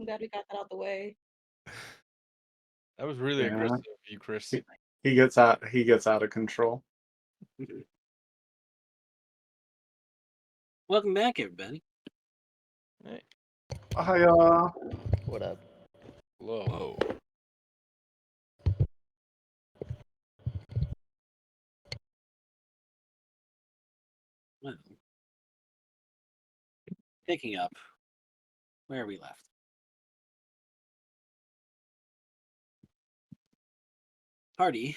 I'm glad we got that out the way. That was really Yeah. aggressive of you, Chris. He gets out of control. Welcome back, everybody. Hey. Hi, What up? Hello. Whoa. Well, picking up where we left. Party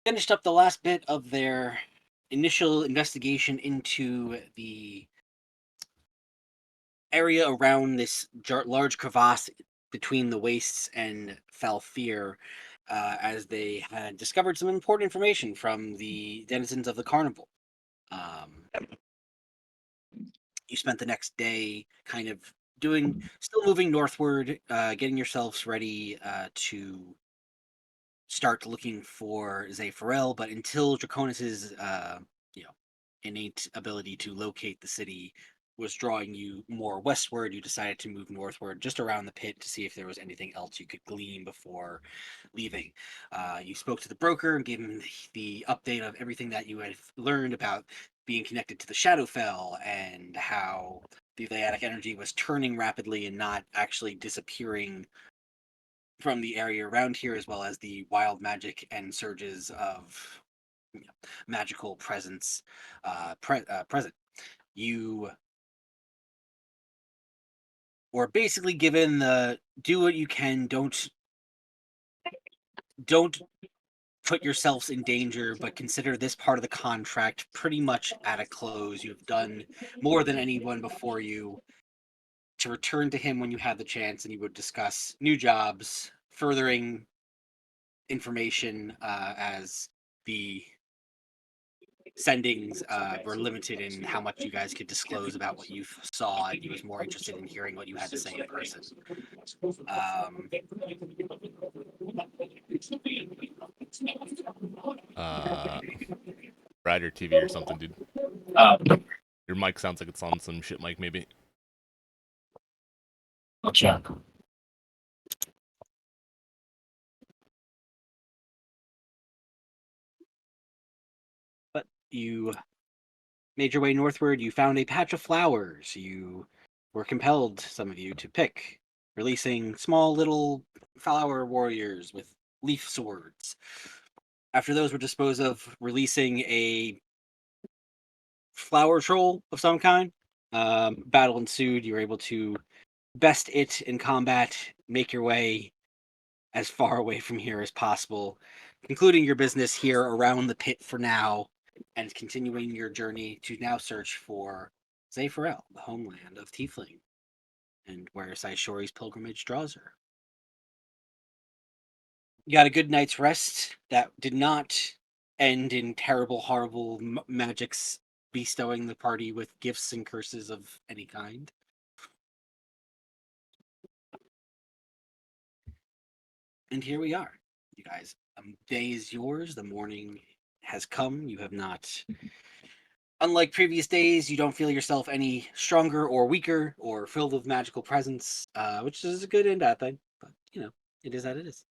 finished up the last bit of their initial investigation into the area around this large crevasse between the wastes and Falfir, as they had discovered some important information from the denizens of the carnival. You spent the next day kind of still moving northward, getting yourselves ready to start looking for Zepharel, but until Draconis's, innate ability to locate the city was drawing you more westward, you decided to move northward just around the pit to see if there was anything else you could glean before leaving. You spoke to the broker and gave him the update of everything that you had learned about being connected to the Shadowfell and how the Leatic energy was turning rapidly and not actually disappearing from the area around here, as well as the wild magic and surges of magical presence present. You were basically given the do what you can, don't put yourselves in danger, but consider this part of the contract pretty much at a close. You've done more than anyone before you to return to him when you have the chance, and you would discuss new jobs, furthering information as the sendings were limited in how much you guys could disclose about what you saw, and he was more interested in hearing what you had to say in person. Brad, your TV or something, dude. uh, Your mic sounds like it's on some shit mic, maybe. I'll check. But you made your way northward. You found a patch of flowers. You were compelled, some of you, to pick, releasing small little flower warriors with leaf swords. After those were disposed of, releasing a flower troll of some kind. Battle ensued. You were able to best it in combat, make your way as far away from here as possible, concluding your business here around the pit for now, and continuing your journey to now search for Zepharel, the homeland of Tiefling, and where Saishori's pilgrimage draws her. You got a good night's rest that did not end in terrible, horrible magics bestowing the party with gifts and curses of any kind. And here we are, you guys. Day is yours. The morning has come. You have not, unlike previous days, you don't feel yourself any stronger or weaker or filled with magical presence, which is a good and bad thing. But, it is that it is.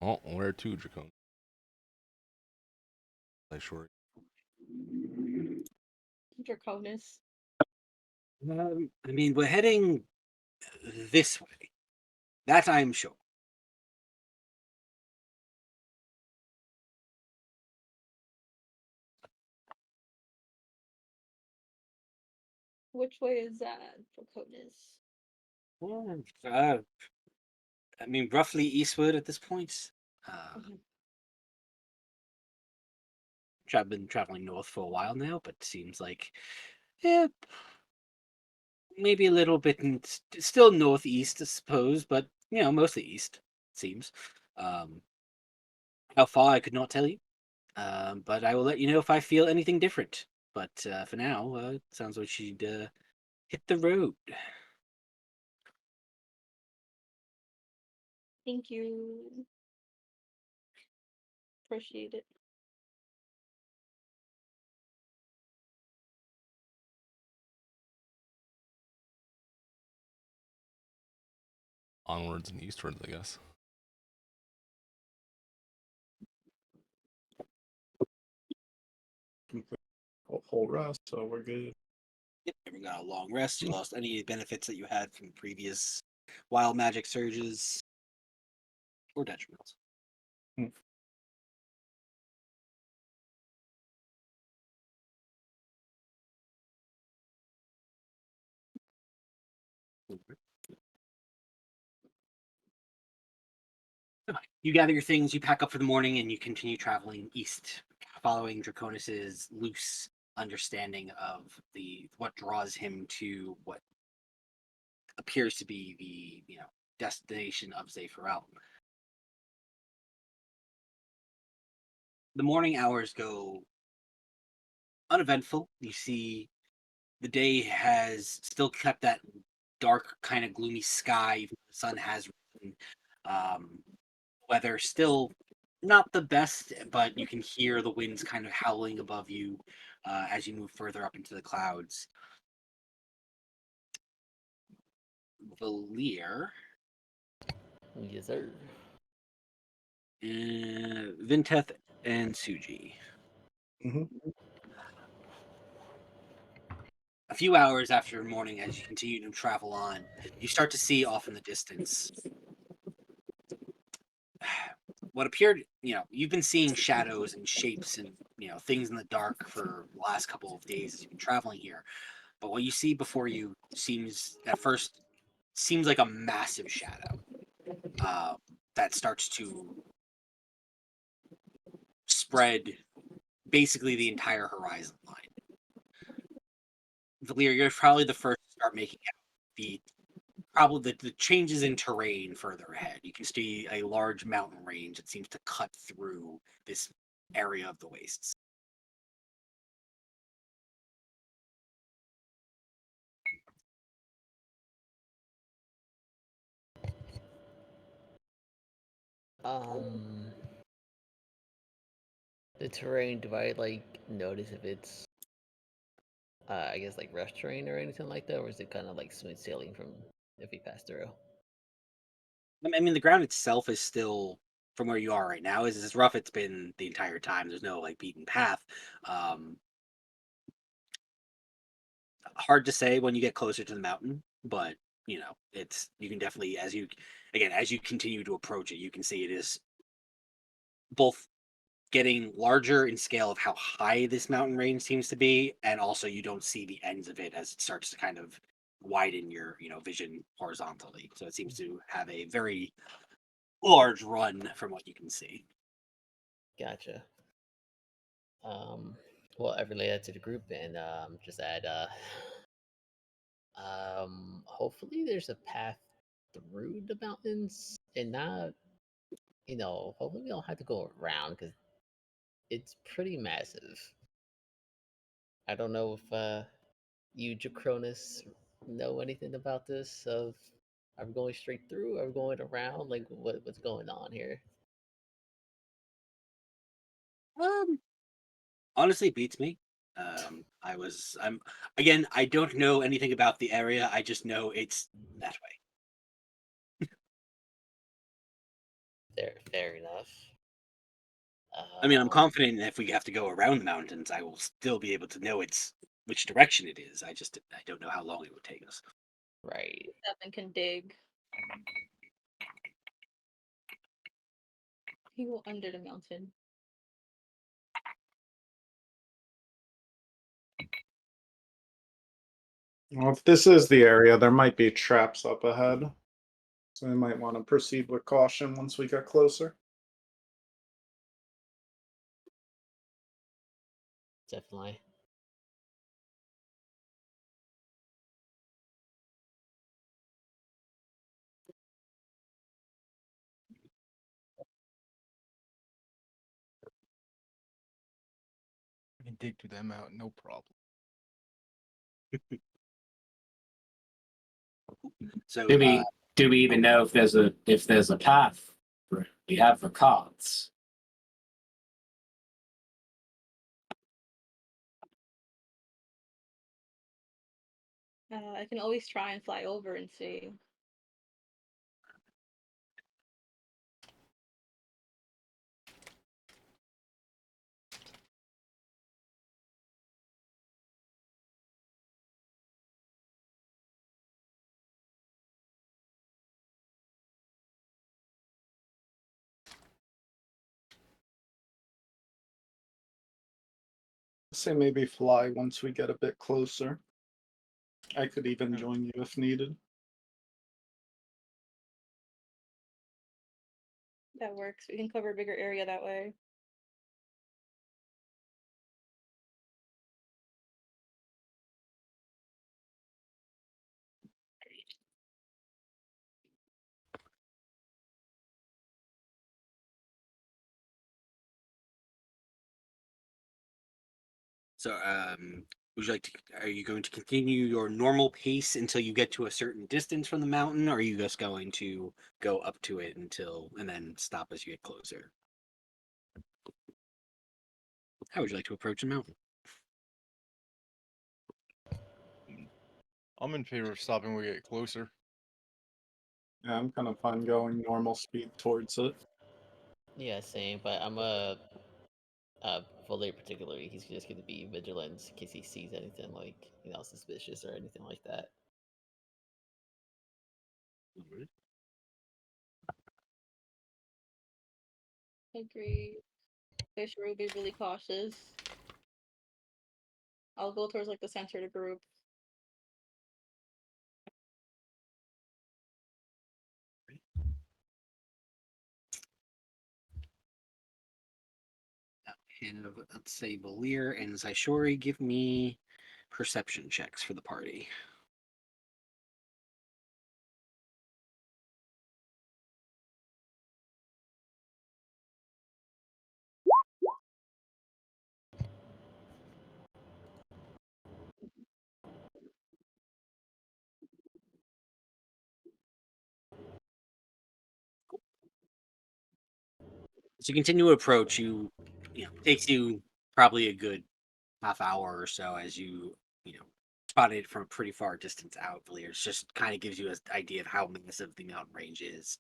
Oh, where to, Dracon? Sure. Draconis. We're heading this way. That I'm sure. Which way is that, Draconis? Roughly eastward at this point. I've been traveling north for a while now, but it seems like, maybe a little bit still northeast, I suppose, but mostly east. It seems. How far I could not tell you, but I will let you know if I feel anything different. But for now, it sounds like she'd hit the road. Thank you. Appreciate it. Onwards and eastwards, I guess. Whole rest, so we're good. Yep, everyone got a long rest. You lost any benefits that you had from previous wild magic surges or detriments. You gather your things, you pack up for the morning, and you continue traveling east, following Draconis's loose understanding of what draws him to what appears to be the destination of Zephyral. The morning hours go uneventful. You see the day has still kept that dark, kind of gloomy sky. Even though the sun has risen. Weather still not the best, but you can hear the winds kind of howling above you as you move further up into the clouds. Valir, Yes, sir. Vinteth, and Suji. Mhm. A few hours after morning, as you continue to travel on, you start to see off in the distance what appeared, you've been seeing shadows and shapes and, things in the dark for the last couple of days as you've been traveling here. But what you see before you seems like a massive shadow that starts to spread basically the entire horizon line. Valir, you're probably the first to start making out the changes in terrain further ahead. You can see a large mountain range that seems to cut through this area of the wastes. Um, the terrain, do I like notice if it's I guess like rough terrain or anything like that, or is it kind of like smooth sailing from if we pass through? I mean, the ground itself is still, from where you are right now, is as rough it's been the entire time. There's no like beaten path. Hard to say when you get closer to the mountain, but you can definitely, as you continue to approach it, you can see it is both getting larger in scale of how high this mountain range seems to be, and also you don't see the ends of it as it starts to kind of widen your vision horizontally. So it seems to have a very large run from what you can see. Gotcha. Well, I relay that to the group and just add hopefully there's a path through the mountains and not, hopefully we don't have to go around because it's pretty massive. I don't know if you, Jacronus, know anything about this. Of are we going straight through? Are we going around? Like what's going on here? Honestly, beats me. I'm again. I don't know anything about the area. I just know it's that way. Fair enough. I mean, I'm confident if we have to go around the mountains, I will still be able to know which direction it is. I don't know how long it would take us. Right. Seven can dig. He will under the mountain. Well, if this is the area, there might be traps up ahead. So we might want to proceed with caution once we get closer. Definitely. I can dig through that mountain, no problem. So Do Do we even know if there's a path? We have the cards. I can always try and fly over and see. Say maybe fly once we get a bit closer. I could even join you if needed. That works. We can cover a bigger area that way. So, would you like to? Are you going to continue your normal pace until you get to a certain distance from the mountain, or are you just going to go up to it and then stop as you get closer? How would you like to approach the mountain? I'm in favor of stopping when we get closer. Yeah, I'm kind of fine going normal speed towards it. Yeah, same. But I'm Fuller particularly, he's just going to be vigilant in case he sees anything like suspicious or anything like that. Agree. Fisher will be really cautious. I'll go towards like the center of the group. And let's say Valir and Zaishori, give me perception checks for the party. As you continue to approach, it takes you probably a good half hour or so as you spot it from a pretty far distance out. Valir just kind of gives you an idea of how massive the mountain range is.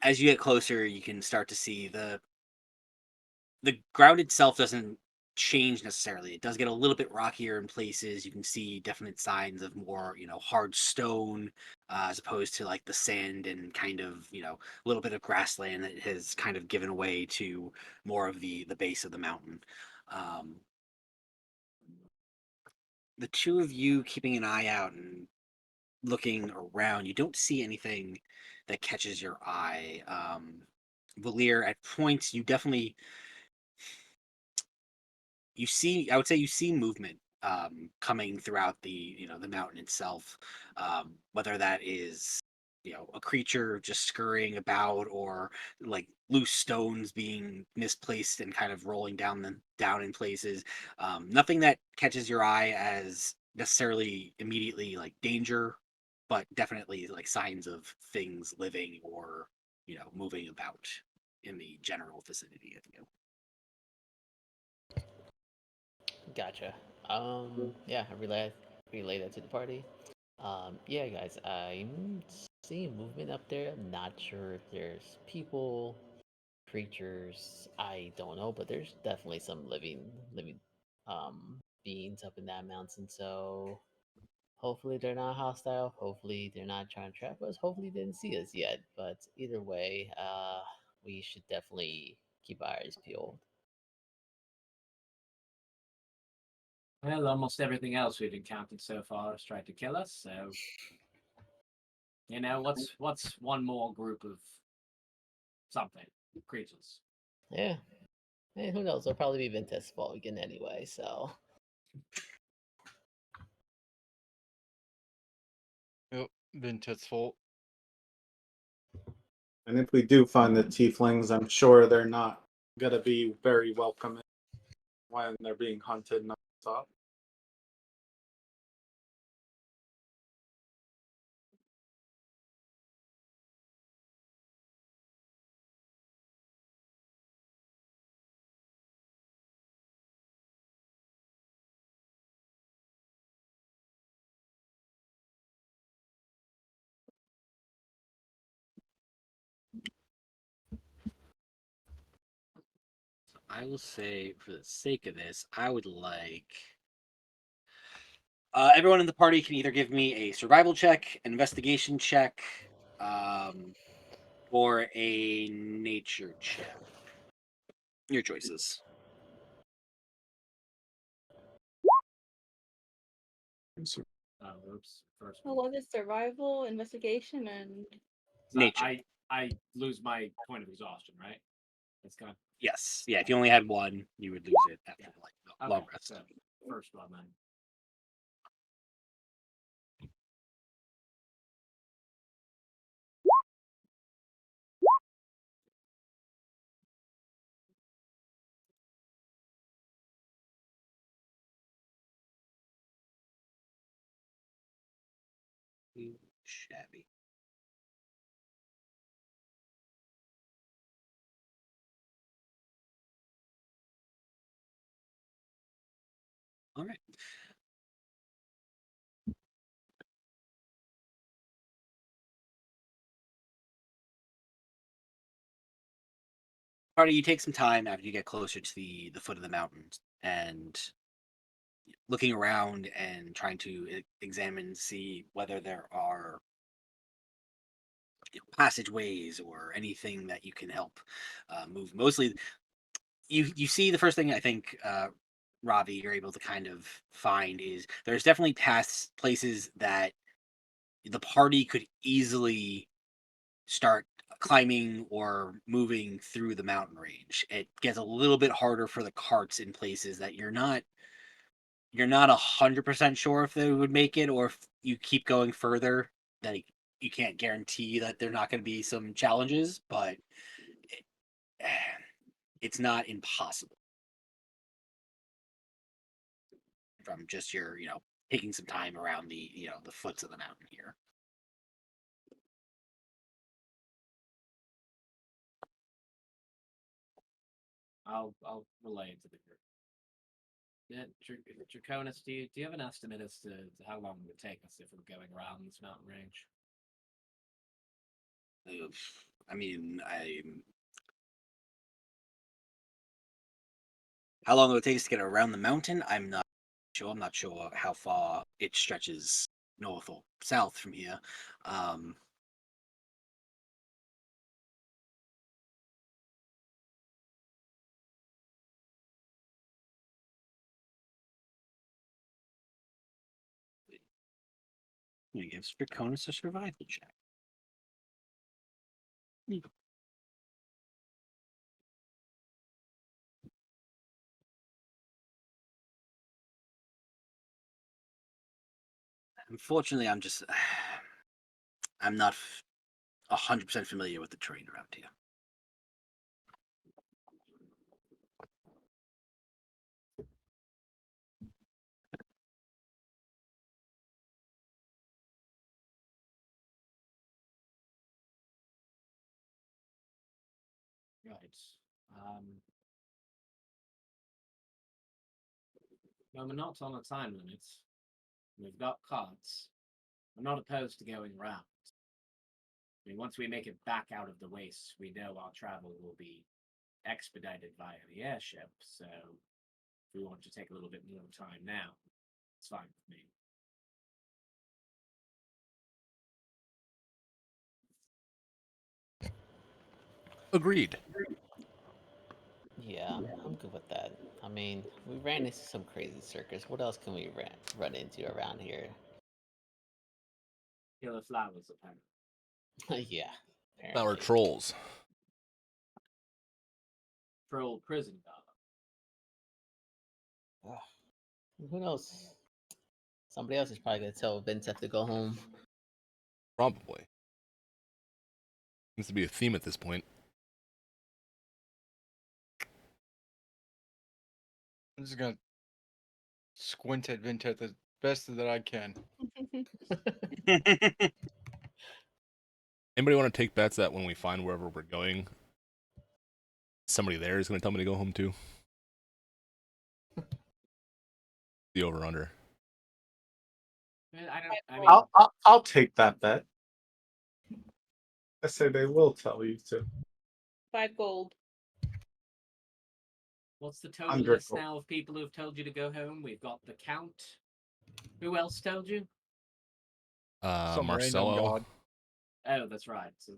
As you get closer, you can start to see the ground itself doesn't change necessarily. It does get a little bit rockier in places. You can see definite signs of more, hard stone as opposed to like the sand and kind of, a little bit of grassland that has kind of given away to more of the base of the mountain. The two of you keeping an eye out and looking around, you don't see anything that catches your eye. Valir, at points, you definitely I would say you see movement coming throughout the mountain itself, whether that is a creature just scurrying about or like loose stones being misplaced and kind of rolling down in places. Nothing that catches your eye as necessarily immediately like danger, but definitely like signs of things living or moving about in the general vicinity of you. Gotcha. Yeah, I relay that to the party. Yeah, guys, I'm seeing movement up there. I'm not sure if there's people, creatures. I don't know, but there's definitely some living beings up in that mountain. So hopefully they're not hostile. Hopefully they're not trying to trap us. Hopefully they didn't see us yet. But either way, we should definitely keep our eyes peeled. Well, almost everything else we've encountered so far has tried to kill us, so what's one more group of something creatures? Yeah. And who knows? They'll probably be Ventus fault again anyway, so. Yep, been Tit's fault. And if we do find the tieflings, I'm sure they're not gonna be very welcoming when they're being hunted non-stop. I will say, for the sake of this, I would like everyone in the party can either give me a survival check, an investigation check, or a nature check. Your choices. Oops. First What one. was it? Survival, investigation, and So Nature. I lose my point of exhaustion, right? It's gone. Yes. Yeah. If you only had one, you would lose it after like a long Okay, rest. so first one then. Shabby. All right. Party, you take some time after you get closer to the foot of the mountains and looking around and trying to examine, see whether there are passageways or anything that you can help move. Mostly, you see the first thing I think, Ravi, you're able to kind of find is there's definitely past places that the party could easily start climbing or moving through the mountain range. It gets a little bit harder for the carts in places that you're not 100% sure if they would make it, or if you keep going further, then you can't guarantee that there are not going to be some challenges, but it, it's not impossible from just your taking some time around the foots of the mountain here. I'll relay it to the group. Yeah, Draconis, do you have an estimate as to how long it would take us if we're going around this mountain range? I mean, how long it would take us to get around the mountain, I'm not sure. I'm not sure how far it stretches north or south from here. Um, I'm gonna give Draconis a survival check. Unfortunately, I'm not 100% familiar with the terrain around here. Right. No, we're not on a time limit. We've got carts. I'm not opposed to going round. I mean, once we make it back out of the waste, we know our travel will be expedited via the airship. So, if we want to take a little bit more time now, it's fine with me. Agreed. Yeah, I'm good with that. I mean, we ran into some crazy circus. What else can we run into around here? Killer flowers, apparently. Yeah, Now we're apparently. trolls. Troll prison guard. Who knows? Somebody else is probably gonna tell Vincent to go home. Probably. Seems to be a theme at this point. I'm just gonna squint at Vintet the best that I can. Anybody want to take bets that when we find wherever we're going, somebody there is going to tell me to go home too? The over/under. I mean, I'll take that bet. I say they will tell you to. 5 gold. What's the total Under list now of people who have told you to go home? We've got the Count. Who else told you? Some random Marcelo. god. Oh, that's right. So,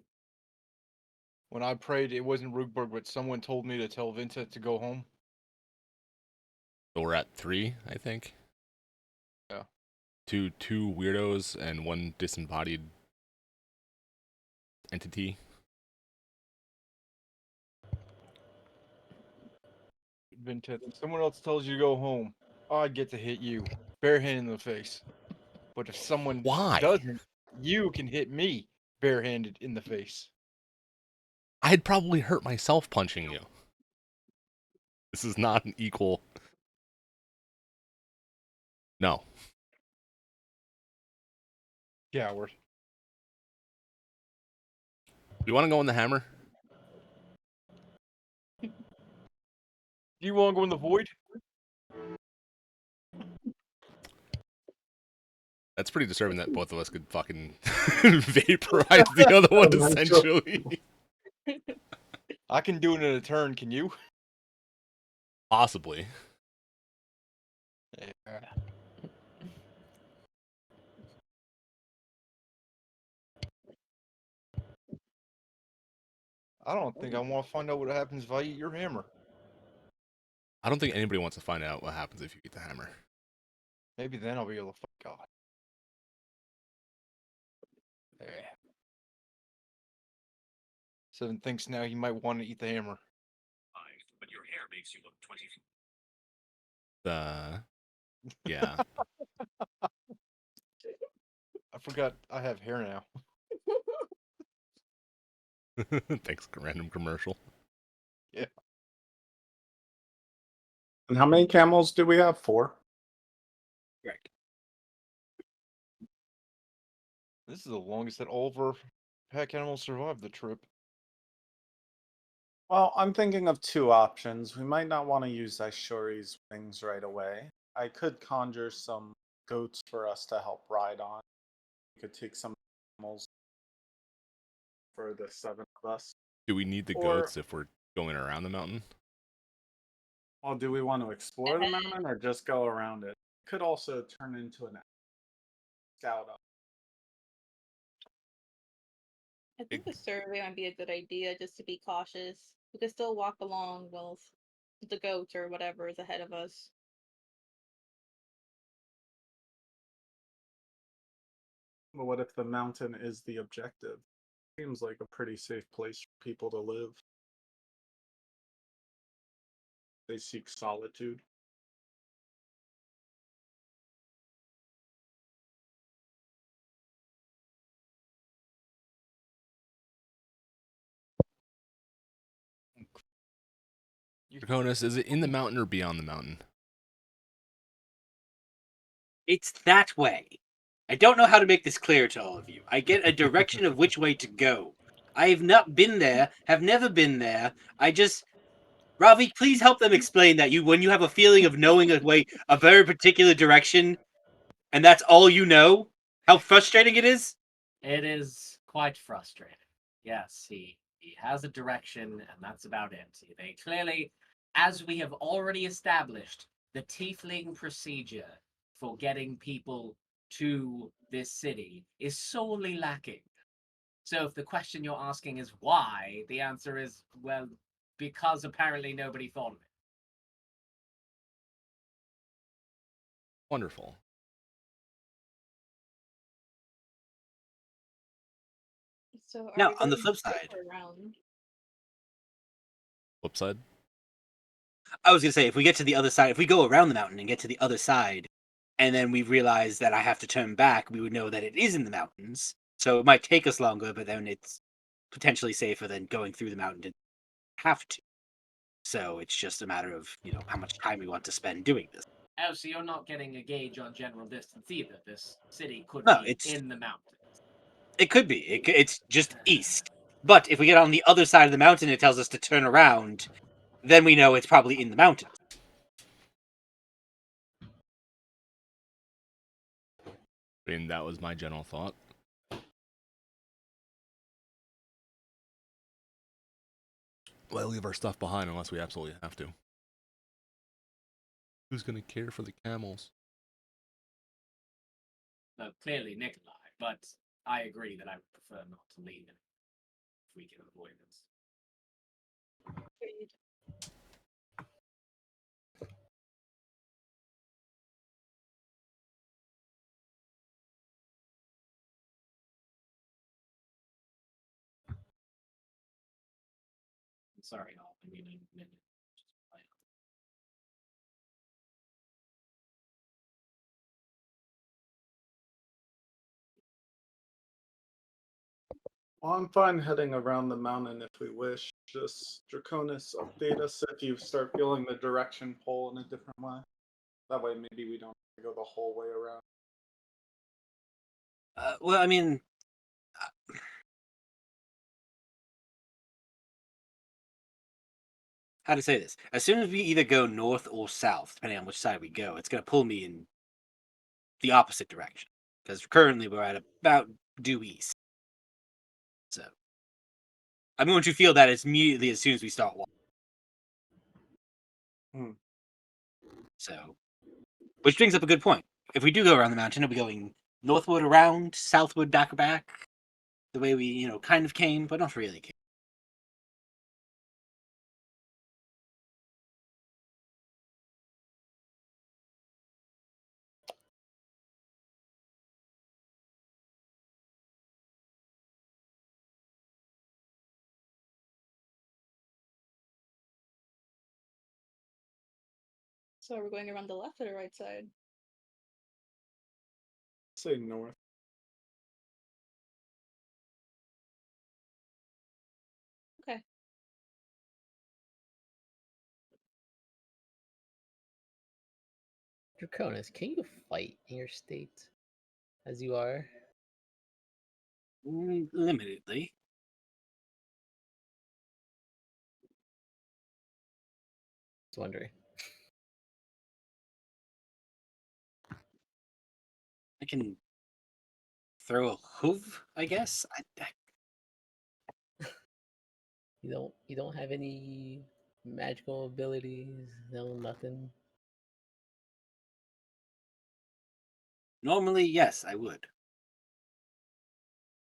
When I prayed, it wasn't Rugberg, but someone told me to tell Vincent to go home. So we're at 3, I think. Yeah. Two weirdos and one disembodied entity. Vincent, if someone else tells you to go home, I get to hit you, bare hand in the face. But if someone Why? doesn't, you can hit me, barehanded in the face. I'd probably hurt myself punching you. This is not an equal. No. Coward. You want to go in the hammer? Do you want to go in the void? That's pretty disturbing that both of us could fucking vaporize the other one, essentially. I can do it in a turn, can you? Possibly. Yeah. I don't think I want to find out what happens if I eat your hammer. I don't think anybody wants to find out what happens if you eat the hammer. Maybe then I'll be able to fight God. Yeah. Seven thinks now he might want to eat the hammer. But your hair makes you look 20. Yeah. I forgot I have hair now. Thanks, random commercial. And how many camels do we have? 4? Correct. This is the longest that all of our pack animals survived the trip. Well, I'm thinking of 2 options. We might not want to use Aishori's wings right away. I could conjure some goats for us to help ride on. We could take some animals for the 7 of us. Do we need the Or- goats if we're going around the mountain? Well, do we want to explore the mountain or just go around it? Could also turn into an scout up. I think the survey might be a good idea just to be cautious. We can still walk along while the goats or whatever is ahead of us. But what if the mountain is the objective? Seems like a pretty safe place for people to live. They seek solitude. Draconis, is it in the mountain or beyond the mountain? It's that way. I don't know how to make this clear to all of you. I get a direction of which way to go. I have not been there, have never been there. I just Ravi, please help them explain that when you have a feeling of knowing a very particular direction, and that's all you know, how frustrating it is. it is quite frustrating. Yes, he has a direction, and that's about it. They clearly, as we have already established, the tiefling procedure for getting people to this city is sorely lacking. So if the question you're asking is why, the answer is, well, because apparently nobody thought of it. Wonderful. So are Now, we on the going flip straight side, or around? Flip side? I was gonna say, if we get to the other side, if we go around the mountain and get to the other side, and then we realize that I have to turn back, we would know that it is in the mountains. So it might take us longer, but then it's potentially safer than going through the mountain to have to. So it's just a matter of, how much time we want to spend doing this. Oh, so you're not getting a gauge on general distance either. This city could No, be it's- in the mountains. It could be. It's just east. But if we get on the other side of the mountain, it tells us to turn around. Then we know it's probably in the mountains. I mean, that was my general thought. Why leave our stuff behind unless we absolutely have to? Who's gonna care for the camels? No, clearly Nikolai, but I agree that I would prefer not to lead him if we can avoid this. Agreed. I'm sorry, Hall. I mean, I meant it. Just play on. Well, I'm fine heading around the mountain if we wish. Just Draconis, update us if you start feeling the direction pull in a different way. That way, maybe we don't have to go the whole way around. Well, I mean, how to say this? As soon as we either go north or south, depending on which side we go, it's going to pull me in the opposite direction. Because currently we're at about due east. So I'm going to feel that as immediately as soon as we start walking. Hmm. So, which brings up a good point. If we do go around the mountain, are we going northward around, southward back, the way we, kind of came, but not really came? So we're going around the left or the right side? Say north. Okay. Draconis, can you fight in your state as you are? Limitedly. Just wondering. I can throw a hoof, I guess. You don't have any magical abilities, no nothing. Normally, yes, I would.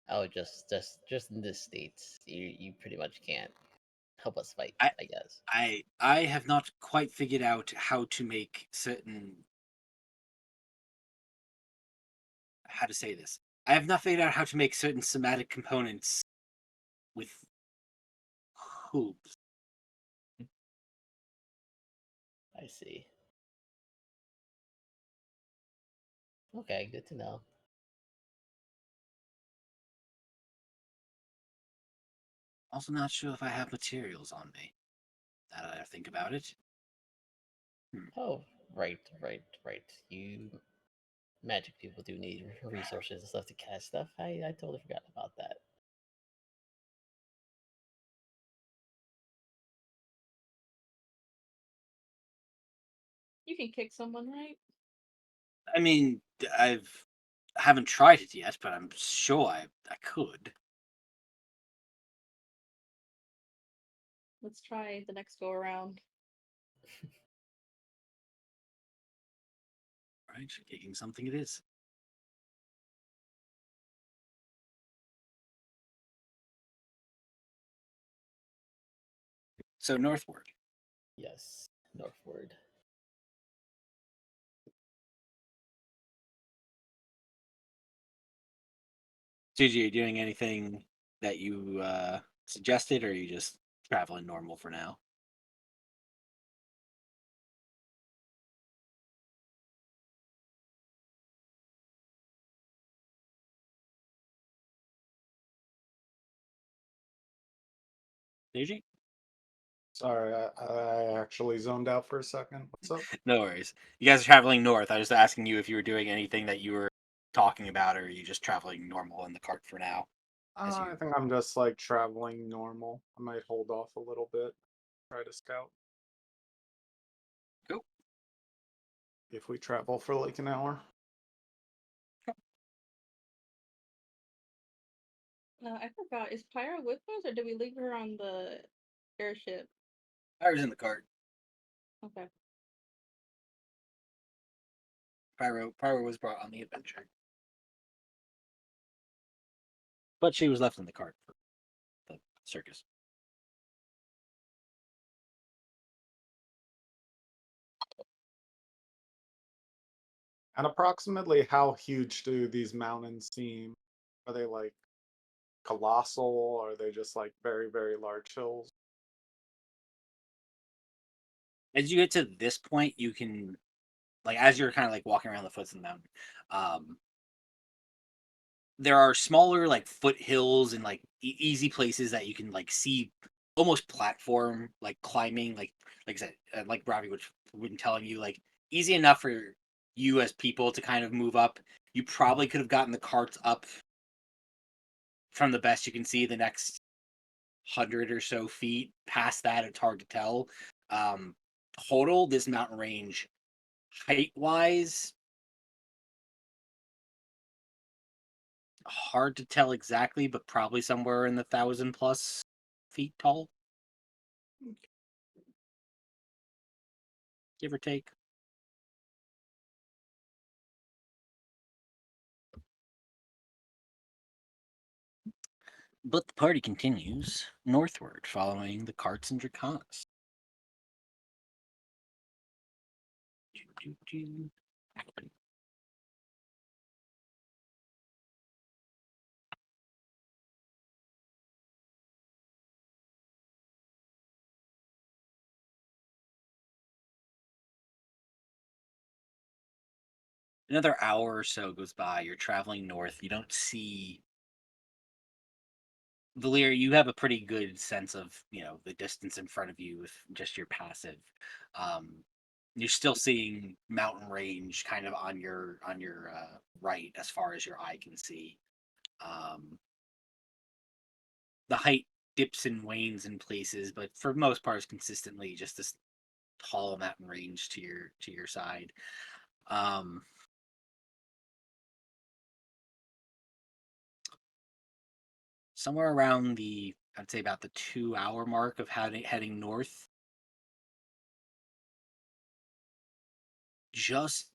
Oh, just in this state, you pretty much can't help us fight, I I guess. I have not quite figured out how to make how to say this. I have not figured out how to make certain somatic components with hoops. I see. Okay, good to know. Also, not sure if I have materials on me. Now that I think about it. Oh, right. You magic people do need resources and stuff to cast stuff. I totally forgot about that. You can kick someone, right? I mean, I haven't tried it yet, but I'm sure I could. Let's try the next go around. Right, kicking something it is. So northward. Yes, northward. Gigi, are you doing anything that you suggested, or are you just traveling normal for now? Gigi? Sorry, I actually zoned out for a second. What's up? No worries. You guys are traveling north. I was just asking you if you were doing anything that you were talking about, or are you just traveling normal in the cart for now? As I you think I'm just like traveling normal. I might hold off a little bit, try to scout. go. If we travel for like an hour. I forgot. Is Pyra with us, or did we leave her on the airship? I was in the cart. Okay. Pyro was brought on the adventure, but she was left in the cart for the circus. And approximately how huge do these mountains seem? Are they like colossal? Or are they just like very, very large hills? As you get to this point, you can, like, as you're kind of like walking around the foots of the mountain, there are smaller like foothills and like easy places that you can like see almost platform like climbing, like I said, like Robbie would been telling you, like easy enough for you as people to kind of move up. You probably could have gotten the carts up from the best you can see the next 100 or so feet. Past that, it's hard to tell. Um, Total, this mountain range, height wise, hard to tell exactly, but probably somewhere in the 1,000+ feet tall, give or take. But the party continues northward, following the carts and dracanas. Another hour or so goes by. You're traveling north. You don't see Valir. You have a pretty good sense of the distance in front of you with just your passive. Um, you're still seeing mountain range kind of on your right as far as your eye can see. The height dips and wanes in places, but for most part, it's consistently just this tall mountain range to your side. Um, Somewhere around I'd say about the 2-hour mark of heading north, just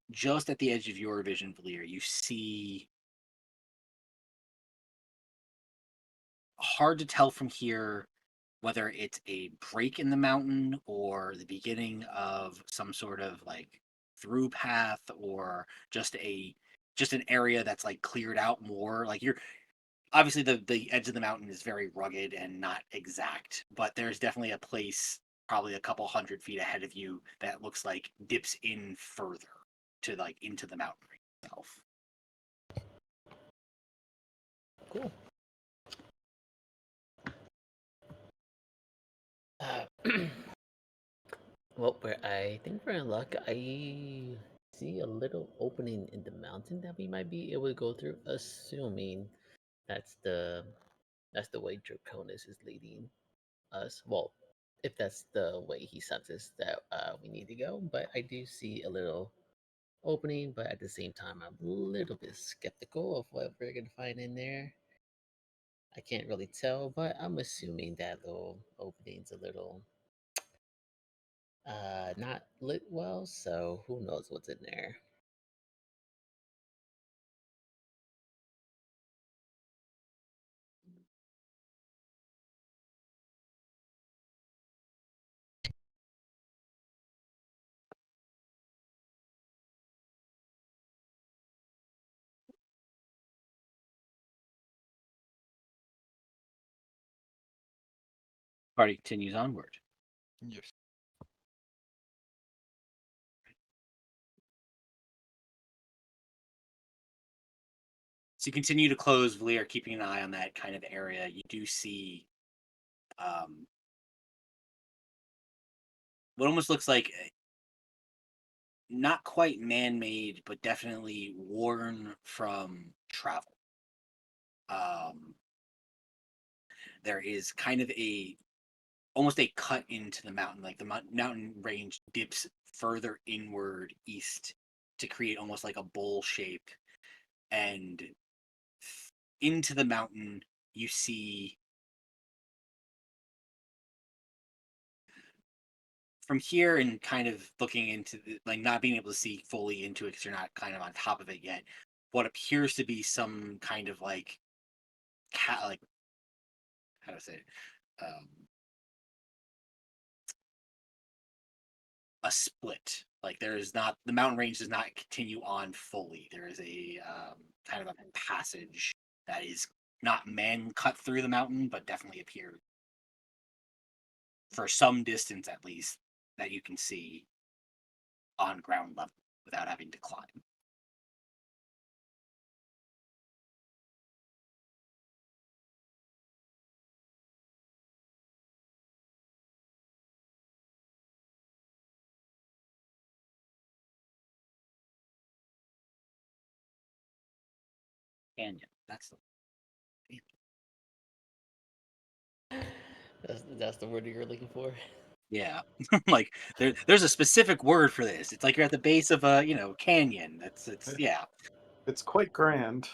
at the edge of your vision, Valir, you see, hard to tell from here whether it's a break in the mountain or the beginning of some sort of like through path, or just an area that's like cleared out more. Like, you're obviously, the edge of the mountain is very rugged and not exact, but there's definitely a place probably a couple 100 feet ahead of you that looks like dips in further to like into the mountain itself. Cool. Well, I think we're in luck. I see a little opening in the mountain that we might be able to go through, assuming that's the that's the way Draconis is leading us. Well, if that's the way he senses that we need to go, but I do see a little opening. But at the same time, I'm a little bit skeptical of what we're gonna find in there. I can't really tell, but I'm assuming that little opening's a little not lit well, so who knows what's in there. Party continues onward. Yes. So you continue to close, Valir, keeping an eye on that kind of area. You do see what almost looks like not quite man-made, but definitely worn from travel. There is kind of almost a cut into the mountain, like the mountain range dips further inward east to create almost like a bowl shape, and into the mountain you see from here and kind of looking into like not being able to see fully into it because you're not kind of on top of it yet. What appears to be some kind of like like how do I say it? A split. Like there is not the mountain range does not continue on fully. There is a kind of a passage that is not man cut through the mountain, but definitely appeared for some distance at least that you can see on ground level without having to climb. Canyon. That's the That's the word you're looking for. yeah. Like there's a specific word for this. It's like you're at the base of a canyon. It's yeah. It's quite grand.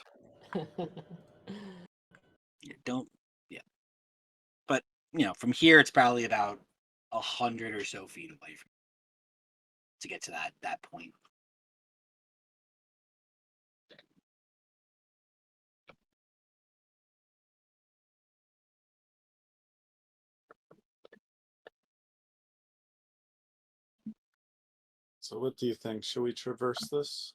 Don't yeah. But from here it's probably about 100 or so feet away from to get to that point. So what do you think? Should we traverse this?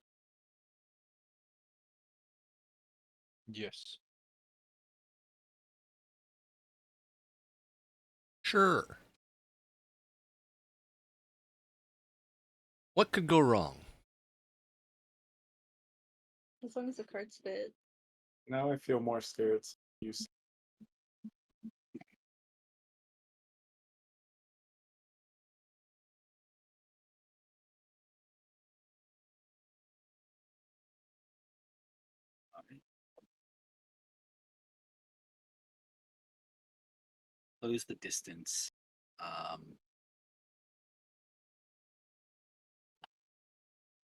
Yes. Sure. What could go wrong? As long as the cards fit. Now I feel more scared. You Close the distance.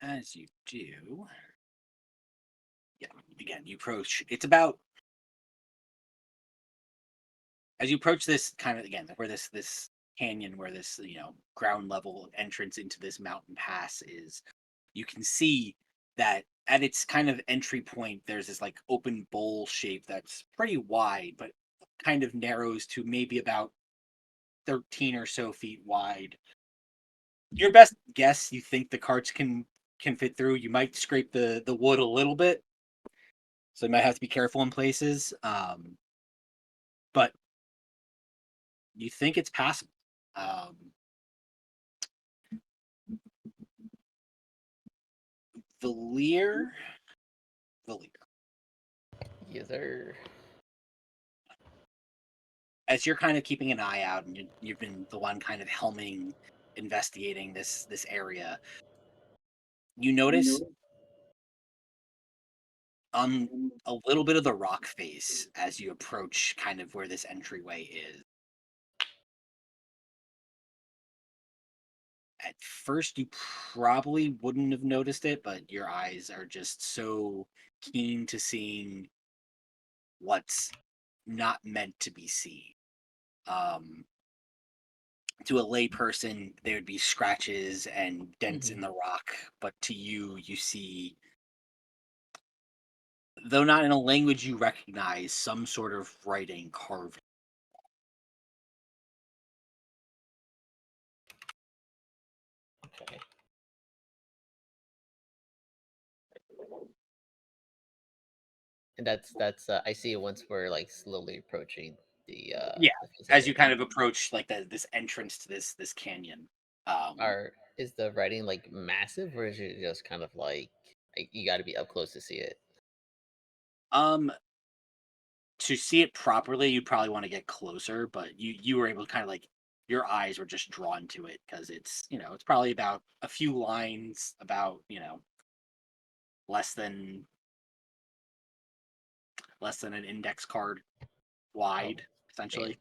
As you do, yeah. Again, you approach. It's about as you approach this kind of again where this canyon, where this ground level entrance into this mountain pass is. You can see that at its kind of entry point, there's this like open bowl shape that's pretty wide, but kind of narrows to maybe about 13 or so feet wide. Your best guess, you think the carts can fit through. You might scrape the wood a little bit, so you might have to be careful in places. But you think it's passable. Valier. Yes, sir. As you're kind of keeping an eye out, and you've been the one kind of helming, investigating this area, you notice on a little bit of the rock face as you approach kind of where this entryway is. At first, you probably wouldn't have noticed it, but your eyes are just so keen to seeing what's not meant to be seen. To a layperson, there would be scratches and dents in the rock, but to you, you see, though not in a language you recognize, some sort of writing carved. Okay. And that's I see it once we're like slowly approaching Yeah, the face of as the you kind of approach like this entrance to this canyon. is the writing like massive, or is it just kind of like you got to be up close to see it? Um, to see it properly, you probably want to get closer, but you were able to kind of like your eyes were just drawn to it because it's probably about a few lines, about less than an index card wide, Oh, essentially.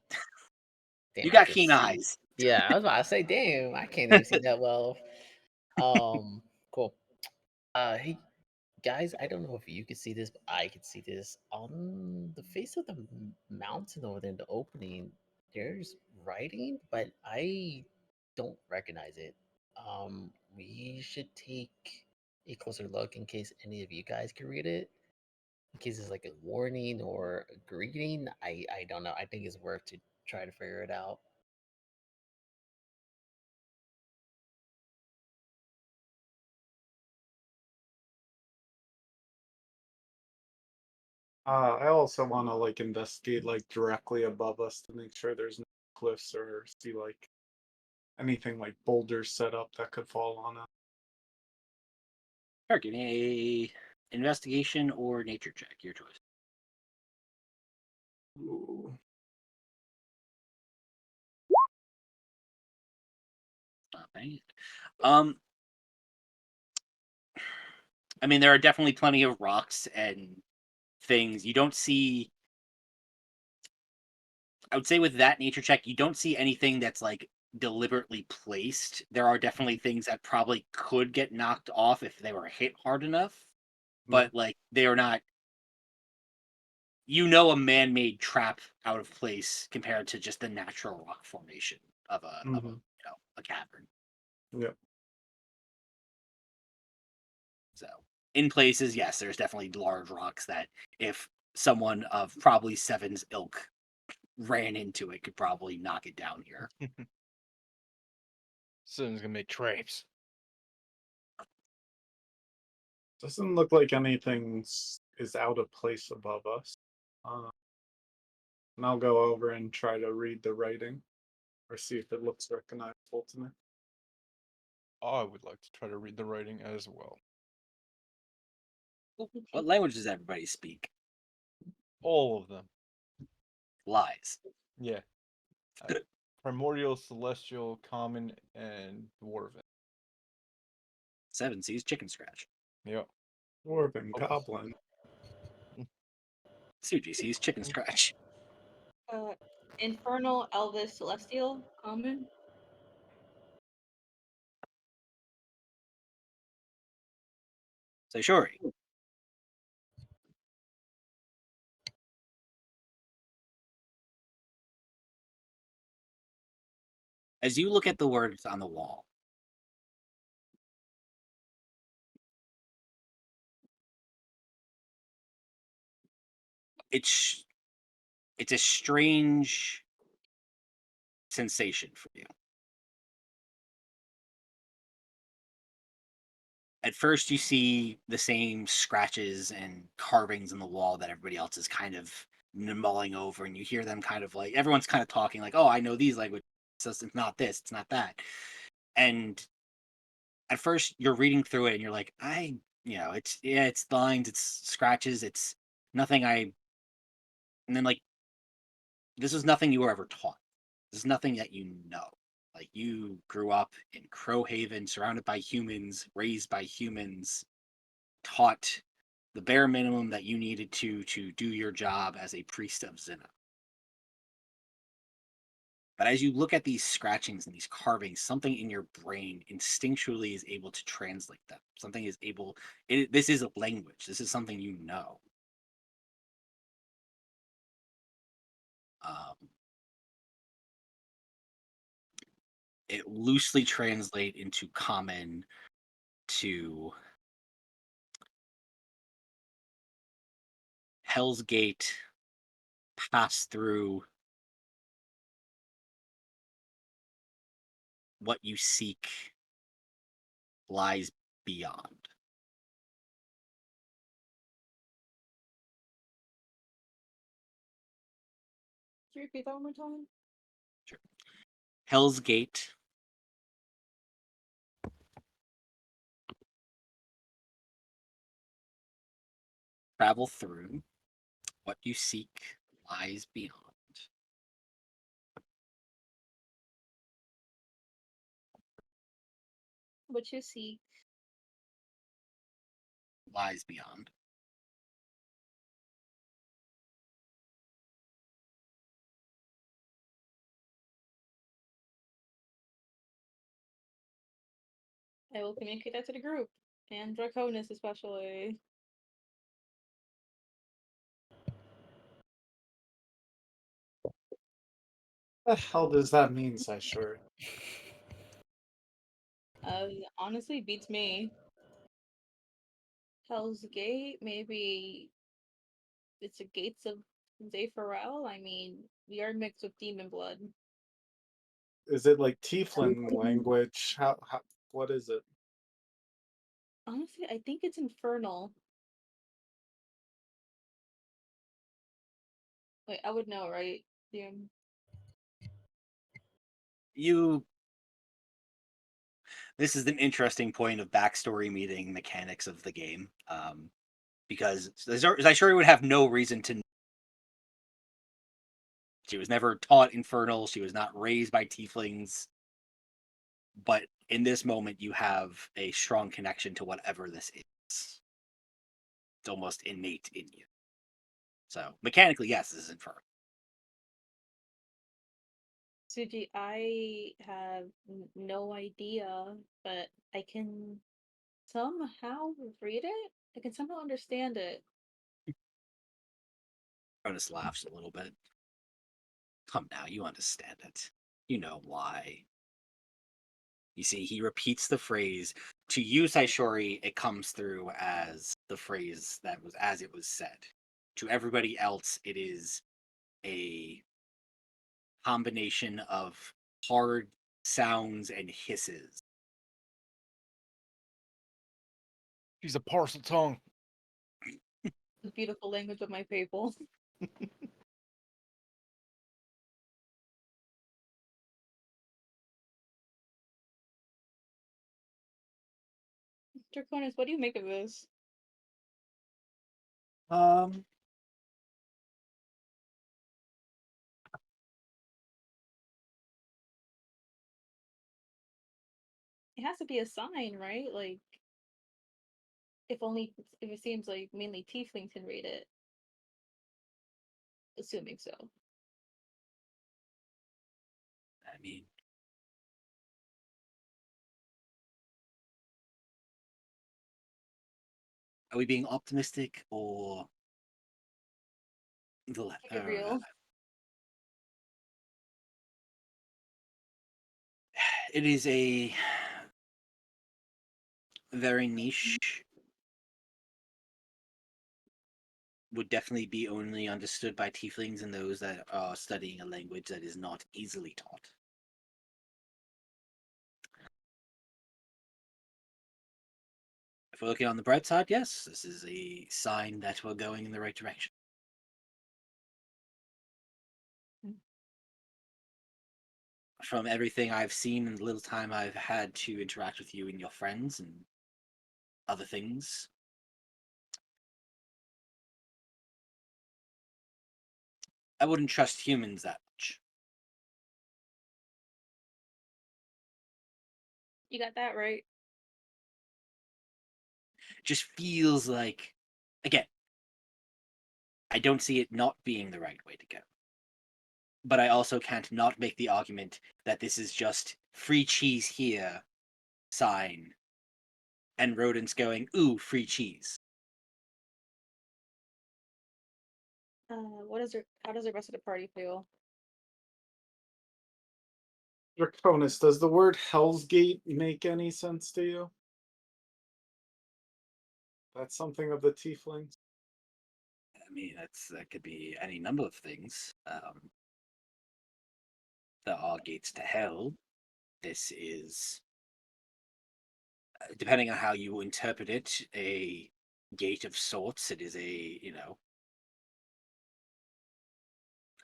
damn, You I got can keen see. eyes. Yeah, I was about to say, damn, I can't even see that well. Cool. Hey guys, I don't know if you can see this, but I can see this on the face of the mountain over there in the opening. There's writing, but I don't recognize it. We should take a closer look in case any of you guys can read it. In case it's like a warning or a greeting. I don't know. I think it's worth to try to figure it out. I also want to like investigate like directly above us to make sure there's no cliffs or see like anything like boulders set up that could fall on us. Sure, give me a investigation or nature check, your choice. Ooh. Not bad. I mean, there are definitely plenty of rocks and things. You don't see. I would say with that nature check, you don't see anything that's like deliberately placed. There are definitely things that probably could get knocked off if they were hit hard enough, but like they are not. A man-made trap out of place compared to just the natural rock formation of a cavern. Yep. So in places, yes, there's definitely large rocks that if someone of probably Seven's ilk ran into it, could probably knock it down here. Someone's gonna make traps. Doesn't look like anything is out of place above us. And I'll go over and try to read the writing or see if it looks recognizable to me. I would like to try to read the writing as well. What language does everybody speak? All of them. Lies. Yeah. Primordial, Celestial, Common, and Dwarven. Seven sees chicken scratch. Yep. Dwarven Oh. goblin. Suji sees chicken scratch. Infernal, Elvis, Celestial, Common. So Shori. As you look at the words on the wall, it's a strange sensation for you. At first, you see the same scratches and carvings in the wall that everybody else is kind of mulling over, and you hear them kind of like everyone's kind of talking like, "Oh, I know these languages. It's not this, it's not that." And at first, you're reading through it, and you're like, it's lines, it's scratches, it's nothing I." And then like, this is nothing you were ever taught. This is nothing that you know. Like you grew up in Crowhaven, surrounded by humans, raised by humans, taught the bare minimum that you needed to do your job as a priest of Zina. But as you look at these scratchings and these carvings, something in your brain instinctually is able to translate them. Something is able. This is a language. This is something you know. It loosely translate into common to Hell's Gate, pass through, what you seek lies beyond. Can you repeat that one more time? Sure. Hell's Gate, travel through, what you seek lies beyond. What you seek. Lies beyond. I will communicate that to the group. And Draconis especially. The hell does that mean, Saishori? Honestly, beats me. Hell's Gate, maybe it's the gates of Zephyral. I mean, we are mixed with demon blood. Is it like Tiefling language? How what is it? Honestly, I think it's infernal. Wait, I would know, right? Yeah. This is an interesting point of backstory meeting mechanics of the game, because Zaishori would have no reason to. She was never taught infernal. She was not raised by tieflings. But in this moment, you have a strong connection to whatever this is. It's almost innate in you. So mechanically, yes, this is infernal. Suji, I have no idea, but I can somehow read it. I can somehow understand it. Cronus laughs a little bit. Come now, you understand it. You know why. You see, he repeats the phrase. To you, Saishori, it comes through as the phrase that was as it was said. To everybody else, it is a combination of hard sounds and hisses. She's a parcel tongue. The beautiful language of my people. Draconis, what do you make of this? It has to be a sign, right? Like, if it seems like mainly tieflings can read it. Assuming so. I mean, are we being optimistic or the Keep it real. It is a very niche. Would definitely be only understood by tieflings and those that are studying a language that is not easily taught. If we're looking on the bright side, yes, this is a sign that we're going in the right direction. From everything I've seen and the little time I've had to interact with you and your friends and other things, I wouldn't trust humans that much. You got that right. Just feels like, again, I don't see it not being the right way to go. But I also can't not make the argument that this is just free cheese here sign and rodents going, ooh, free cheese. How does the rest of the party feel? Draconis, does the word Hell's Gate make any sense to you? That's something of the tieflings. I mean, that could be any number of things. There are gates to hell. This is, depending on how you interpret it, a gate of sorts. It is a,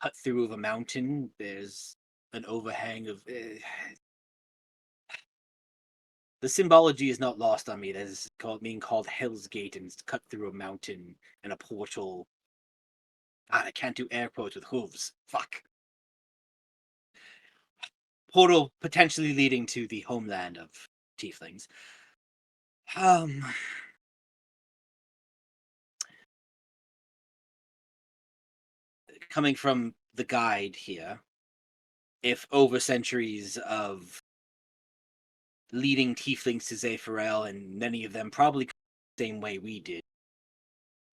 cut through of a mountain. There's an overhang of. The symbology is not lost on me. That is being called Hell's Gate and it's cut through a mountain and a portal. God, I can't do air quotes with hooves. Fuck. Portal potentially leading to the homeland of tieflings. Coming from the guide here, if over centuries of leading tieflings to Zephyral, and many of them probably the same way we did,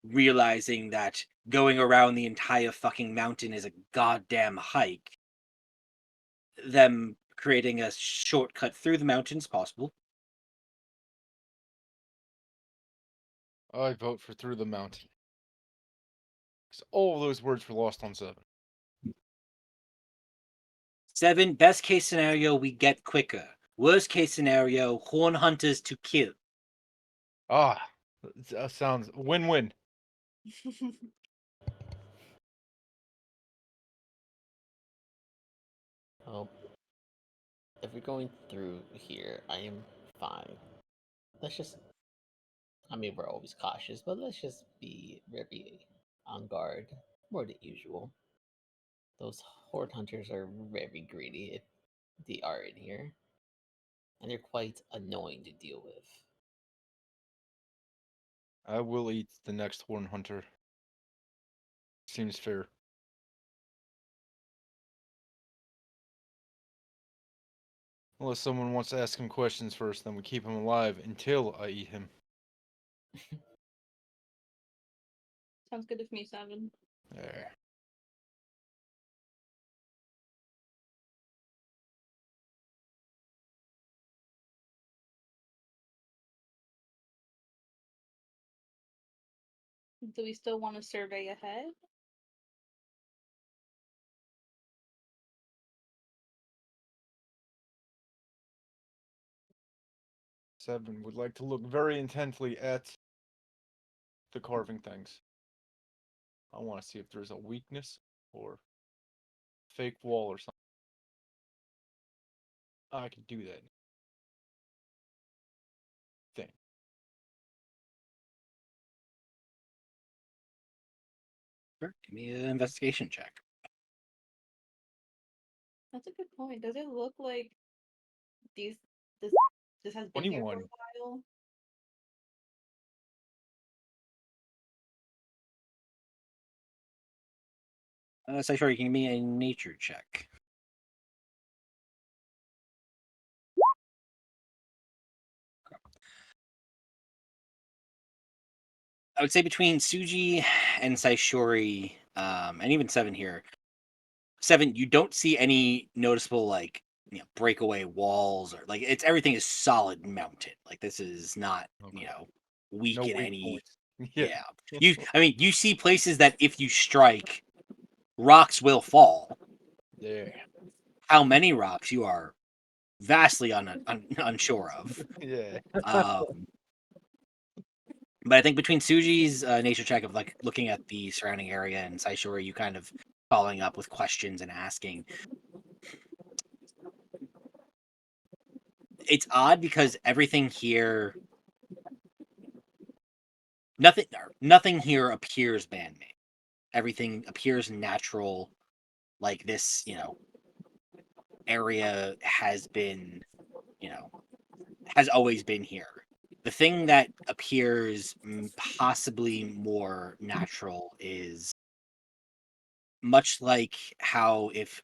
realizing that going around the entire fucking mountain is a goddamn hike, them creating a shortcut through the mountains possible. I vote for through the mountain. 'Cause all of those words were lost on 7. 7, best case scenario, we get quicker. Worst case scenario, horn hunters to kill. Ah, that sounds win-win. Well, if we're going through here, I am fine. Let's just. I mean, we're always cautious, but let's just be very on guard, more than usual. Those horde hunters are very greedy if they are in here, and they're quite annoying to deal with. I will eat the next horn hunter. Seems fair. Unless someone wants to ask him questions first, then we keep him alive until I eat him. Sounds good with me, 7. There. Do we still want to survey ahead? Seven would like to look very intently at the carving things. I want to see if there's a weakness or fake wall or something. I can do that thing. Sure. Give me an investigation check. That's a good point. Does it look like these this this has been here for a 21. while? So sure, you can give me a nature check. I would say between Suji and Saishori, and even 7 here, 7, you don't see any noticeable breakaway walls or it's everything is solid mounted. Like this is not Okay. weak No in weak any. points. Yeah, you see places that if you strike, rocks will fall. Yeah. How many rocks you are vastly unsure of. Yeah. But I think between Suji's nature check of looking at the surrounding area and Saishori, you kind of following up with questions and asking. It's odd because everything here, nothing here appears man-made. Everything appears natural. Like this, area has been, has always been here. The thing that appears possibly more natural is much like how if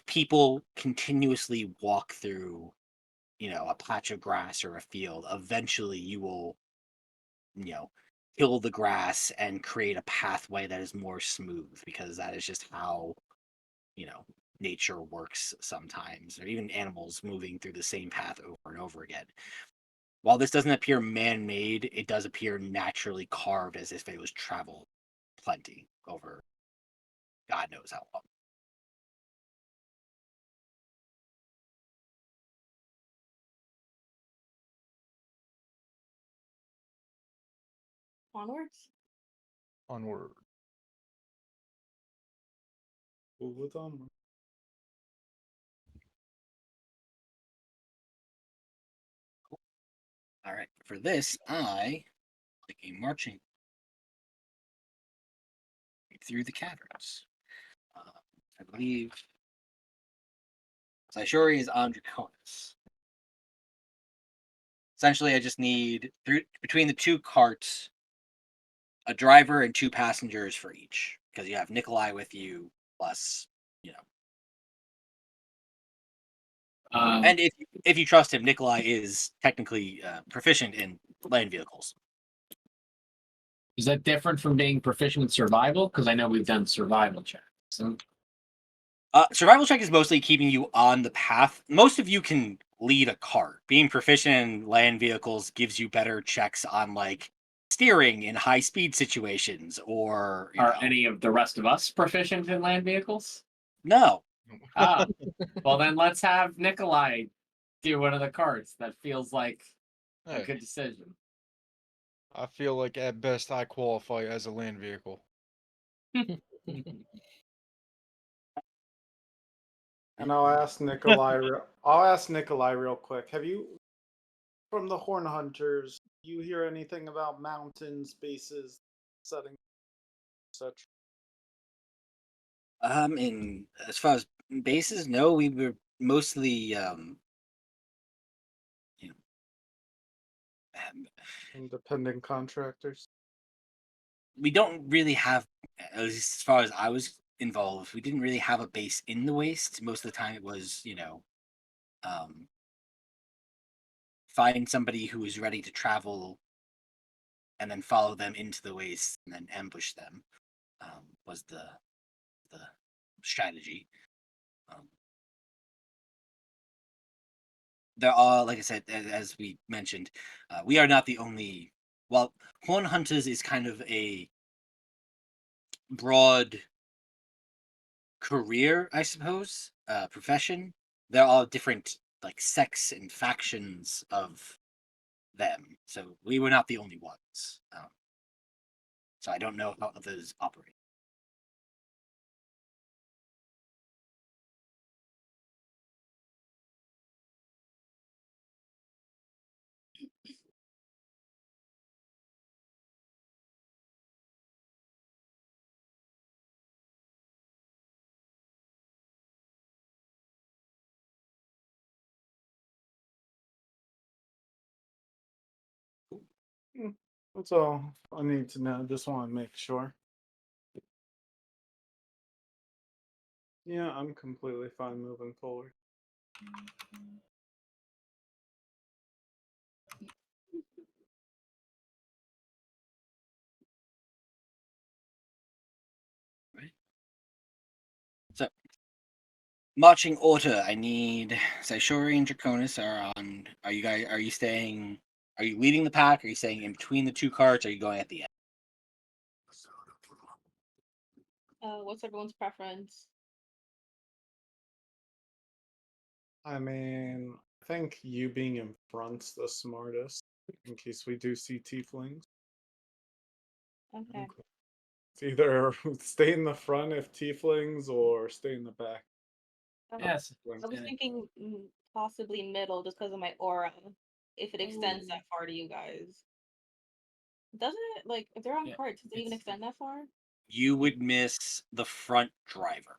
people continuously walk through, a patch of grass or a field, eventually you will, kill the grass and create a pathway that is more smooth because that is just how, nature works sometimes, or even animals moving through the same path over and over again. While this doesn't appear man-made, it does appear naturally carved as if it was traveled plenty over God knows how long. Onwards? Onward. With them. All right, for this, I like a marching through the caverns. I believe Saishori is on Draconis. Essentially, I just need between the 2 carts, a driver and 2 passengers for each, because you have Nikolai with you, plus, and if you trust him, Nikolai is technically proficient in land vehicles. Is that different from being proficient in survival? Because I know we've done survival checks. So Survival check is mostly keeping you on the path. Most of you can lead a cart. Being proficient in land vehicles gives you better checks on like steering in high speed situations, or Are any of the rest of us proficient in land vehicles? no. Ah, well then let's have Nikolai do one of the carts. That feels like a Hey, good decision. I feel like at best I qualify as a land vehicle. And I'll ask Nikolai. I'll ask Nikolai real quick. Have you, from the Horn Hunters, you hear anything about mountains, bases, setting, such? In as far as bases, no, we were mostly you know, Independent contractors. we don't really have, at least as far as I was involved, we didn't really have a base in the waste. Most of the time it was, find somebody who is ready to travel and then follow them into the waste and then ambush them, was the strategy. There are, like I said, as we mentioned, we are not the only. Well, Horn Hunters is kind of a broad career, I suppose, profession. There are different like sects and factions of them, so we were not the only ones. So I don't know how others operate. That's all I need to know. Just want to make sure. Yeah, I'm completely fine moving forward. Right. So, marching order. I need Saishori and Draconis are on. Are you guys? Are you staying? Are you leading the pack? Are you staying in between the two carts? Are you going at the end? What's everyone's preference? I mean, I think you being in front's the smartest, in case we do see tieflings. Okay. It's either stay in the front if tieflings or stay in the back. Yes. I was thinking possibly middle just because of my aura. If it extends that far to you guys. Doesn't it? Like, if they're on Yeah, carts, does it even extend that far? You would miss the front driver.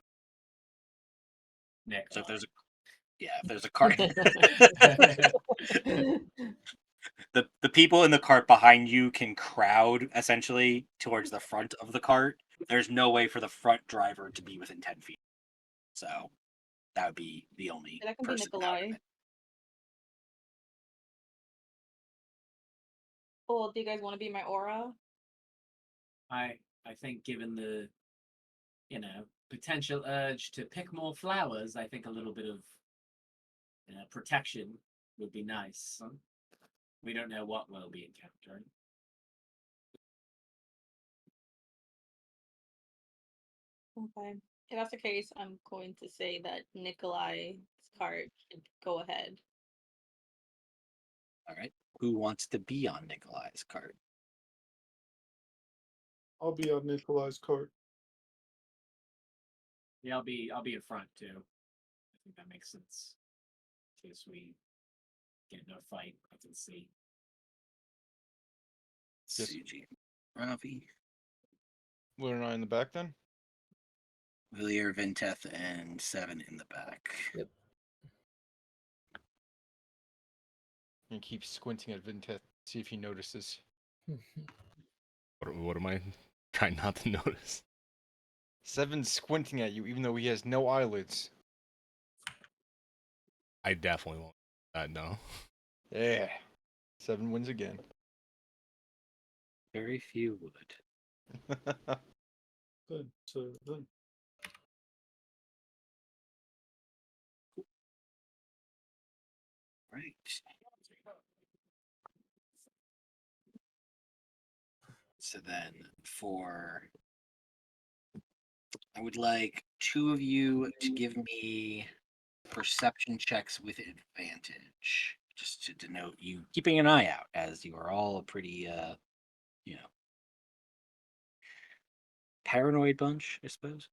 Nick. So if there's a cart, the people in the cart behind you can crowd essentially towards the front of the cart. There's no way for the front driver to be within 10 feet. So that would be the only That can be person out of Nikolai. it. Well, do you guys want to be my aura? I think given the potential urge to pick more flowers, I think a little bit of protection would be nice. We don't know what we'll be encountering. Okay. If that's the case, I'm going to say that Nikolai's cart should go ahead. All right. Who wants to be on Nikolai's cart? I'll be on Nikolai's cart. Yeah, I'll be in front too. I think that makes sense. In case we get in a fight, I can see. Yes. CG. Ravi, We're not in the back then? Villiers, Vinteth, and Seven in the back. Yep. And keep squinting at Vintet, see if he notices. What am I trying not to notice? Seven's squinting at you even though he has no eyelids. I definitely won't. No. Yeah. Seven wins again. Very few would. Good. So good. So then I would like two of you to give me perception checks with advantage, just to denote you keeping an eye out, as you are all a pretty, paranoid bunch, I suppose.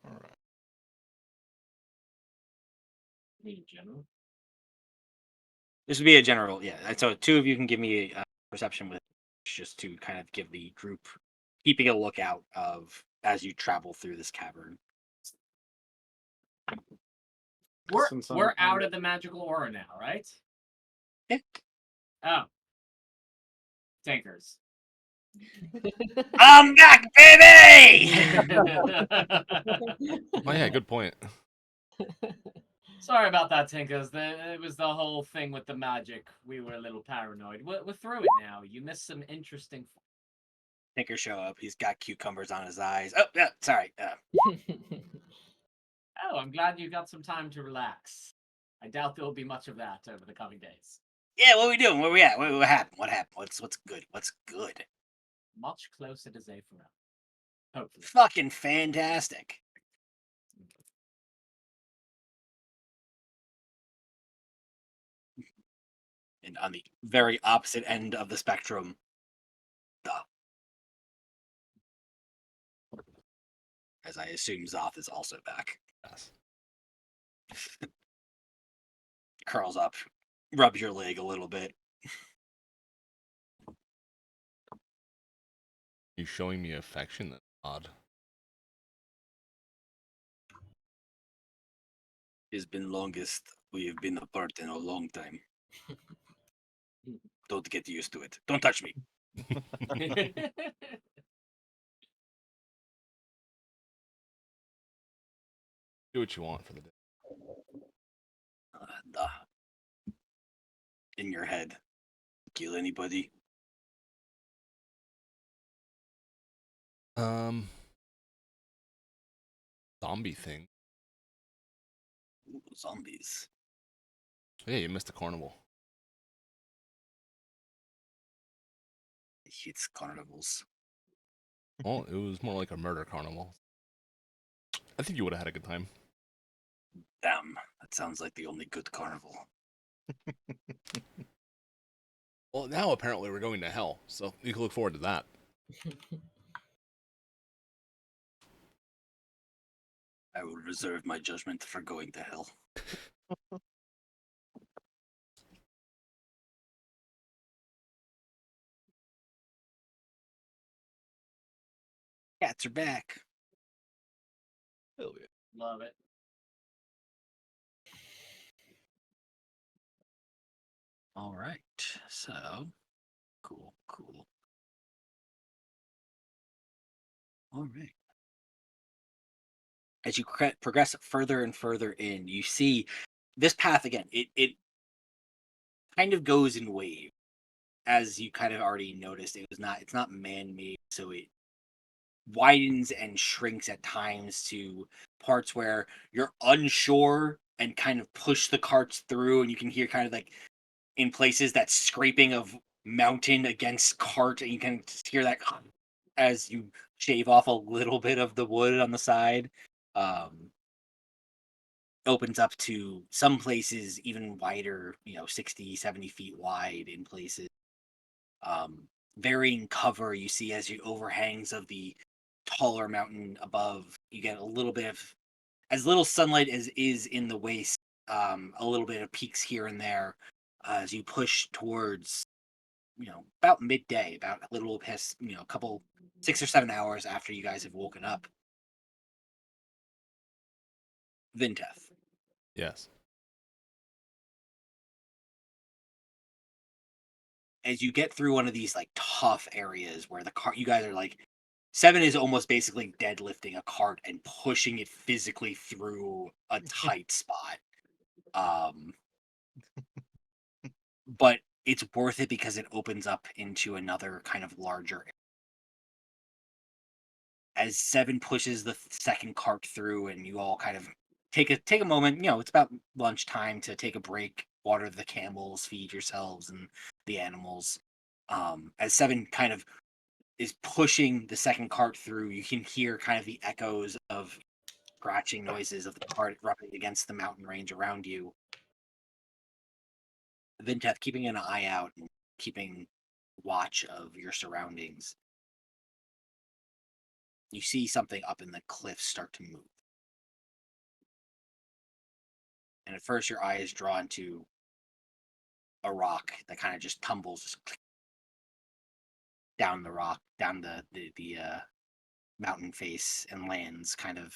All right. In general. This would be a general, yeah. So two of you can give me a perception with, just to kind of give the group keeping a lookout of as you travel through this cavern. Since We're I'm out of the magical aura now, right? Yeah. Oh. Tankers. I'm back, baby! Oh yeah, good point. Sorry about that, Tinkers. It was the whole thing with the magic. We were a little paranoid. We're through it now. You missed some interesting. Tinker show up. He's got cucumbers on his eyes. Oh, yeah, sorry. Oh, I'm glad you got some time to relax. I doubt there will be much of that over the coming days. Yeah, what are we doing? Where we at? What happened? What happened? What's good? What's good? Much closer to Zephyr. Hopefully. Fucking fantastic. And on the very opposite end of the spectrum, as I assume Zoth is also back. Yes. Curls up, rubs your leg a little bit. You showing me affection? That's odd. It's been longest we have been apart in a long time. Don't get used to it. Don't touch me. Do what you want for the day. In your head. Kill anybody? Zombie thing. Ooh, zombies. Yeah, you missed the carnival. It's carnivals. Well, it was more like a murder carnival. I think you would have had a good time. Damn, that sounds like the only good carnival. Well, now apparently we're going to hell, so you can look forward to that. I will reserve my judgment for going to hell. Cats are back. Hell yeah. Love it. All right, so cool. All right. As you progress further and further in, you see this path again. It kind of goes in waves, as you kind of already noticed. It's not man-made, so it widens and shrinks at times to parts where you're unsure and kind of push the carts through, and you can hear kind of like in places that scraping of mountain against cart, and you can just hear that as you shave off a little bit of the wood on the side. Opens up to some places even wider, 60, 70 feet wide in places. Varying cover you see as you overhangs of the taller mountain above. You get a little bit of as little sunlight as is in the waste, a little bit of peaks here and there as you push towards, about midday, about a little past, a couple 6 or 7 hours after you guys have woken up. Vinteth. Yes. As you get through one of these like tough areas where you guys are like, Seven is almost basically deadlifting a cart and pushing it physically through a tight spot. But it's worth it because it opens up into another kind of larger area. As Seven pushes the second cart through, and you all kind of take a moment. It's about lunchtime to take a break, water the camels, feed yourselves and the animals. As Seven kind of is pushing the second cart through, you can hear kind of the echoes of scratching noises of the cart rubbing against the mountain range around you. Vinteth keeping an eye out and keeping watch of your surroundings. You see something up in the cliffs start to move. And at first your eye is drawn to a rock that kind of just tumbles just down the rock, down the mountain face and lands kind of,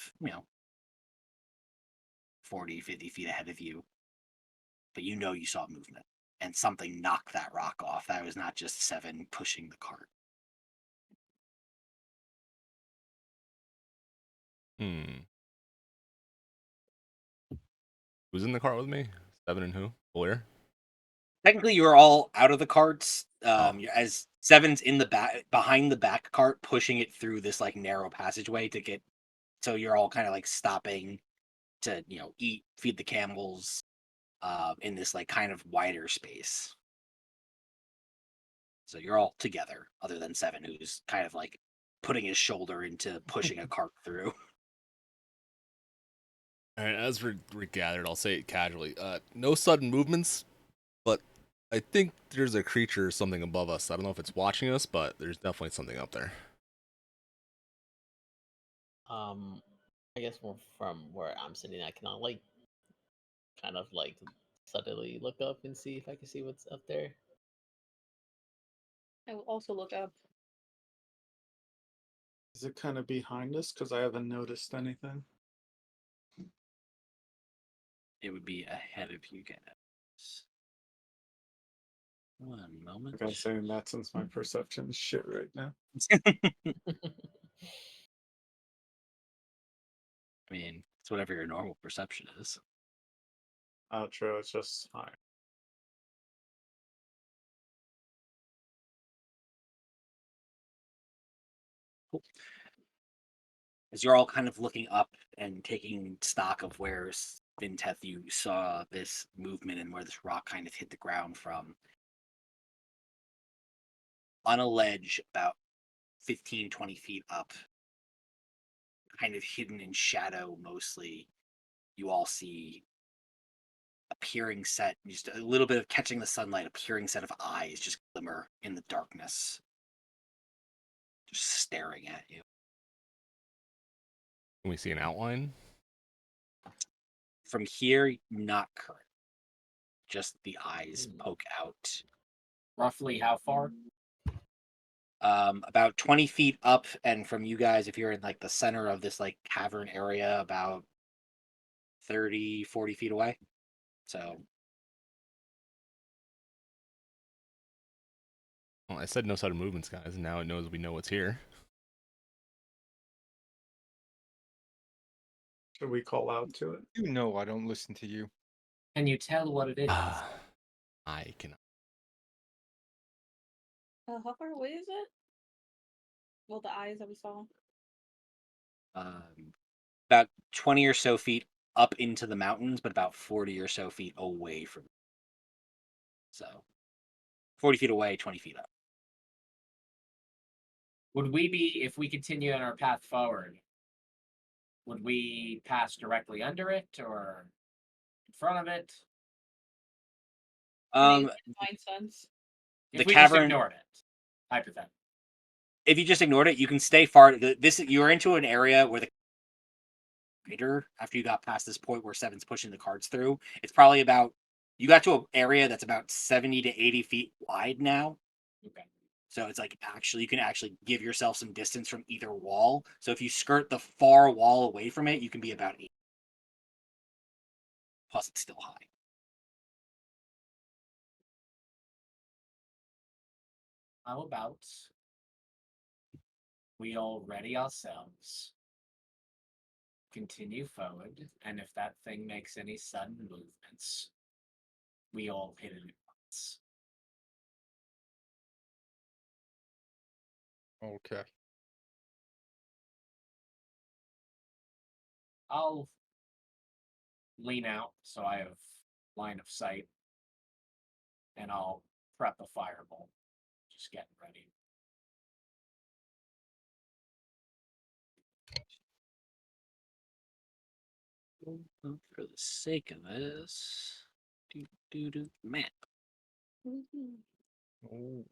40, 50 feet ahead of you. But you know you saw movement. And something knocked that rock off. That was not just Seven pushing the cart. Who's in the cart with me? Seven and who? Blair? Technically, you are all out of the carts. Oh. As Seven's in the back, behind the back cart, pushing it through this like narrow passageway to get. So you're all kind of like stopping to eat, feed the camels, in this like kind of wider space. So you're all together, other than Seven, who's kind of like putting his shoulder into pushing a cart through. All right, as we're gathered, I'll say it casually. No sudden movements, but I think there's a creature or something above us. I don't know if it's watching us, but there's definitely something up there. I guess from where I'm sitting, I can like kind of like suddenly look up and see if I can see what's up there. I will also look up. Is it kind of behind us? Because I haven't noticed anything. It would be ahead of you guys. One moment. Like I'm saying that since my perception is shit right now. I mean, it's whatever your normal perception is. Oh, true. It's just high. Cool. As you're all kind of looking up and taking stock of where Vinteth you saw this movement and where this rock kind of hit the ground from. On a ledge about 15, 20 feet up, kind of hidden in shadow mostly, you all see appearing set, just a little bit of catching the sunlight, appearing set of eyes just glimmer in the darkness, just staring at you. Can we see an outline? From here, not current. Just the eyes poke out. Roughly how far? About 20 feet up, and from you guys, if you're in like the center of this like cavern area, about 30, 40 feet away. So Well, I said no sudden movements, guys, and now it knows we know what's here. Should we call out to it? You know I don't listen to you. Can you tell what it is? I cannot. How far away is it? Well, the eyes that we saw. about 20 or so feet up into the mountains, but about 40 or so feet away from. So 40 feet away, 20 feet up. Would we be, if we continue on our path forward, would we pass directly under it or in front of it? Um, Find sense. If the we just cavern. ignored it, hypothetically. If you just ignored it, you can stay far. You're into an area where the after you got past this point where Seven's pushing the cards through, it's probably about you got to an area that's about 70 to 80 feet wide now. Okay. So it's like you can actually give yourself some distance from either wall. So if you skirt the far wall away from it, you can be about 8. Plus, it's still high. How about we all ready ourselves, continue forward, and if that thing makes any sudden movements, we all hit it at once. Okay. I'll lean out so I have line of sight, and I'll prep a fireball. just getting ready. For the sake of this, map. Oh.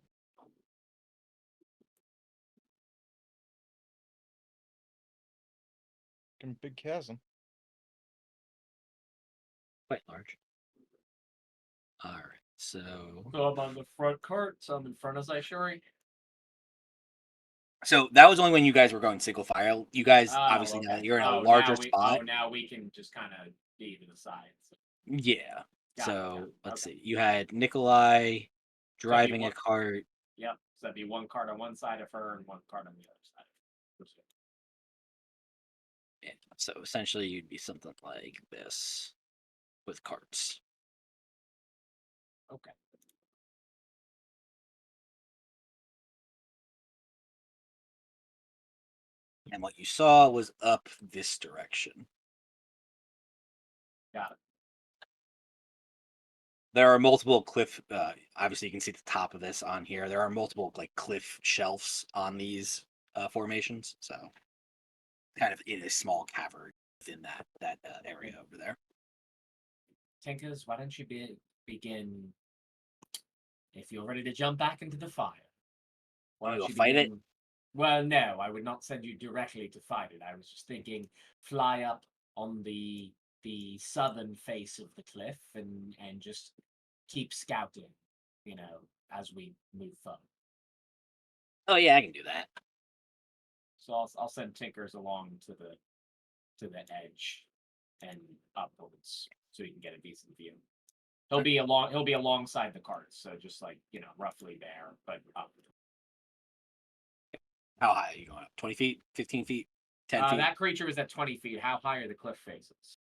Big chasm. Quite large. All right, so So I'm on the front cart, so I'm in front of Zaishori. so that was only when you guys were going single file. You guys obviously now Okay. that you're in a Oh, larger now we, spot. Oh, now we can just kind of be to the side. So. Yeah. Got it, So let's okay. see. You had Nikolai driving a one- cart. Yep. So that'd be one cart on one side of her and one cart on the other side. Yeah. So essentially, you'd be something like this with carts. Okay. And what you saw was up this direction. Got it. There are multiple cliff. Obviously, you can see the top of this on here. There are multiple like cliff shelves on these formations. So, kind of in a small cavern within that area over there. Tinkers, why don't you begin? If you're ready to jump back into the fire, why You don't go you fight it? begin? Well, no, I would not send you directly to fight it. I was just thinking, fly up on the southern face of the cliff and just keep scouting. You know, as we move forward. Oh yeah, I can do that. So I'll send Tinkers along to the edge and upwards so you can get a decent view. He'll be alongside the carts, so just like roughly there, but up. How high are you going up? 20 feet? 15 feet? 10 feet? That creature is at 20 feet. How high are the cliff faces?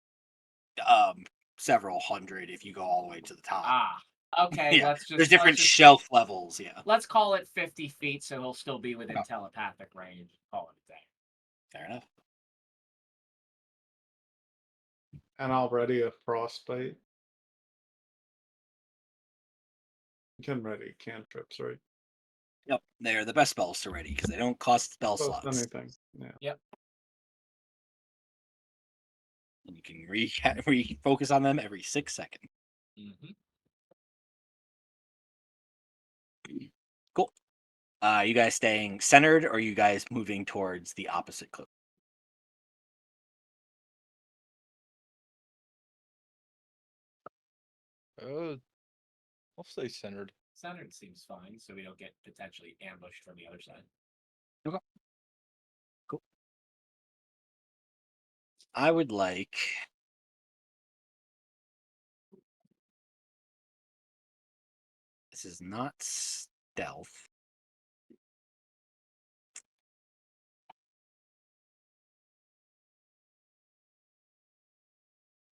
Several hundred if you go all the way to the top. Okay. Yeah, there's different shelf levels. Yeah. Let's call it 50 feet, so he'll still be within telepathic range. Call it a day. Fair enough. And already a frostbite. You can ready cantrips, right? Yep, they're the best spells to ready because they don't cost spell Plus slots. anything. Yeah. Yep. And you can refocus on them every 6 seconds. Mm-hmm. Cool. You guys staying centered, or are you guys moving towards the opposite cliff? I'll stay centered. Centered seems fine, so we don't get potentially ambushed from the other side. Okay. Cool. I would like. This is not stealth.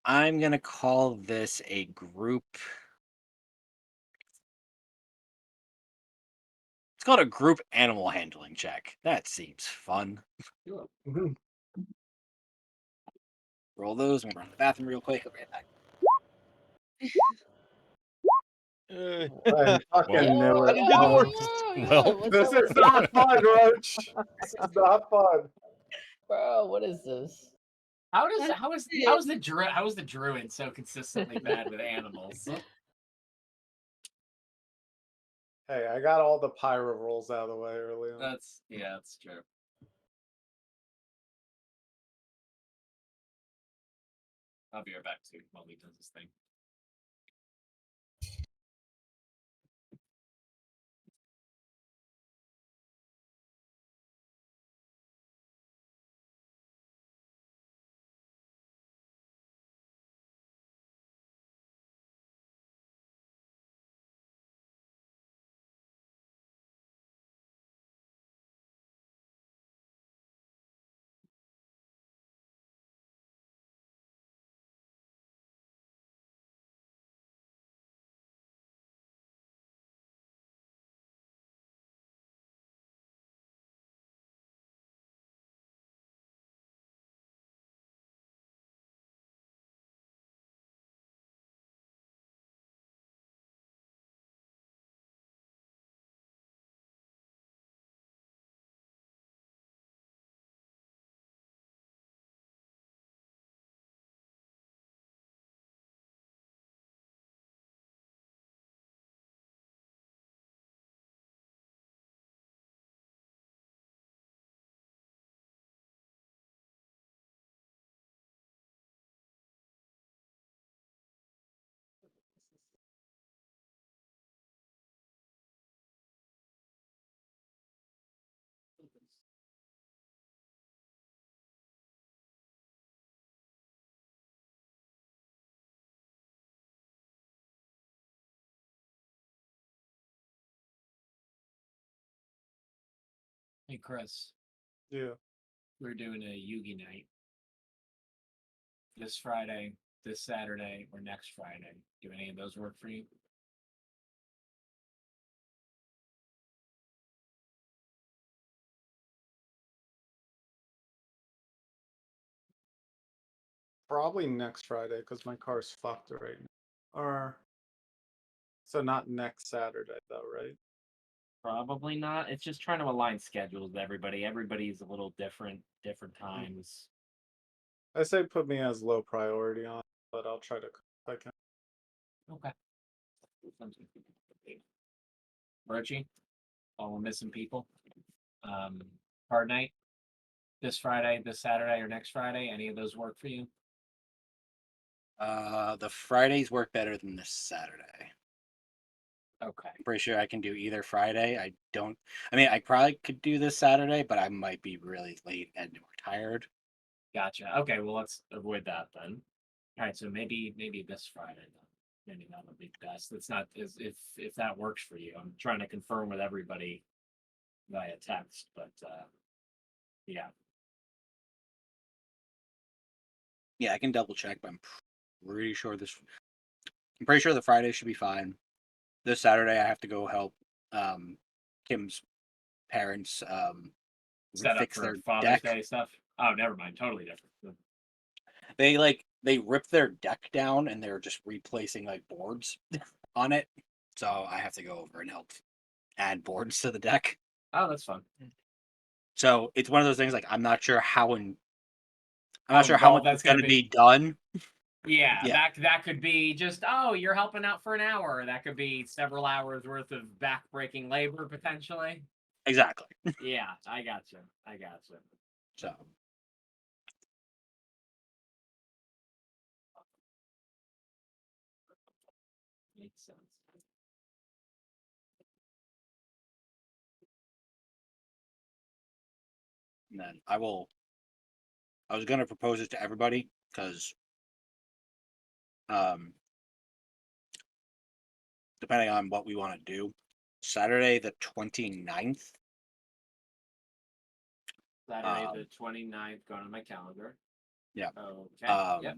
I'm going to call this a group. It's called a group animal handling check. That seems fun. Sure. Roll those. I'm going to run to the bathroom real quick. I'll be right back. I fucking knew it. didn't Oh, work. Well. what's this up is with not this? fun, Roach. This is not fun. Bro, what is this? How is the druid so consistently bad with animals? Hey, I got all the pyro rolls out of the way early on. That's true. I'll be right back too while he does his thing. Hey, Chris. Yeah. We're doing a Yugi night this Friday, this Saturday, or next Friday. Do any of those work for you? Probably next Friday because my car's fucked right now. Or so not next Saturday though, right? Probably not. It's just trying to align schedules with everybody. Everybody's a little different times. I say put me as low priority on, but I'll try to if I can. Okay. Rochi, all we're missing people. Card night this Friday, this Saturday, or next Friday. Any of those work for you? The Fridays work better than this Saturday. Okay. I'm pretty sure I can do either Friday. I mean, I probably could do this Saturday, but I might be really late and tired. Gotcha. Okay, well let's avoid that then. All right, so maybe this Friday then. Maybe that would be best. That's not if that works for you. I'm trying to confirm with everybody via text, but yeah. Yeah, I can double check, but I'm pretty sure I'm pretty sure the Friday should be fine. This Saturday I have to go help Kim's parents Set up fix for their Father's deck. Day stuff. Oh, never mind. Totally different. They ripped their deck down and they're just replacing like boards on it. So I have to go over and help add boards to the deck. Oh, that's fun. So it's one of those things like I'm not sure how How much involved is that's going gonna to be. be done. Yeah, Yeah. that could be just, oh, you're helping out for an hour. That could be several hours worth of back-breaking labor potentially. Exactly. Yeah, I got you. So Makes sense. and then I was going to propose it to everybody because depending on what we want to do, Saturday the 29th. Saturday the 29th, going on my calendar. Yeah. Okay. Yep.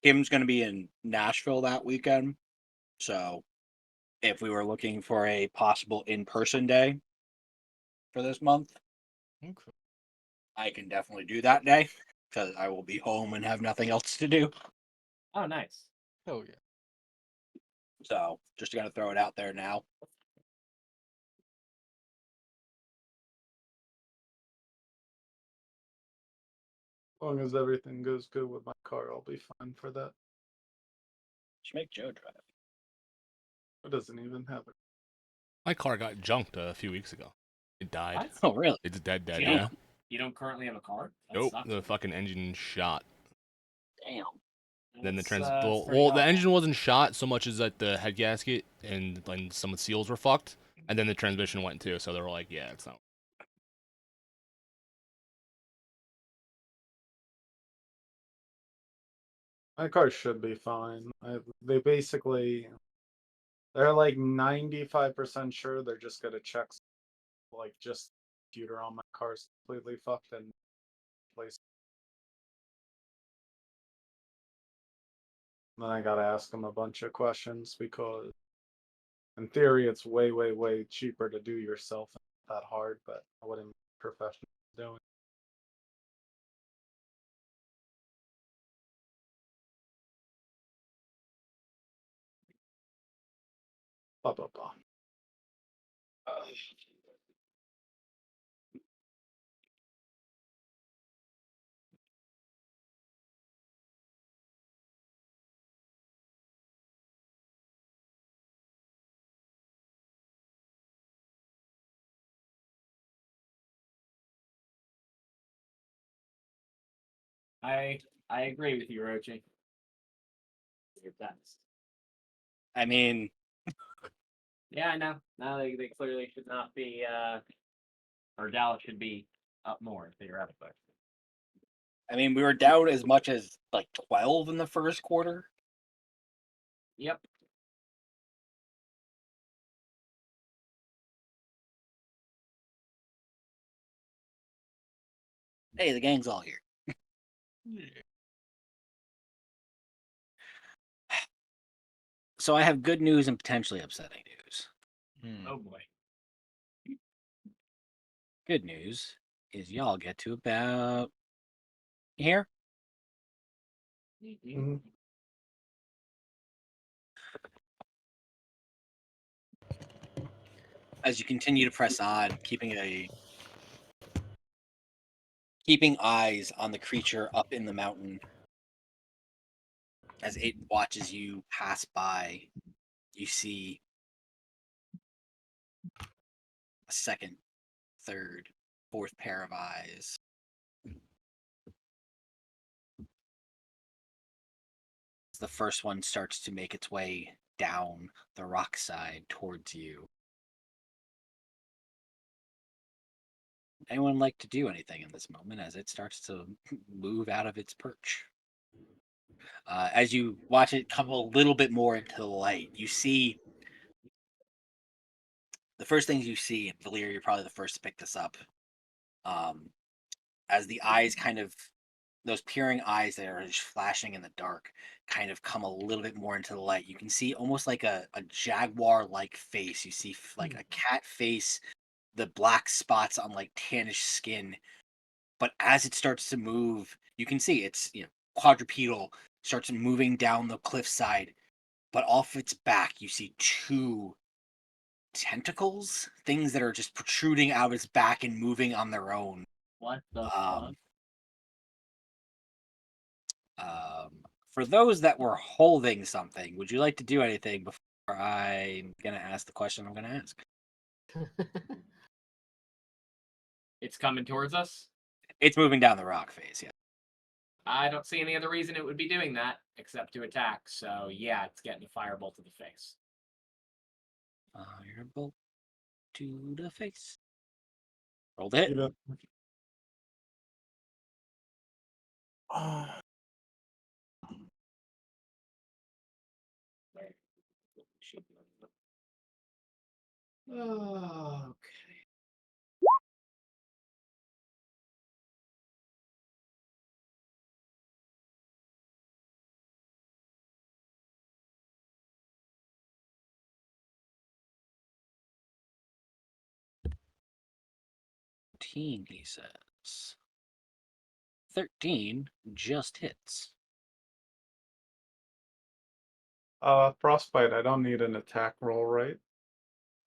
Kim's going to be in Nashville that weekend. So if we were looking for a possible in-person day for this month, Okay. I can definitely do that day because I will be home and have nothing else to do. Oh, nice. Hell yeah. So just going to throw it out there now. As long as everything goes good with my car, I'll be fine for that. Just make Joe drive. It doesn't even have it. My car got junked a few weeks ago. It died. What? Oh, really? It's dead, You yeah. don't, you don't currently have a car? That Nope, sucks. the fucking engine shot. Damn. Then the That's, well, pretty the awful. engine wasn't shot so much as that the head gasket and some of the seals were fucked, and then the transmission went too. So they were like, "Yeah, it's not." My car should be fine. They're like 95% sure they're just gonna check, like just the computer on my car's completely fucked and place. Then I gotta ask them a bunch of questions because, in theory, it's way, way, way cheaper to do yourself. Not that hard, but I wouldn't professional doing. Blah blah blah. I agree with you, Rochi. Your best. I mean, Yeah, I know. No, they clearly should not be. Or Dallas should be up more theoretically. we were down as much as like 12 in the first quarter. Yep. Hey, the gang's all here. Yeah. So I have good news and potentially upsetting news. Oh boy. Good news is y'all get to about here. Mhm. As you continue to press on, keeping eyes on the creature up in the mountain as it watches you pass by, you see a second, third, fourth pair of eyes. The first one starts to make its way down the rock side towards you. Anyone like to do anything in this moment as it starts to move out of its perch? As you watch it come a little bit more into the light, you see the first things you see, and Valir, you're probably the first to pick this up. As the eyes kind of, those peering eyes that are just flashing in the dark, kind of come a little bit more into the light. You can see almost like a jaguar like face. You see like a cat face, the black spots on like tannish skin. But as it starts to move, you can see it's, quadrupedal, starts moving down the cliffside. But off its back, you see two tentacles, things that are just protruding out of its back and moving on their own. What the Um, fuck? for those that were holding something, would you like to do anything before I'm gonna ask the question I'm gonna ask? It's coming towards us? It's moving down the rock face, yeah. I don't see any other reason it would be doing that except to attack. So yeah, it's getting a firebolt to the face. Firebolt to the face. Roll the hit. You know. Ah, Oh, okay. He says. 13 just hits. frostbite. I don't need an attack roll, right?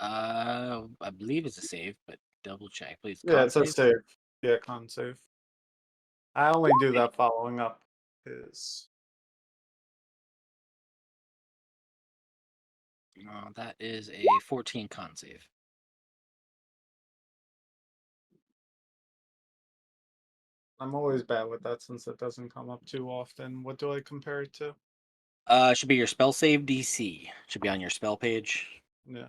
I believe it's a save, but double check, please. Yeah, Con it's a save? save. Yeah, con save. I only do that following up his. That is a 14 con save. I'm always bad with that since it doesn't come up too often. What do I compare it to? Should be your spell save DC. Should be on your spell page. Yeah.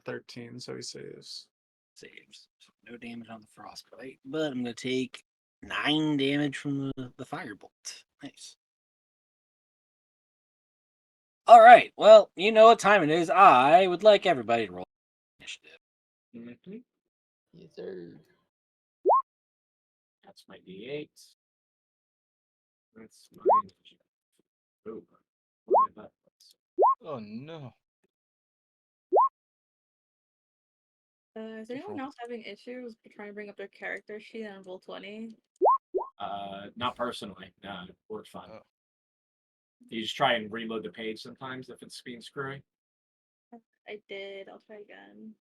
13, so he saves. Saves. So no damage on the frostbite, but I'm gonna take 9 damage from the firebolt. Nice. All right. Well, you know what time it is. I would like everybody to roll initiative. Mm-hmm. Yes, sir. That's my D8. That's my initiative. Ooh. Where my buttons? Oh no. Is anyone else having issues trying to bring up their character sheet on Roll20? Not personally. No, it works fine. Oh. You just try and reload the page sometimes if it's being screwy. I did. I'll try again.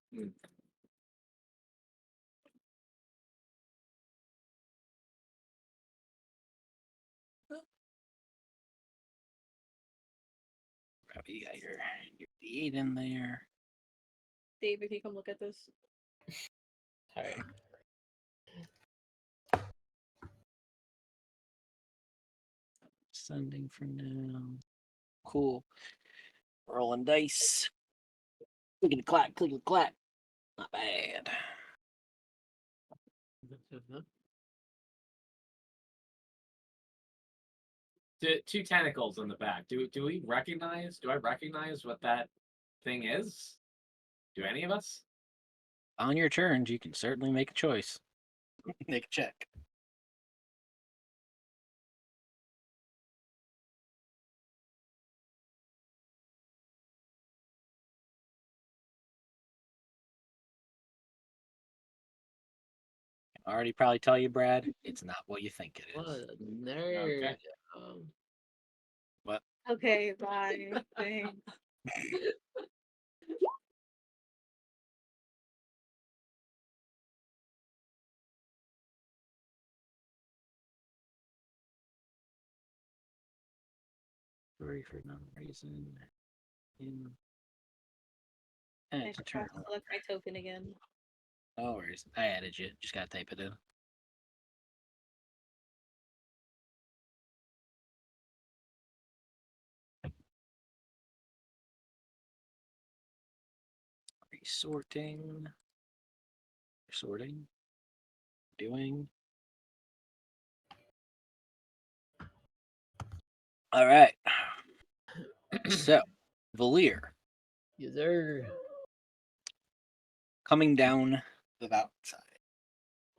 Probably got your D8 in there. Dave, if you come look at this. All right. Sending for now. Cool. Rolling dice. Clickety clack, clickety clack. Not bad. Two tentacles on the back. Do we recognize? Do I recognize what that thing is? Do any of us? On your turns, you can certainly make a choice. Make a check. already probably tell you, Brad, it's not what you think it What is. a nerd. Okay. What? Okay, bye. Thanks. Sorry for no reason. I forgot to select my token again. No worries. I added you. Just gotta type it in. Sorting. Sorting. Doing. All right. So, Valir Yes, sir. coming down the mountainside.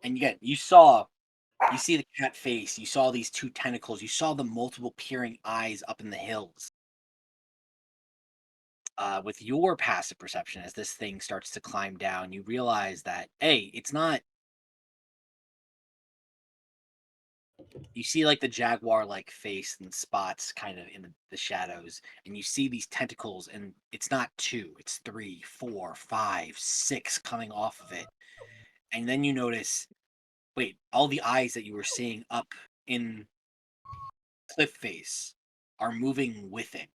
And again, you see the cat face, you saw these two tentacles, you saw the multiple peering eyes up in the hills. With your passive perception, as this thing starts to climb down, you realize that, hey, it's not. You see like the jaguar like face and spots kind of in the shadows, and you see these tentacles, and it's not two, it's 3, 4, 5, 6 coming off of it. And then you notice, wait, all the eyes that you were seeing up in cliff face are moving with it.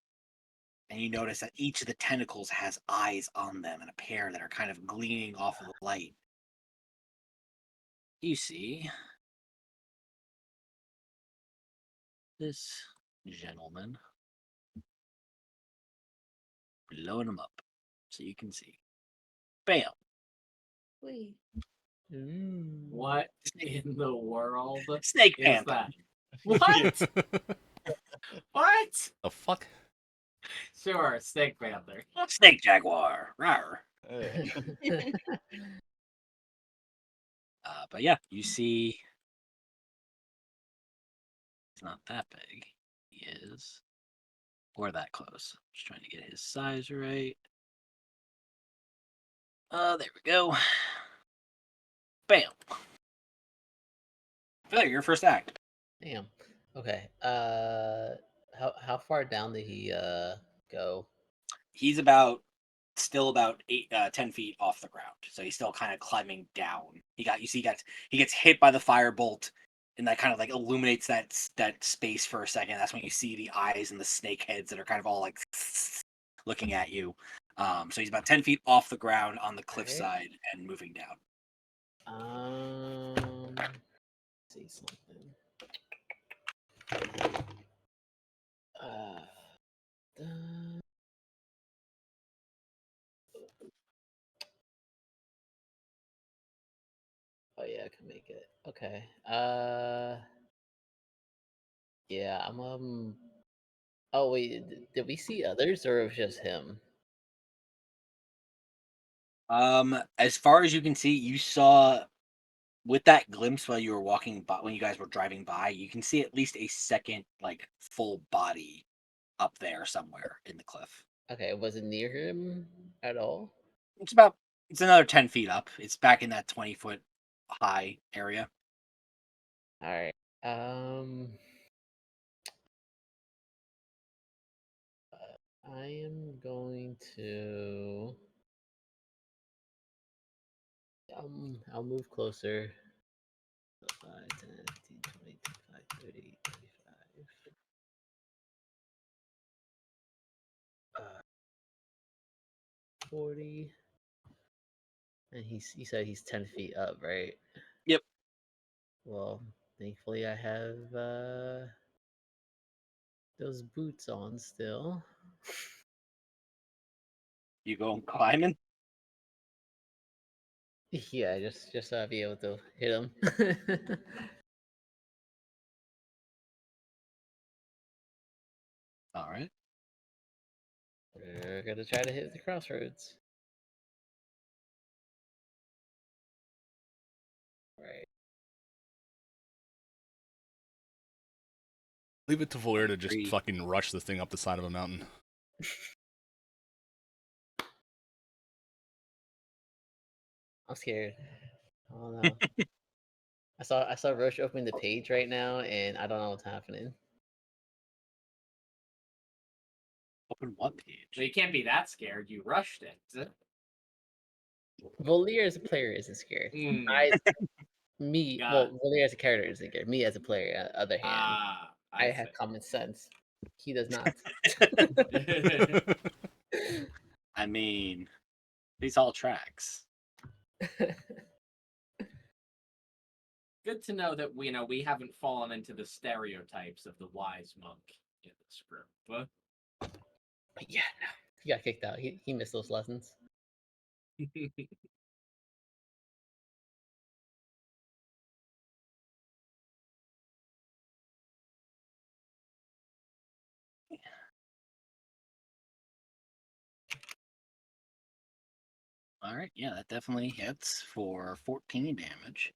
And you notice that each of the tentacles has eyes on them and a pair that are kind of gleaming off of the light. You see this gentleman blowing him up so you can see. Bam! Wait. What in the world Snake is Panther. that? What? What? The fuck? Sure, Snake Panther. Snake Jaguar. Rawr. Hey. But yeah, you see. It's not that big. He is. Or that close. Just trying to get his size right. There we go. Bam. Failure, your first act. Damn. Okay. How far down did he go? He's still about 10 feet off the ground. So he's still kind of climbing down. He gets hit by the firebolt, and that kind of like illuminates that space for a second. That's when you see the eyes and the snake heads that are kind of all like looking at you. So he's about 10 feet off the ground on the cliffside and moving down. See something. Oh yeah, I can make it. Okay. Yeah, I'm. Oh wait, did we see others or it was just him? As far as you can see, you saw with that glimpse while you were walking by, when you guys were driving by, you can see at least a second like full body up there somewhere in the cliff. Okay, was it near him at all? It's another 10 feet up. It's back in that 20-foot high area. All right. I am going to. I'll move closer. 5, 10, 15, 20, 25, 30, 35. 40. And you said he's 10 feet up, right? Yep. Well, thankfully I have those boots on still. You going climbing? Yeah, just so I'll be able to hit him. All right. We're gonna try to hit the crossroads. Right. Leave it to Valir to just 3. fucking rush this thing up the side of a mountain. I'm scared. Oh no. I saw Roche opening the page right now, and I don't know what's happening. Open what page? So you can't be that scared. You rushed it. Volier as a player isn't scared. Mm. Volier as a character isn't scared. Me as a player, on the other hand, I I have see. common sense. He does not. I mean, these all tracks. Good to know that we haven't fallen into the stereotypes of the wise monk in this group. But Yeah, no. He got kicked out. He missed those lessons. All right, yeah, that definitely hits for 14 damage.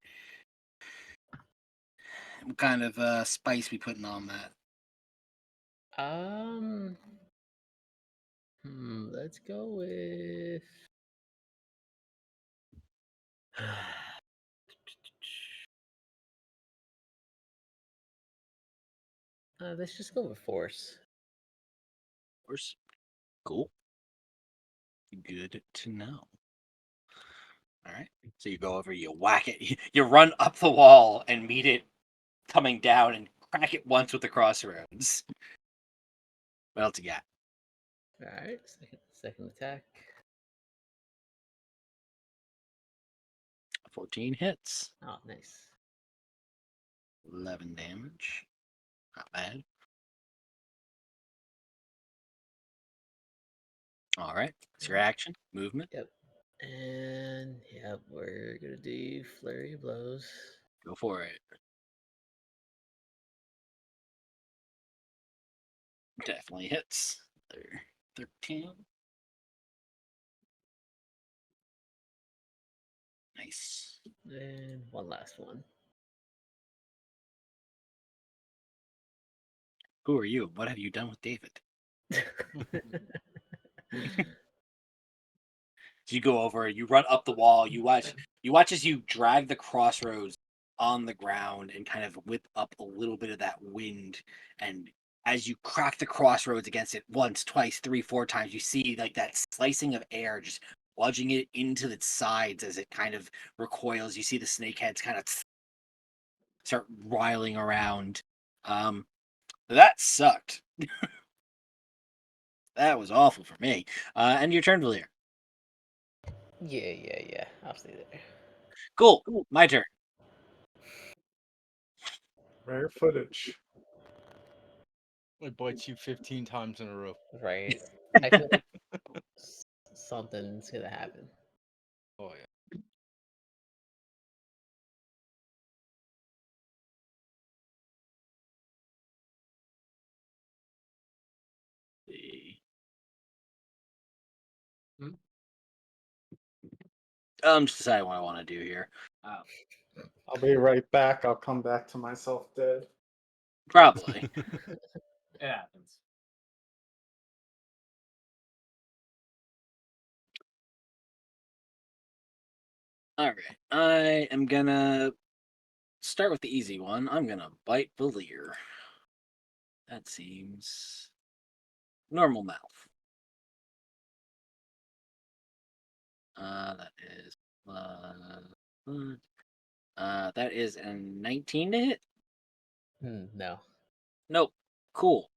What kind of spice we putting on that? Let's go with. Let's just go with force. Force. Cool. Good to know. All right. So you go over, you whack it, you run up the wall and meet it coming down and crack it once with the crossroads. What else you got? All right, second attack. 14 hits. Oh, nice. 11 damage. Not bad. All right. It's your action. Movement. Yep. And yeah, we're gonna do flurry of blows. Go for it. Definitely hits. There. 13. Nice. And one last one. Who are you? What have you done with David? So you go over, you run up the wall, you watch as you drag the crossroads on the ground and kind of whip up a little bit of that wind. And as you crack the crossroads against it once, twice, three, four times, you see like that slicing of air just lodging it into its sides as it kind of recoils. You see the snakeheads kind of start riling around. That sucked. That was awful for me. And your turn, Valir. Yeah. I'll stay there. Cool. My turn. Rare footage. It bites you 15 times in a row. Right. I feel like something's gonna happen. Oh yeah. I'm just deciding what I want to do here. I'll be right back. I'll come back to myself dead. Probably. it happens. All right. I am gonna start with the easy one. I'm gonna bite Valir. That seems normal mouth. That is a 19 to hit. No. Nope. Cool.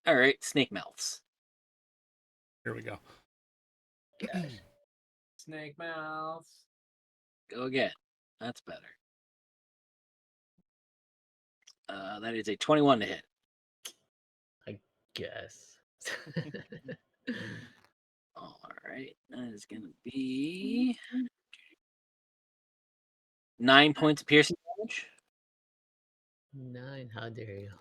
All right. Snake mouths. Here we go. Gosh. Snake mouth. Go again. That's better. That is a 21 to hit. I guess. All right. That is gonna be 9 points of piercing damage. 9. How dare you?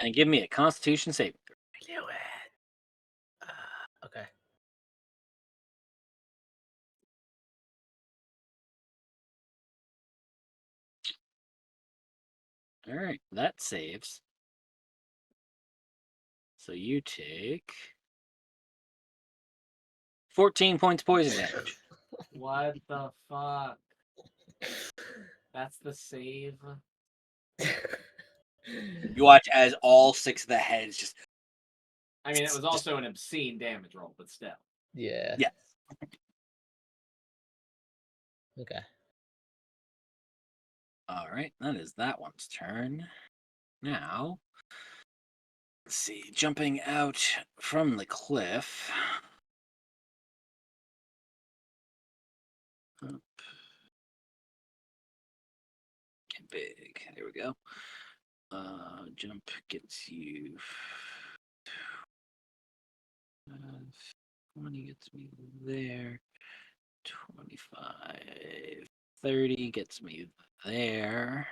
And give me a Constitution saving throw. I knew it. Okay. All right, that saves. So you take 14 points poison damage. What the fuck? That's the save. You watch as all 6 of the heads just I mean, it was also an obscene damage roll, but still. Yeah. yes. Okay. All right, that is that one's turn. Now, let's see, jumping out from the cliff. Up. Get big. There we go. Jump gets you 20 gets me there. 25, 30 gets me there.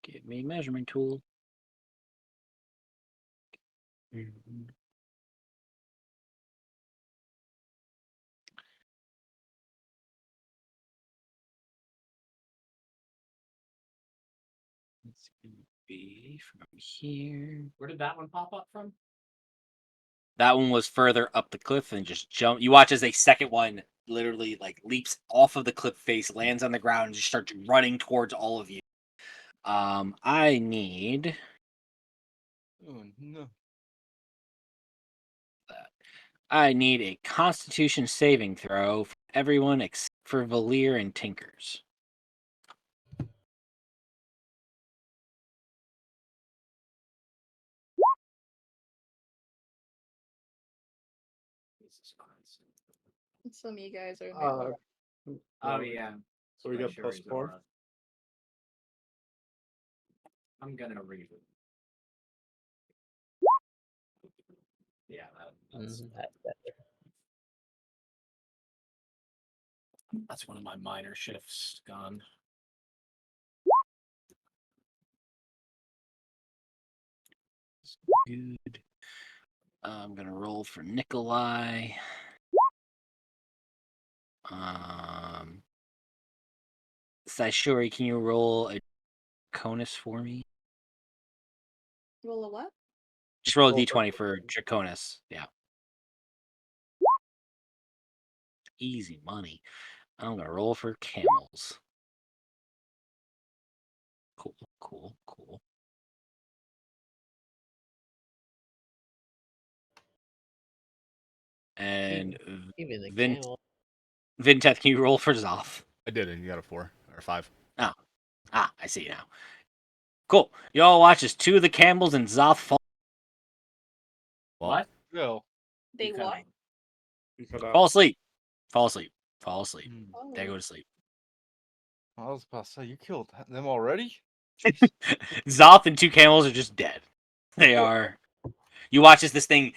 Give me measurement tool. It's gonna be from here. Where did that one pop up from? That one was further up the cliff and just jump. You watch as a second one literally like leaps off of the cliff face, lands on the ground, and just starts running towards all of you. I need Oh no. I need a Constitution saving throw for everyone except for Valir and Tinkers. Jesus Christ. Some of you guys are Oh yeah. So we My got Shuri's +4. aura. I'm gonna read it. Yeah, that's That's better. that's one of my minor shifts gone. Good. I'm gonna roll for Nikolai. Saishuri, can you roll a Draconis for me? roll a what? Just roll a Roll for d20 for Draconis. Yeah. Easy money. I'm gonna roll for camels. Cool, cool, cool. And Even the Vin- camel. Vinteth, can you roll for Zoth? I did, and you got a 4 or 5. I see now. Cool. You all watch as 2 of the camels and Zoth fall. Well, What? No. They You cut what? out. You cut out. Fall asleep. Fall asleep. Fall asleep. Oh. They go to sleep. I was about to say, you killed them already? Zoth and 2 camels are just dead. They are. You watch as this thing,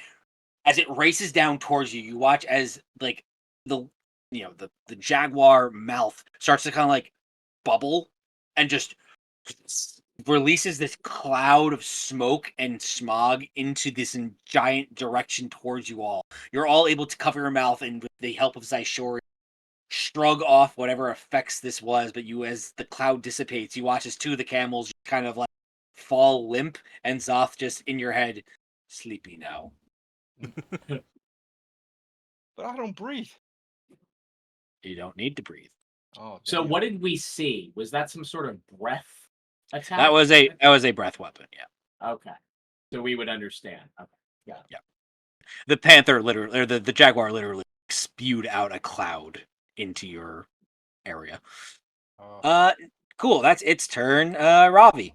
as it races down towards you. You watch as like the the jaguar mouth starts to kind of like bubble and just releases this cloud of smoke and smog into this giant direction towards you all. You're all able to cover your mouth and with the help of Zaishori shrug off whatever effects this was, but you, as the cloud dissipates, you watch as 2 of the camels kind of like fall limp, and Zoth just in your head, sleepy now. But I don't breathe. You don't need to breathe. Oh, So damn. what did we see? Was that some sort of breath attack? That was a breath weapon, yeah. Okay. So we would understand. Okay. Yeah. The panther literally, or the jaguar literally spewed out a cloud into your area. Oh. Cool. That's its turn. Ravi.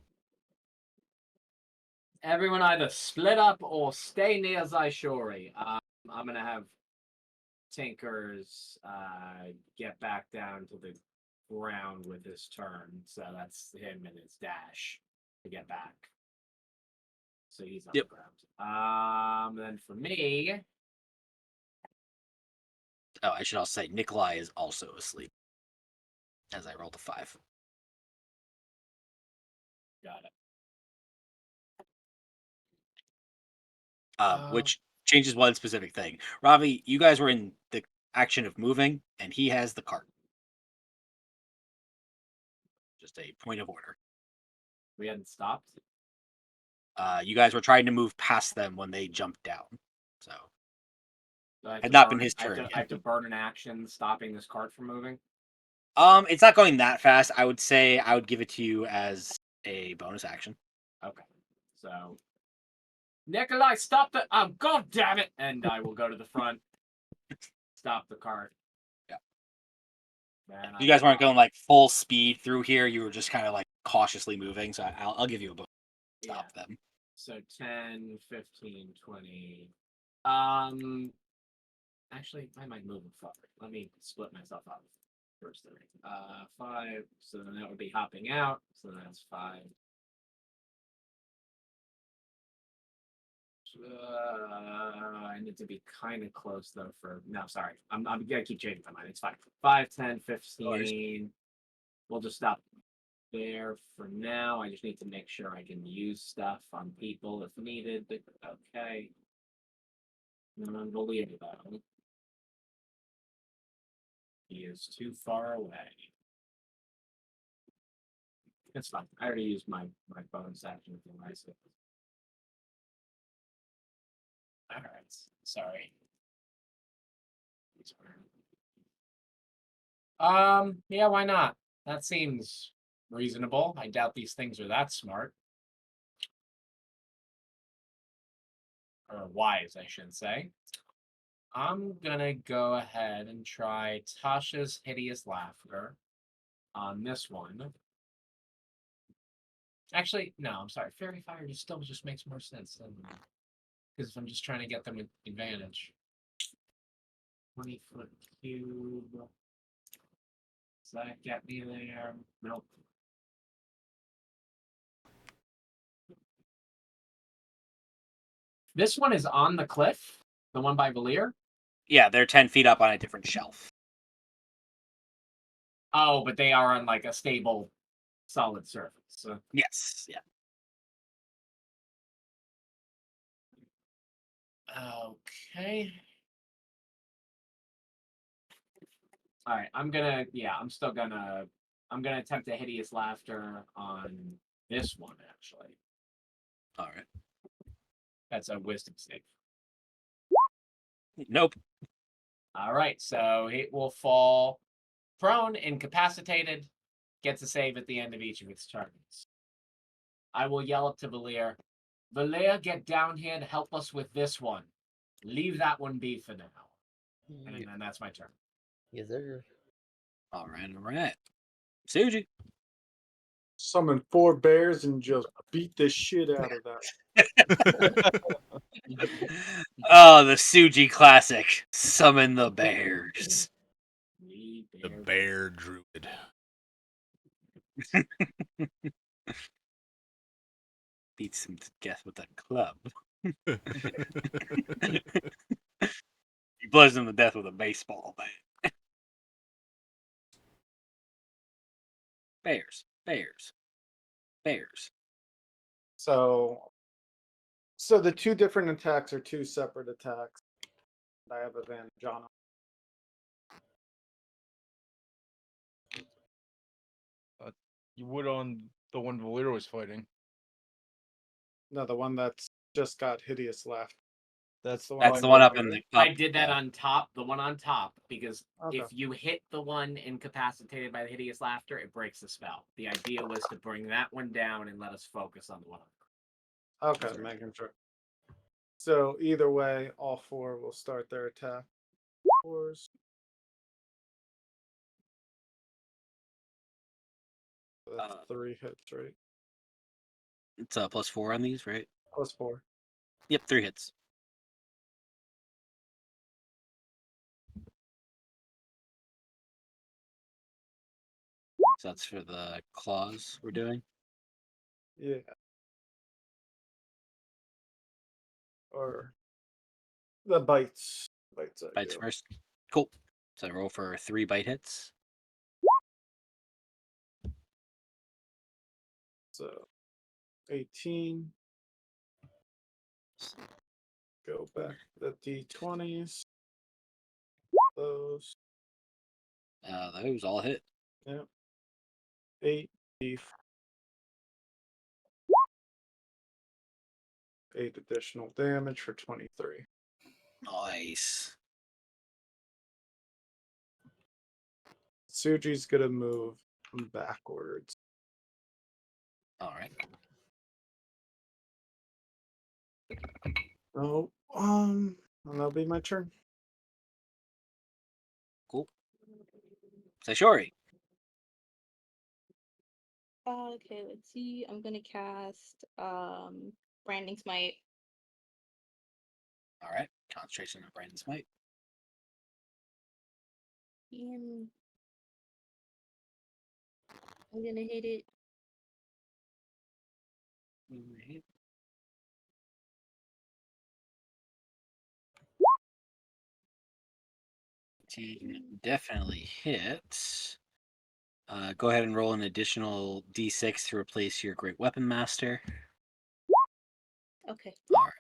Everyone either split up or stay near Zaishori. I'm gonna have Tinkers get back down to the ground with his turn. So that's him and his dash to get back. So he's on Yep. the ground. Then for me, Oh, I should also say Nikolai is also asleep. As I rolled a 5. got it. Which changes one specific thing. Ravi, you guys were in the action of moving, and he has the cart. Just a point of order. We hadn't stopped. You guys were trying to move past them when they jumped down. So Had not been his turn. I have to burn an action stopping this cart from moving. It's not going that fast. I would say I would give it to you as a bonus action. Okay. So Nikolai, stop the god damn it! And I will go to the front. Stop the cart. Yeah. Then You guys weren't going like full speed through here. You were just kind of like cautiously moving. So I'll give you a bonus. Stop them. So 10, 15, 20. Actually, I might move forward. Let me split myself up. First 3. 5. So then that would be hopping out. So that's 5. I need to be kind of close though. No, sorry. I'm gonna keep changing my mind. It's fine. 5, 10, 15. We'll just stop there for now. I just need to make sure I can use stuff on people if needed. Okay. Non-believer though. He is too far away. It's fine. I already used my bonus action with the nice. Alright. Sorry. Yeah, why not? That seems reasonable. I doubt these things are that smart. Or wise, I should say. I'm gonna go ahead and try Tasha's Hideous Laughter on this one. Actually, no, I'm sorry. Fairy Fire still just makes more sense because if I'm just trying to get them with advantage. 20-foot cube. Does that get me there? Nope. This one is on the cliff. The one by Valir. Yeah, they're 10 feet up on a different shelf. Oh, but they are on like a stable, solid surface. So. Yes. Yeah. Okay. All right. I'm gonna attempt a Hideous Laughter on this one actually. All right. That's a wisdom save. Nope. All right. So it will fall prone, incapacitated, gets a save at the end of each of its turns. I will yell up to Valir. Valir, get down here and help us with this one. Leave that one be for now. And then that's my turn. Yes, sir. All right. Suji. Summon 4 bears and just beat the shit out of that. Oh, the Suji classic. Summon the bears. The bear druid. Beats him to death with a club. He blows him to death with a baseball bat. Bears. So the 2 different attacks are 2 separate attacks. I have advantage on them. You would on the one Valir was fighting. No, the one that's just got Hideous Laugh. That's the one. That's the one up in the. I did that on top, the one on top, because Okay. if you hit the one incapacitated by the Hideous Laughter, it breaks the spell. The idea was to bring that one down and let us focus on the one. Okay, making sure. So either way, all 4 will start their attack. 4s. That's 3 hits, right? It's +4 on these, right? +4. Yep, 3 hits. So that's for the claws we're doing. Yeah. Or the bites. Bites first. Cool. So I roll for 3 bite hits. So 18. Go back to the D20s. Those. Those all hit. Yep. 8 8 additional damage for 23. Nice. Suji's gonna move backwards. All right. Oh, that'll be my turn. Cool. Sayori. Okay, let's see. I'm gonna cast Branding Smite. All right. Concentration on Brandon's Smite. And I'm gonna hit it. Definitely hits. Go ahead and roll an additional d6 to replace your Great Weapon Master. Okay. All right.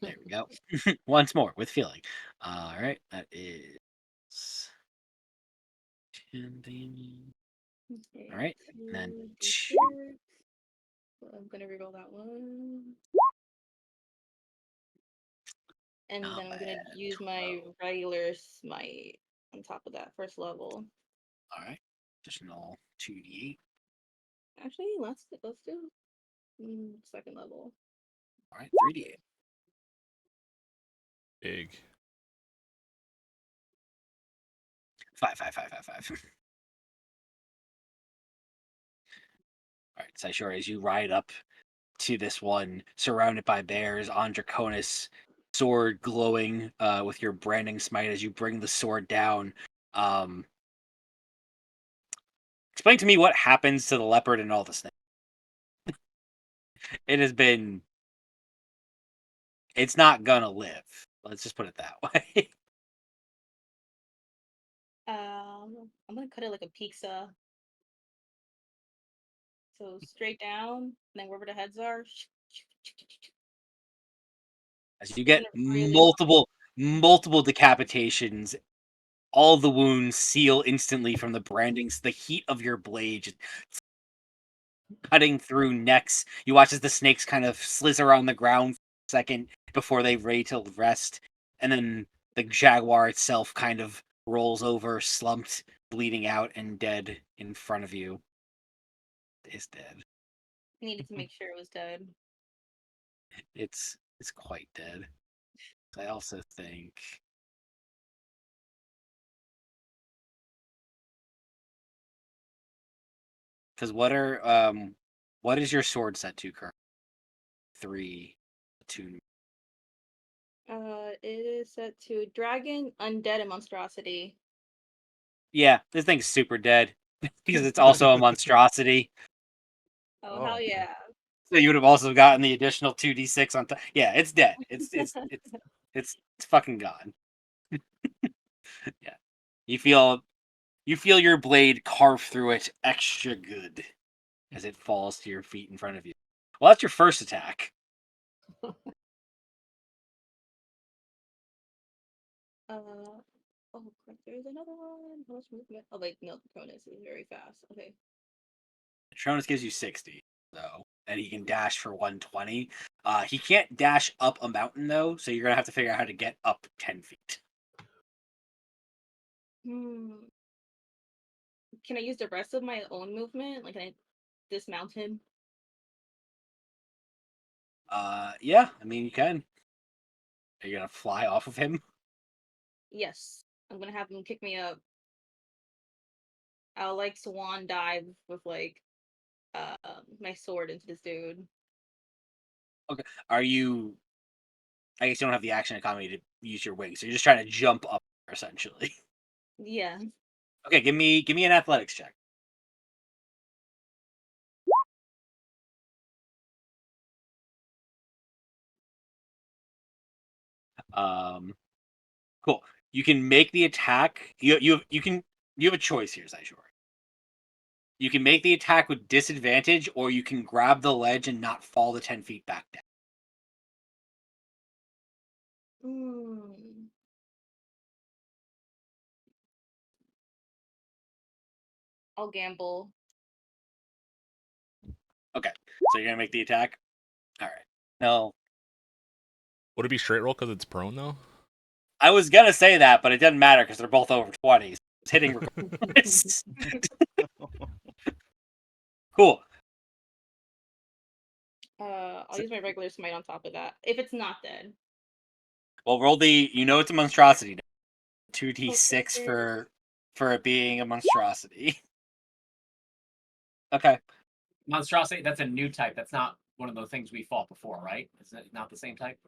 There we go. Once more with feeling. All right. That is 10 damage. Okay, All right. And then 2d6. 2. So I'm gonna reroll that one. And Not then I'm gonna bad. use my 12. regular smite on top of that first level. All right. Additional 2d8. Actually, let's do second level. All right. 3d8. Big. 5, 5, 5, 5, 5. All right. Sayori, as you ride up to this one, surrounded by bears on Draconis, sword glowing with your branding smite as you bring the sword down. Explain to me what happens to the leopard and all the snakes. It has been. It's not gonna live. Let's just put it that way. I'm gonna cut it like a pizza. So straight down, and then wherever the heads are. As you It's get gonna really. multiple decapitations, all the wounds seal instantly from the brandings, the heat of your blade just cutting through necks. You watch as the snakes kind of slither on the ground for a second before they ready to rest, and then the jaguar itself kind of rolls over, slumped, bleeding out, and dead in front of you. Is dead. Needed to make sure it was dead. It's quite dead. I also think because what is your sword set to currently? 3, 2. It is set to Dragon, Undead, and Monstrosity. Yeah, this thing's super dead because it's also a monstrosity. Oh, hell yeah. So you would have also gotten the additional 2d6 on top. Yeah, it's dead. It's fucking gone. Yeah. You feel your blade carve through it extra good as it falls to your feet in front of you. Well, that's your first attack. Oh, crap, there's another one. How much movement? Oh, wait, no, Cronus is very fast. Okay. Patronus gives you 60, though, and he can dash for 120. He can't dash up a mountain, though, so you're going to have to figure out how to get up 10 feet. Can I use the rest of my own movement? Like, can I dismount him? Yeah, I mean, you can. Are you going to fly off of him? Yes. I'm gonna have him kick me up. I'll, like, swan dive with, like, my sword into this dude. Okay. Are you... I guess you don't have the action economy to use your wings, so you're just trying to jump up, essentially. Yeah. Okay, give me an athletics check. Cool. You can make the attack. You have a choice here, Zaishor. You can make the attack with disadvantage, or you can grab the ledge and not fall the 10 feet back down. I'll gamble. Okay, so you're gonna make the attack. All right. No, Would it be straight roll because it's prone though? I was gonna say that, but it doesn't matter because they're both over 20s. hitting regardless. Cool. I'll use my regular smite on top of that. If it's not dead. Well, roll the. You know it's a monstrosity. 2d6 Okay. for it being a monstrosity. Okay. Monstrosity, that's a new type. That's not one of the things we fought before, right? Is it not the same type?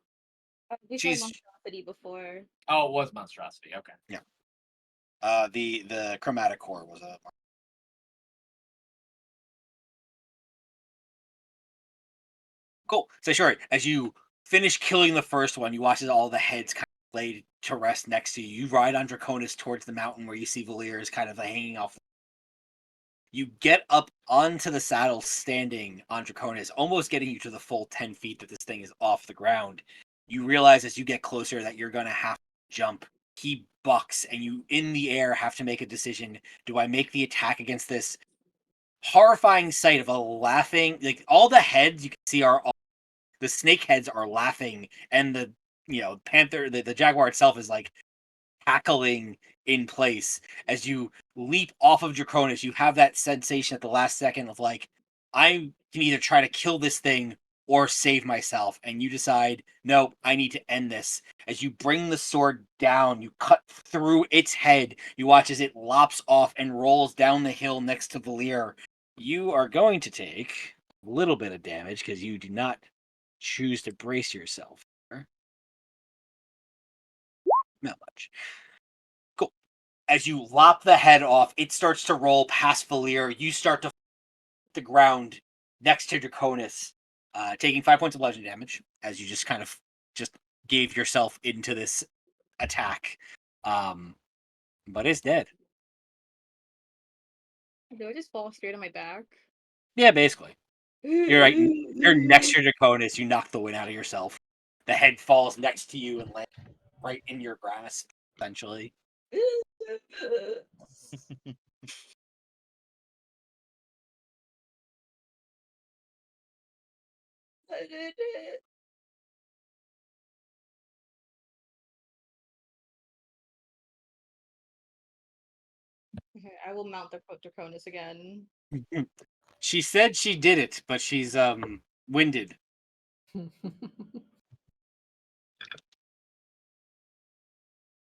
We tried She's monstrosity before. Oh, it was monstrosity. Okay. the chromatic core was a. Cool. So sure, as you finish killing the first one, you watch as all the heads kind of laid to rest next to you. You ride on Draconis towards the mountain where you see Valir is kind of hanging off. You get up onto the saddle standing on Draconis, almost getting you to the full 10 feet that this thing is off the ground. You realize as you get closer that you're going to have to jump. He bucks, and you in the air have to make a decision. Do I make the attack against this horrifying sight of a laughing, like all the heads you can see are all, the snake heads are laughing, and the panther, the jaguar itself is like cackling in place as you leap off of Draconis. You have that sensation at the last second of like, I can either try to kill this thing or save myself, and you decide, no, I need to end this. As you bring the sword down, you cut through its head. You watch as it lops off and rolls down the hill next to Valir. You are going to take a little bit of damage because you do not choose to brace yourself. Not much. Cool. As you lop the head off, it starts to roll past Valir. You start to the ground next to Draconis, taking 5 points of bludgeoning damage as you just kind of just gave yourself into this attack. But it's dead. Do I just fall straight on my back? Yeah, basically. You're next to Draconis. You knock the wind out of yourself. The head falls next to you and lands right in your grasp, essentially. I did it. Okay, I will mount the Draconis again. She said she did it, but she's winded.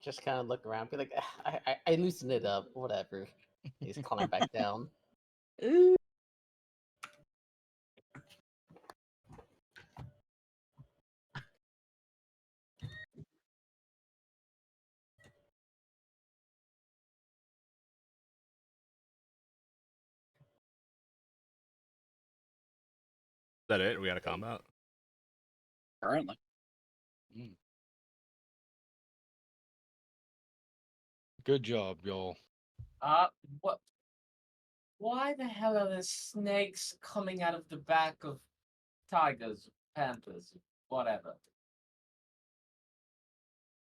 Just kind of look around, be like, "Ah, I loosened it up, whatever." He's climb back down. Is that it? We got a combat? Currently. Good job, y'all. What? Why the hell are there snakes coming out of the back of tigers, panthers, whatever?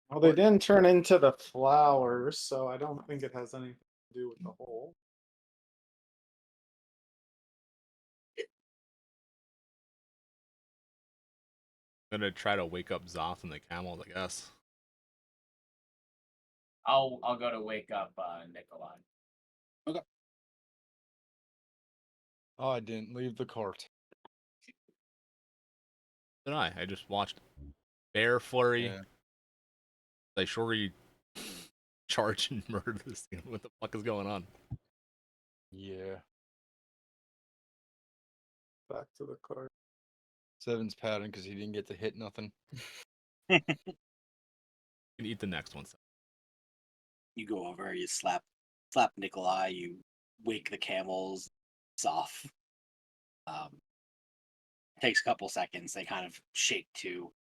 Well, they didn't turn into the flowers, so I don't think it has anything to do with the hole. I'm gonna try to wake up Zoth and the camels, I guess. I'll go to wake up Nikolai. Oh, I didn't leave the cart. Did I just watched Bear Flurry. Yeah. They surely charge and murder this thing. What the fuck is going on? Yeah. Back to the cart. Seven's pouting because he didn't get to hit nothing. You can eat the next one. You go over, you slap Nikolai, you wake the camels. It's off. Takes a couple seconds. They kind of shake too.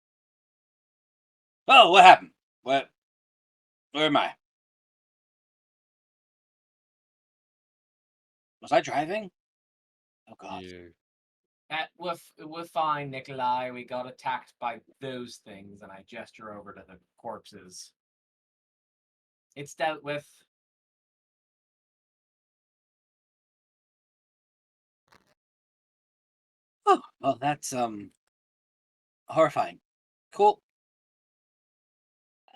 Oh, what happened? Where am I? Was I driving? Oh god. Yeah. We're fine, Nikolai. We got attacked by those things, and I gesture over to the corpses. It's dealt with. Oh, well, that's horrifying. Cool.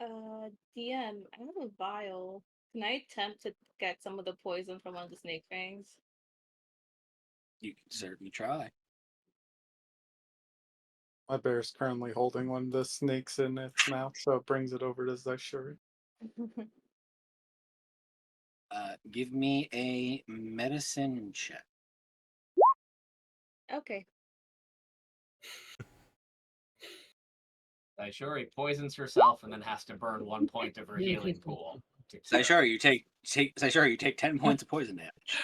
DM, I have a vial. Can I attempt to get some of the poison from one of the snake fangs? You can certainly try. My bear's currently holding one of the snakes in its mouth, so it brings it over to Zaishuri. Give me a medicine check. Okay. Sure, poisons herself and then has to burn 1 point of her healing pool. Zaishuri, you take 10 points of poison damage.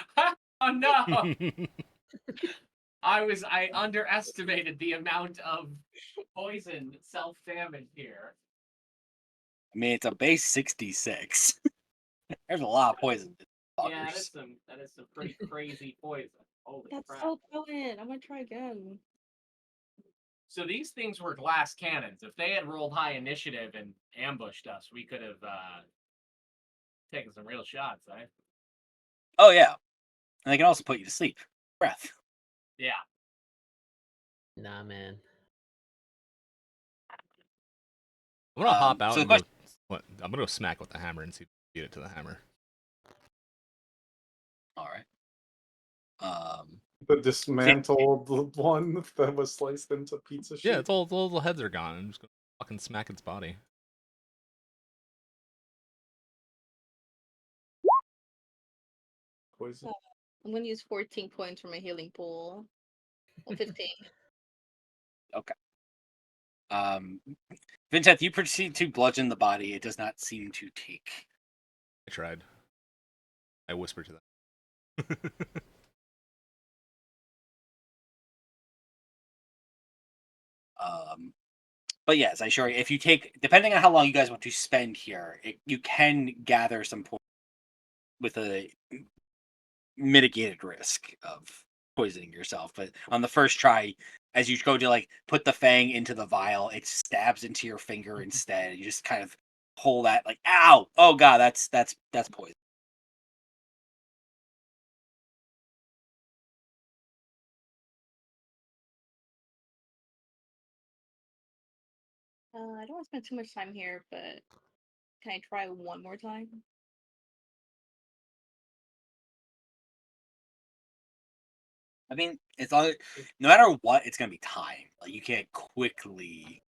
Oh no! I underestimated the amount of poison self-damage here. I mean, it's a base 66. There's a lot of poison. Yeah, Fuckers. that is some pretty crazy poison. Holy That's crap. so potent. I'm gonna try again. So these things were glass cannons. If they had rolled high initiative and ambushed us, we could have taken some real shots, eh? Oh yeah, and they can also put you to sleep. Breath. Yeah. Nah, man. I'm gonna hop So out the and go. What? I'm gonna go smack with the hammer and see if I can beat it to the hammer. All right. The dismantled one that was sliced into pizza shape. Yeah, it's all the little heads are gone. I'm just gonna fucking smack its body. Poison. I'm gonna use 14 points for my healing pool. Well, 15. Okay. Vincent, you proceed to bludgeon the body. It does not seem to take. I tried. I whispered to them. But yes, I sure. If you take, depending on how long you guys want to spend here, you can gather some points with a mitigated risk of poisoning yourself. But on the first try, as you go to like put the fang into the vial, it stabs into your finger instead. You just kind of pull that like, ow, oh god, that's poison. I don't want to spend too much time here, but can I try one more time? I mean, it's all no matter what, it's gonna be time. Like you can't quickly.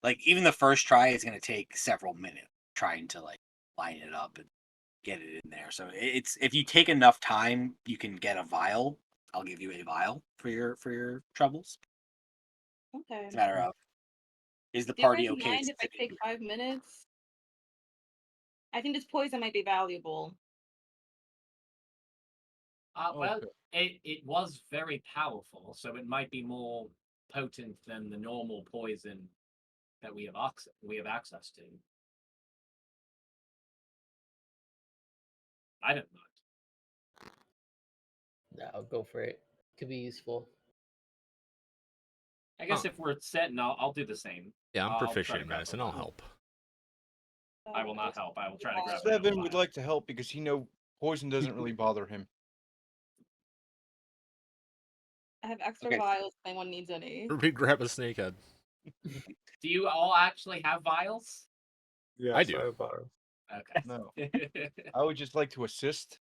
Like even the first try is gonna take several minutes trying to like line it up and get it in there. So it's if you take enough time, you can get a vial. I'll give you a vial for your troubles. Okay. It's a matter of is the Do you guys party okay? mind if I take 5 minutes? I think this poison might be valuable. Well, Okay. it was very powerful, so it might be more potent than the normal poison that we have access to. I don't know. Nah, I'll go for it. Could be useful. I guess if we're setting, I'll do the same. Yeah, I'm I'll try proficient to in grab medicine. a I'll vial. help. I will not help. I will try to grab Seven a would vial. like to help because poison doesn't really bother him. I have extra Okay. vials if anyone needs any. We grab a snake head. Do you all actually have vials? Yes, I do. have vials. Okay. No. I would just like to assist.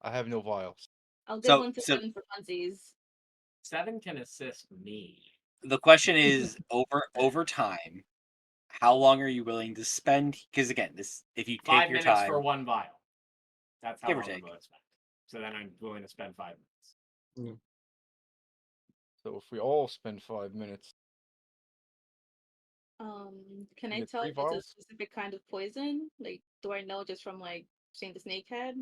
I have no vials. I'll give So- one to so- 7 for funsies. 7 can assist me. The question is over time, how long are you willing to spend? Because again, this if you take 5 your minutes time, for one vial. That's how Give or long I'm take. willing to spend. So then I'm willing to spend 5 minutes. So if we all spend 5 minutes, Can You I get tell 3 if it's a vials? specific kind of poison? Like, do I know just from like seeing the snake head?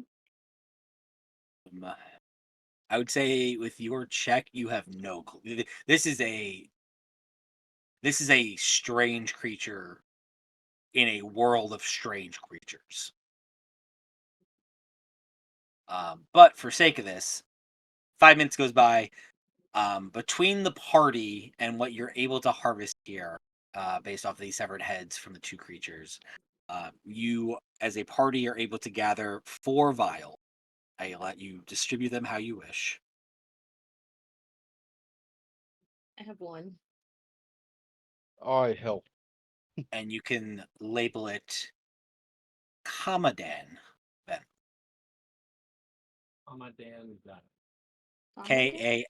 I would say with your check, you have no clue. This is a strange creature in a world of strange creatures. But for sake of this, 5 minutes goes by. Between the party and what you're able to harvest here, based off these severed heads from the two creatures, you as a party are able to gather 4 vials. I let you distribute them how you wish. I have one. I help. And you can label it Kamadan venom. Kamadan venom. Kamadan.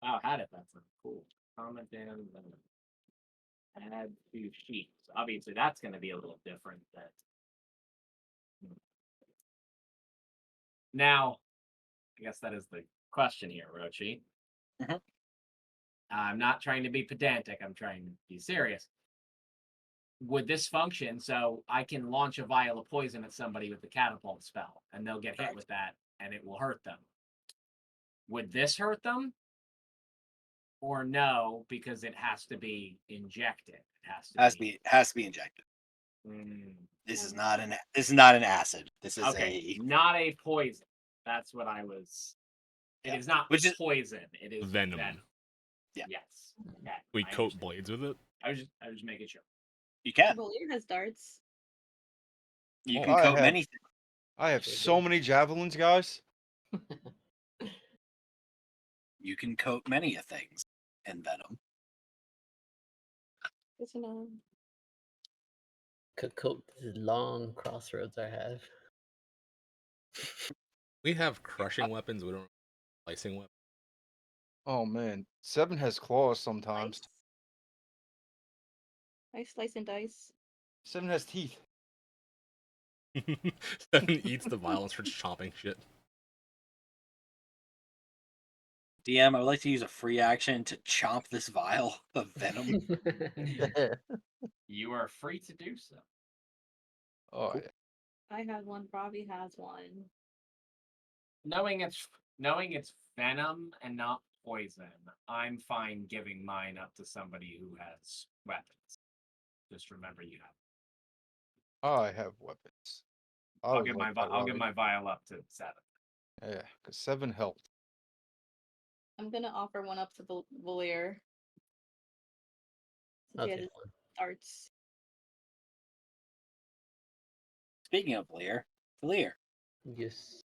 Wow, had it. That's cool. Kamadan venom. Add to sheets. Obviously, that's going to be a little different. Now, I guess that is the question here, Rochi. Mhm. I'm not trying to be pedantic. I'm trying to be serious. Would this function so I can launch a vial of poison at somebody with the catapult spell, and they'll get hit with that, and it will hurt them? Would this hurt them? Or no, because it has to be injected. It Has to be injected. Mm, This is not an acid. This is okay, not a poison. That's what I was. It is not which is poison. It is Venom. Yeah. Yes. Okay. We I coat understand. blades with it. I was just making sure. you can. Valir has darts. You Oh, can coat many things. I have Sure so do. many javelins, guys. You can coat many of things in venom. Good to know. Could coat this long crossroads I have. We have crushing weapons. We don't have slicing weapons. Oh man, 7 has claws sometimes. I slice and dice. 7 has teeth. 7 eats the vial and starts chomping shit. DM, I would like to use a free action to chomp this vial of venom. You are free to do so. Oh yeah. I have one. Robbie has one. Knowing it's venom and not poison, I'm fine giving mine up to somebody who has weapons. Just remember you have. I have weapons. I'll give my vial up to 7. Yeah, because 7 helped. I'm gonna offer one up to Valir. Since I'll he has take his one. darts. Speaking of Valir, Yes.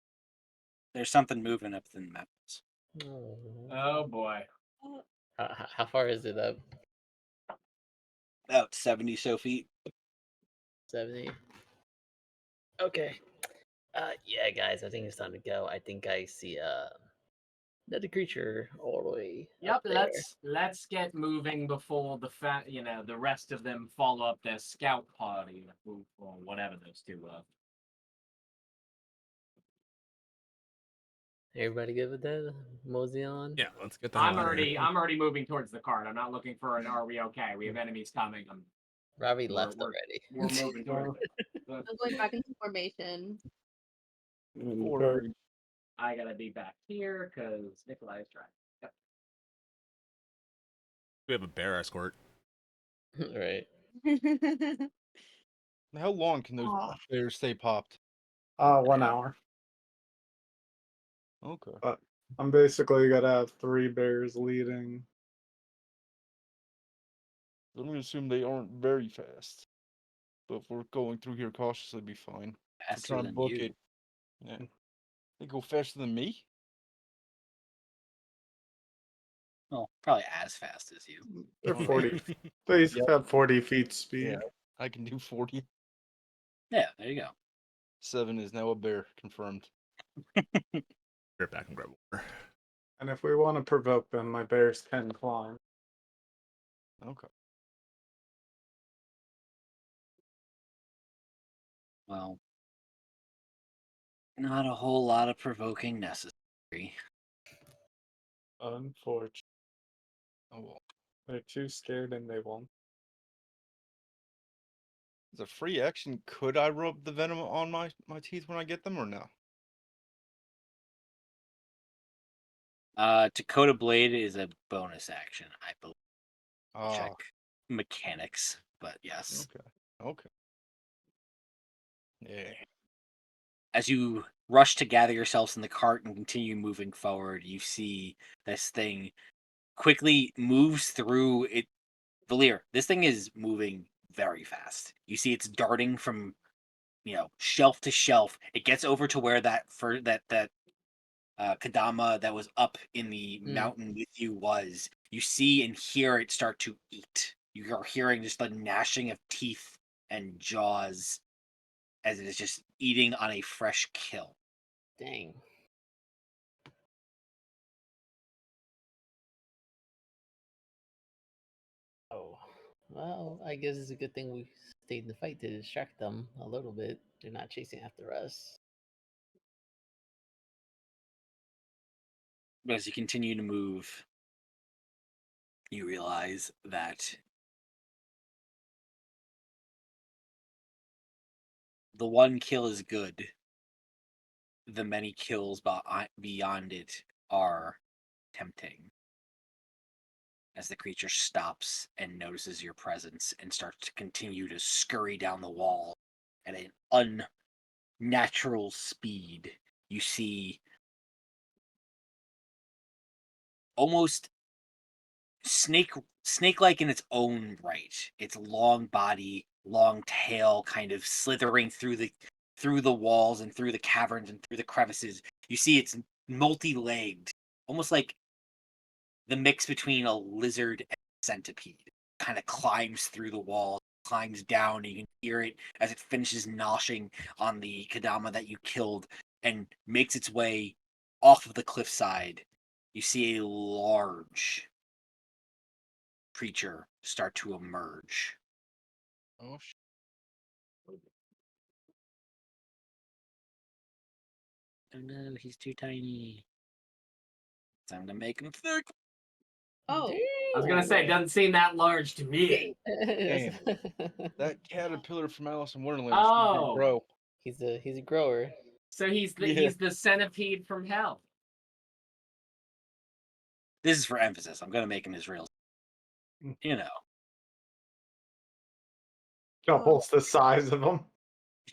there's something moving up in the maps. Oh boy. How far is it up? About 70 so feet. 70. Okay. Yeah, guys, I think it's time to go. I think I see another creature all the way Yep, up there. let's get moving before the rest of them follow up their scout party or whatever those two were. Everybody good with that? Mosey on? Yeah, let's get the hell out of here. I'm already moving towards the cart. I'm not looking for an are we okay? We have enemies coming. Robbie We're- left we're- already. We're moving towards it. I'm going back into formation. Or I gotta be back here because Nikolai is trying. Yep. We have a bear escort. Right. how long can those Oh. bears stay popped? 1 hour. Okay. But I'm basically gonna have 3 bears leading. I'm gonna assume they aren't very fast. But if we're going through here cautiously, be fine. Faster Trying to than book you. it. Yeah. They go faster than me? Well, probably as fast as you. They're Okay. 40. They have 40 feet speed. Yeah. I can do 40. Yeah, there you go. 7 is now a bear, confirmed. Right back and grab water. And if we want to provoke them, my bears can climb. Okay. Well, not a whole lot of provoking necessary. Unfortunately. Oh well. They're too scared and they won't. As a free action, could I rub the venom on my teeth when I get them or no? To coat a blade is a bonus action, I believe. Ah, Check mechanics, but yes. okay. Yeah. As you rush to gather yourselves in the cart and continue moving forward, you see this thing quickly moves through it. Valir, this thing is moving very fast. You see it's darting from shelf to shelf. It gets over to where that Kadama that was up in the mountain with you was. You see and hear it start to eat You are hearing just the gnashing of teeth and jaws as it is just eating on a fresh kill. Dang. Oh, well, I guess it's a good thing we stayed in the fight to distract them a little bit. They're not chasing after us. But as you continue to move, you realize that the one kill is good. The many kills beyond it are tempting. As the creature stops and notices your presence and starts to continue to scurry down the wall at an unnatural speed, you see almost snake-like in its own right. Its long body, long tail, kind of slithering through the walls and through the caverns and through the crevices. You see it's multi-legged, almost like the mix between a lizard and a centipede. Kind of climbs through the wall, climbs down, and you can hear it as it finishes noshing on the Kadama that you killed and makes its way off of the cliffside. You see a large creature start to emerge. Oh, Oh no, he's too tiny. Time to make him thick. Oh, I was gonna say, it doesn't seem that large to me. That's- that caterpillar from Alice in Wonderland Oh. grow. he's a grower. So he's Yeah. the centipede from hell. This is for emphasis. I'm gonna make him his real. You know. Doubles the size of them.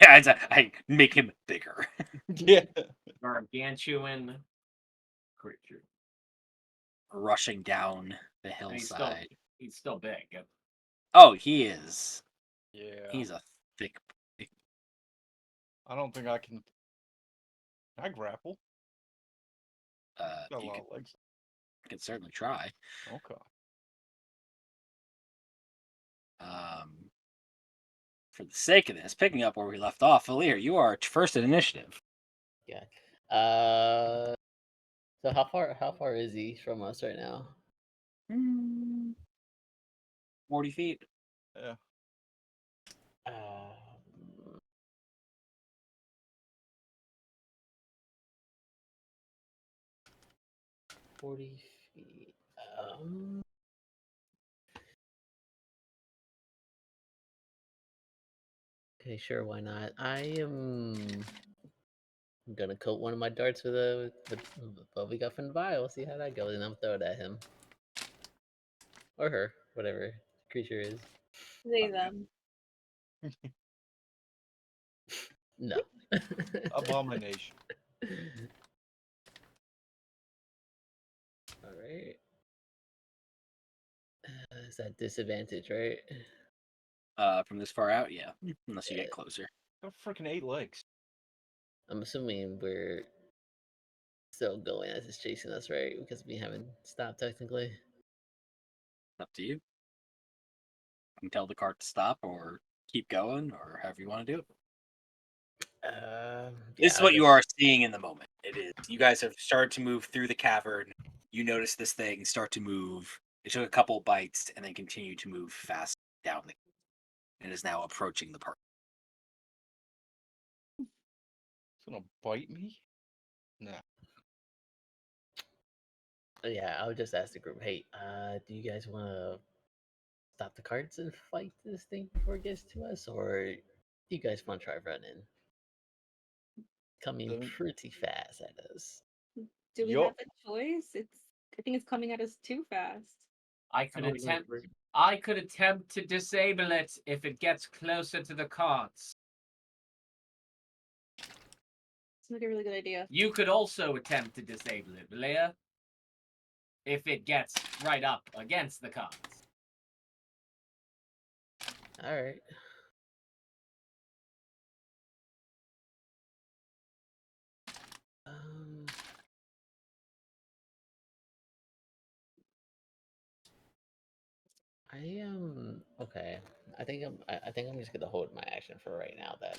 Yeah, I make him bigger. Yeah. Gargantuan creature. Rushing down the And hillside. he's still big. Oh, he is. Yeah. He's a thick. I don't think I can. Can I grapple? Got a You lot of legs. can certainly try. Okay. For the sake of this, picking up where we left off, Valir, you are first in initiative. Yeah. So how far is he from us right now? 40 feet. Yeah. Um, 40 feet. Okay, sure, why not? I'm gonna coat one of my darts with what we got from the vial. See how that goes, and I'm throw it at him or her, whatever the creature is. they them. No. Abomination. All right. Is that disadvantage, right? From this far out, yeah. Unless you get closer. Got freaking 8 legs. I'm assuming we're still going as it's chasing us, right? Because we haven't stopped technically. Up to you. You can tell the cart to stop or keep going or however you want to do it. This is Yeah, what you are seeing in the moment. It is. You guys have started to move through the cavern. You notice this thing start to move. It took a couple bites and then continued to move fast down the and is now approaching the park. It's gonna bite me? Nah. Yeah, I would just ask the group, hey, do you guys want to stop the carts and fight this thing before it gets to us, or do you guys want to try running? Coming Then- pretty fast at us. Do we Yup. have a choice? I think it's coming at us too fast. I could attempt to disable it if it gets closer to the carts. Seems like a really good idea. You could also attempt to disable it, Valia, if it gets right up against the carts. All right. Um, I am okay. I think I'm just gonna hold my action for right now then.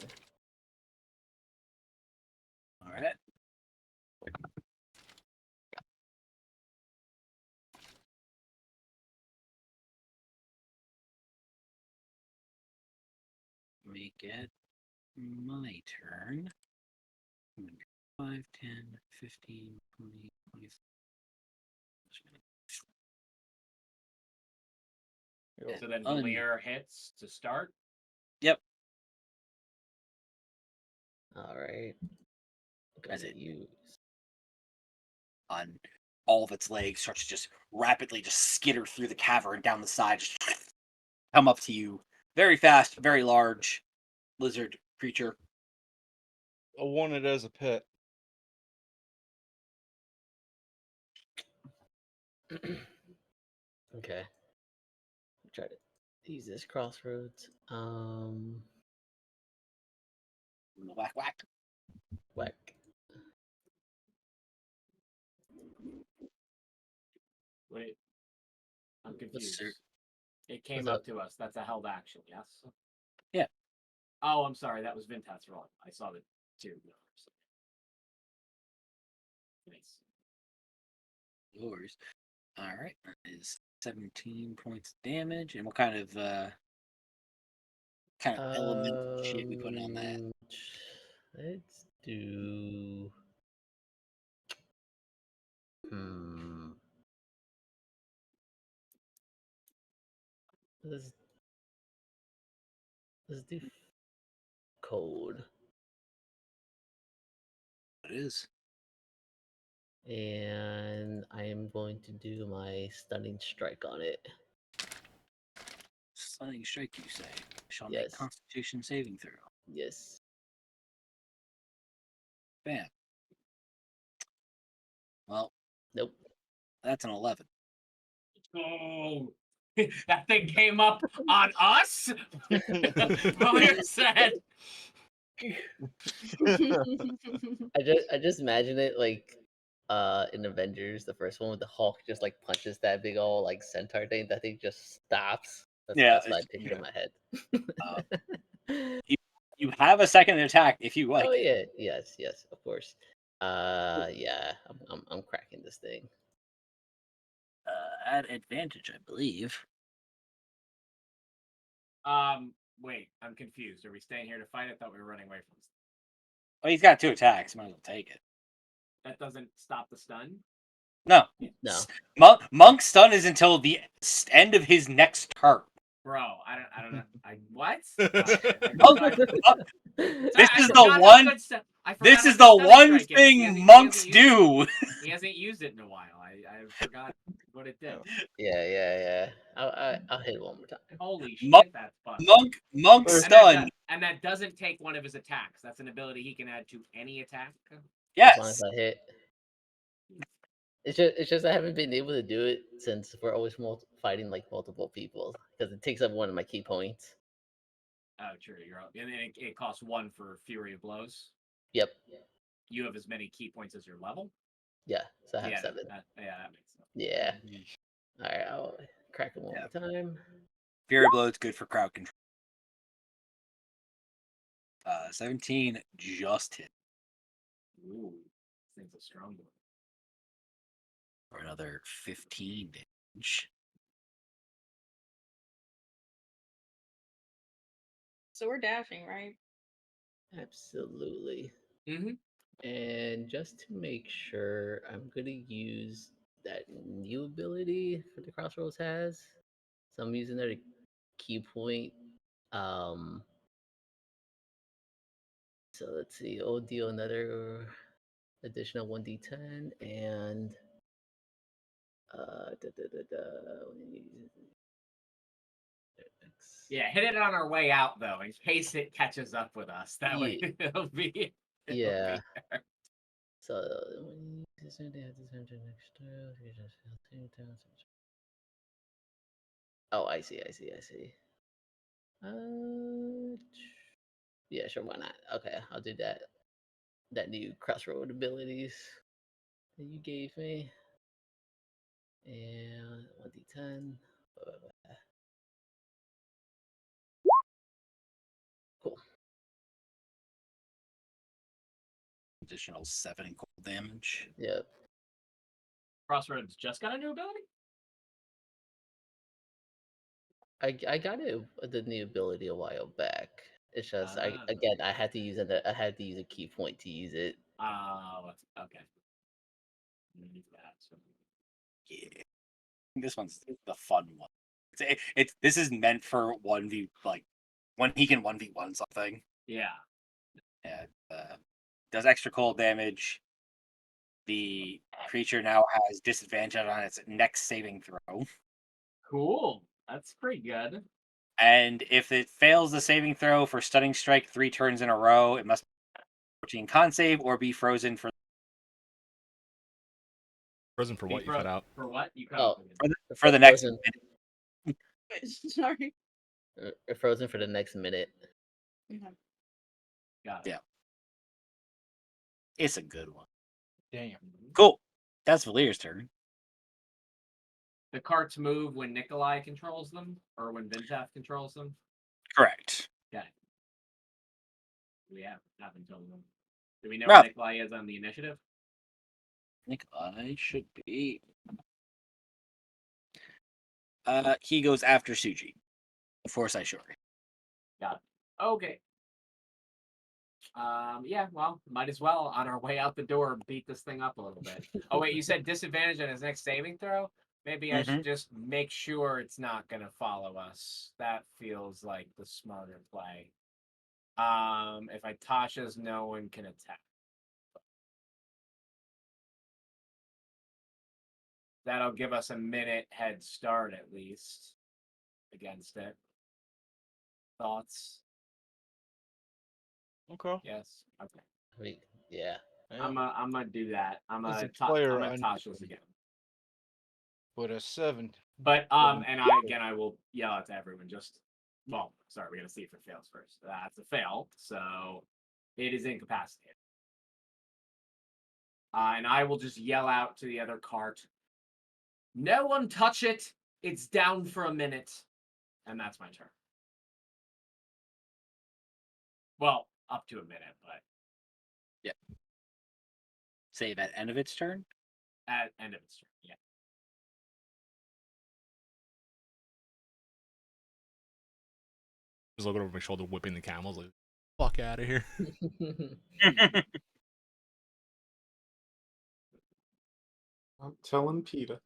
All right. Make it my turn. 5, 10, 15, 20, 20. So then Un- Valir hits to start. Yep. All right. As Gonna it use. on all of its legs starts to just rapidly just skitter through the cavern down the side, just come up to you. Very fast, very large lizard creature. I want it as a pet. Okay. Try to use this crossroads. Whack whack. Whack. Wait, I'm confused. Sir. It came What's up up? to us. That's a held action, yes? Yeah. Oh, I'm sorry. That was Vintat's roll. I saw the two. Nice. No worries. All right. That is 17 points of damage. And what kind of elemental shit we putting on that? Let's do. Hmm. Let's do cold, What it is? and I am going to do my stunning strike on it. Stunning strike, you say? Shall make Yes. Constitution saving throw. Yes. Bam. Well, Nope. that's an 11. Oh, that thing came up on us? Valir said. I just imagine it like in Avengers, the first one with the Hulk just like punches that big old like centaur thing. That thing just stops. Yeah, That's what I picture in my head. You have a second attack if you like Oh it. yeah, yes, of course. Yeah, I'm cracking this thing. At advantage, I believe. Wait, I'm confused. Are we staying here to fight? I thought we were running away from this. Well, he's got 2 attacks. Might as well take it. That doesn't stop the stun? No. No. Monk's stun is until the end of his next turn. Bro, I don't know. What? Monk, this I is the forgot how one. good I forgot This how is good the Stunning one Strike is. He thing hasn't monks used it. do. He hasn't used it in a while. I forgot what it did. Yeah. I'll hit it one more time. Holy Monk, shit, that's busted. monk's And stun. that doesn't take one of his attacks. That's an ability he can add to any attack. As long Yes. as I hit. It's just I haven't been able to do it since we're always fighting like multiple people because it takes up one of my key points. Oh, true. You're up. And it costs 1 for Fury of Blows. Yep. You have as many key points as your level. Yeah. So I have Yeah, 7. that makes sense. Yeah. All right. I'll crack it one more time. Fury blow is good for crowd control. 17 just hit. Ooh, this thing's a strong one. For another 15 damage. So we're dashing, right? Absolutely. Mm-hmm. And just to make sure, I'm gonna use that new ability for the Crossroads has. So I'm using their key point. So let's see. I'll deal another additional 1d10 and Yeah, hit it on our way out though, in case it catches up with us. That way it'll be. Yeah. Be there. So oh, I see. Yeah, sure, why not? Okay, I'll do that. That new crossroad abilities that you gave me. And 1d10. Additional 7 cold damage. Yep. Crossroads just got a new ability? I got the new ability a while back. It's just I Ah. again I had to use a key point to use it. Oh, okay. Yeah. This one's the fun one. It's this is meant for 1v, like when he can 1v1 something. Yeah. Yeah. Does extra cold damage. The creature now has disadvantage on its next saving throw. Cool. That's pretty good. And if it fails the saving throw for stunning strike 3 turns in a row, it must 14 con save or be frozen for Frozen for what? You cut out. For what? You cut Oh, off again. for the next frozen, minute. Sorry. frozen for the next minute. Okay. Got it. Yeah. It's a good one. Damn. Cool. That's Valir's turn. The carts move when Nikolai controls them, or when Vintath controls them. Correct. Okay. We haven't told them. Do we know Rob. where Nikolai is on the initiative? Nikolai should be. He goes after Suji. Before Saishori. Got it. Okay. Yeah, well, might as well on our way out the door beat this thing up a little bit. Oh wait, you said disadvantage on his next saving throw? Maybe I should just make sure it's not gonna follow us. That feels like the smarter play. If I Tasha's, no one can attack. That'll give us a minute head start at least against it. Thoughts? Okay. Yes. Okay. I mean, yeah. I'm gonna do that. I'm As gonna a player, I'm I gonna Tasha's again. But a 7. But and I will yell out to everyone. Sorry, we gotta see if it fails first. That's a fail, so it is incapacitated. And I will just yell out to the other cart. No one touch it. It's down for a minute, and that's my turn. Well, up to a minute, but Save at end of its turn. at end of its turn. Yeah. Just looking over my shoulder, whipping the camels. Like, fuck out of here. I'm telling Peter.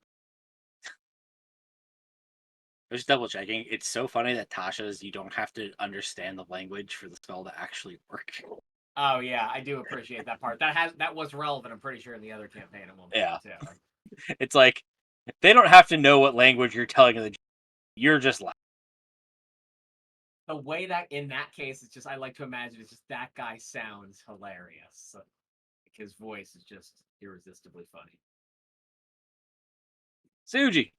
Just double checking. It's so funny that Tasha's, you don't have to understand the language for the spell to actually work. Oh yeah, I do appreciate that part. That was relevant. I'm pretty sure in the other campaign it will be too. It's like they don't have to know what language you're telling them. You're just like, The way that in that case, it's just I like to imagine it's just that guy sounds hilarious. Like, his voice is just irresistibly funny. Suji.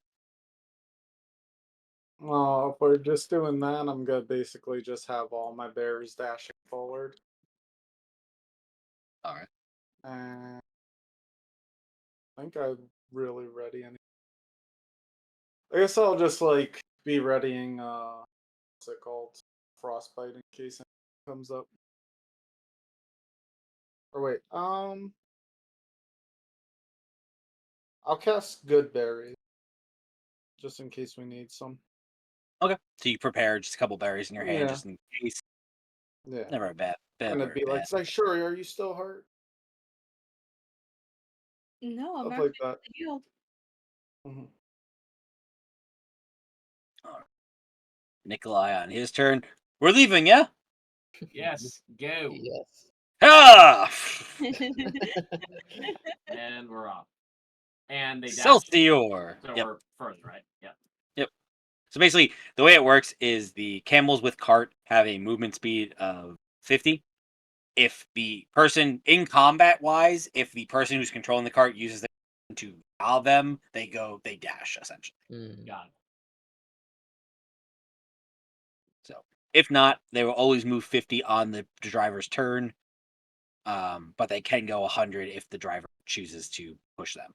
Oh, if we're just doing that, I'm gonna basically just have all my bears dashing forward. All right. And I think I'm really ready. I guess I'll just like be readying. What's it called? Frostbite in case anything comes up. Or wait, I'll cast Good Berry just in case we need some. Okay. So you prepare just a couple berries in your hand Yeah. just in case. Yeah. Never a bad. And it'd be like, Saishuri, are you still hurt? No, I'm Stuff like actually that. healed. Mm-hmm. Nikolai on his turn. We're leaving, yeah? Yes, go. Yes. Ah! And we're off. And they dash. Celsior. So Yep. we're further, right? Yep. Yep. So basically, the way it works is the camels with cart have a movement speed of 50. If the person in combat wise, if the person who's controlling the cart uses them to dial them, they dash essentially. Got it. So if not, they will always move 50 on the driver's turn. But they can go 100 if the driver chooses to push them.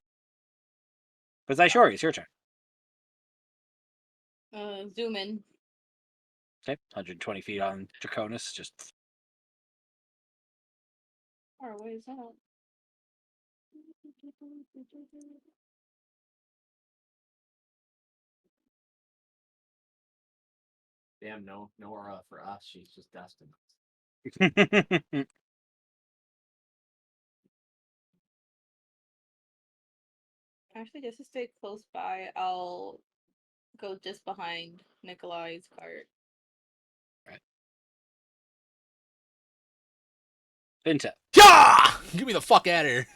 But Zaishori, it's your turn. Zoom in. Okay, 120 feet on Draconis. Just far away is that? Damn, no aura for us. She's just dusting us. Actually, just to stay close by, I'll go just behind Nikolai's cart. Vinta. Yeah! Get me the fuck out of here.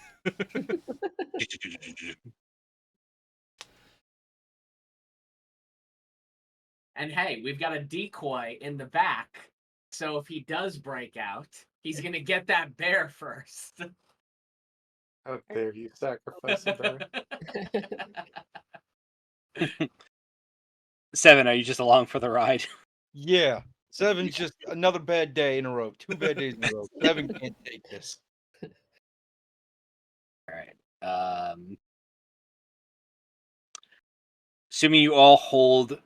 And hey, we've got a decoy in the back, so if he does break out, he's gonna get that bear first. How dare you sacrifice a bear? 7, are you just along for the ride? Yeah. 7's just another bad day in a row. 2 bad days in a row. 7 can't take this. All right. Assuming you all hold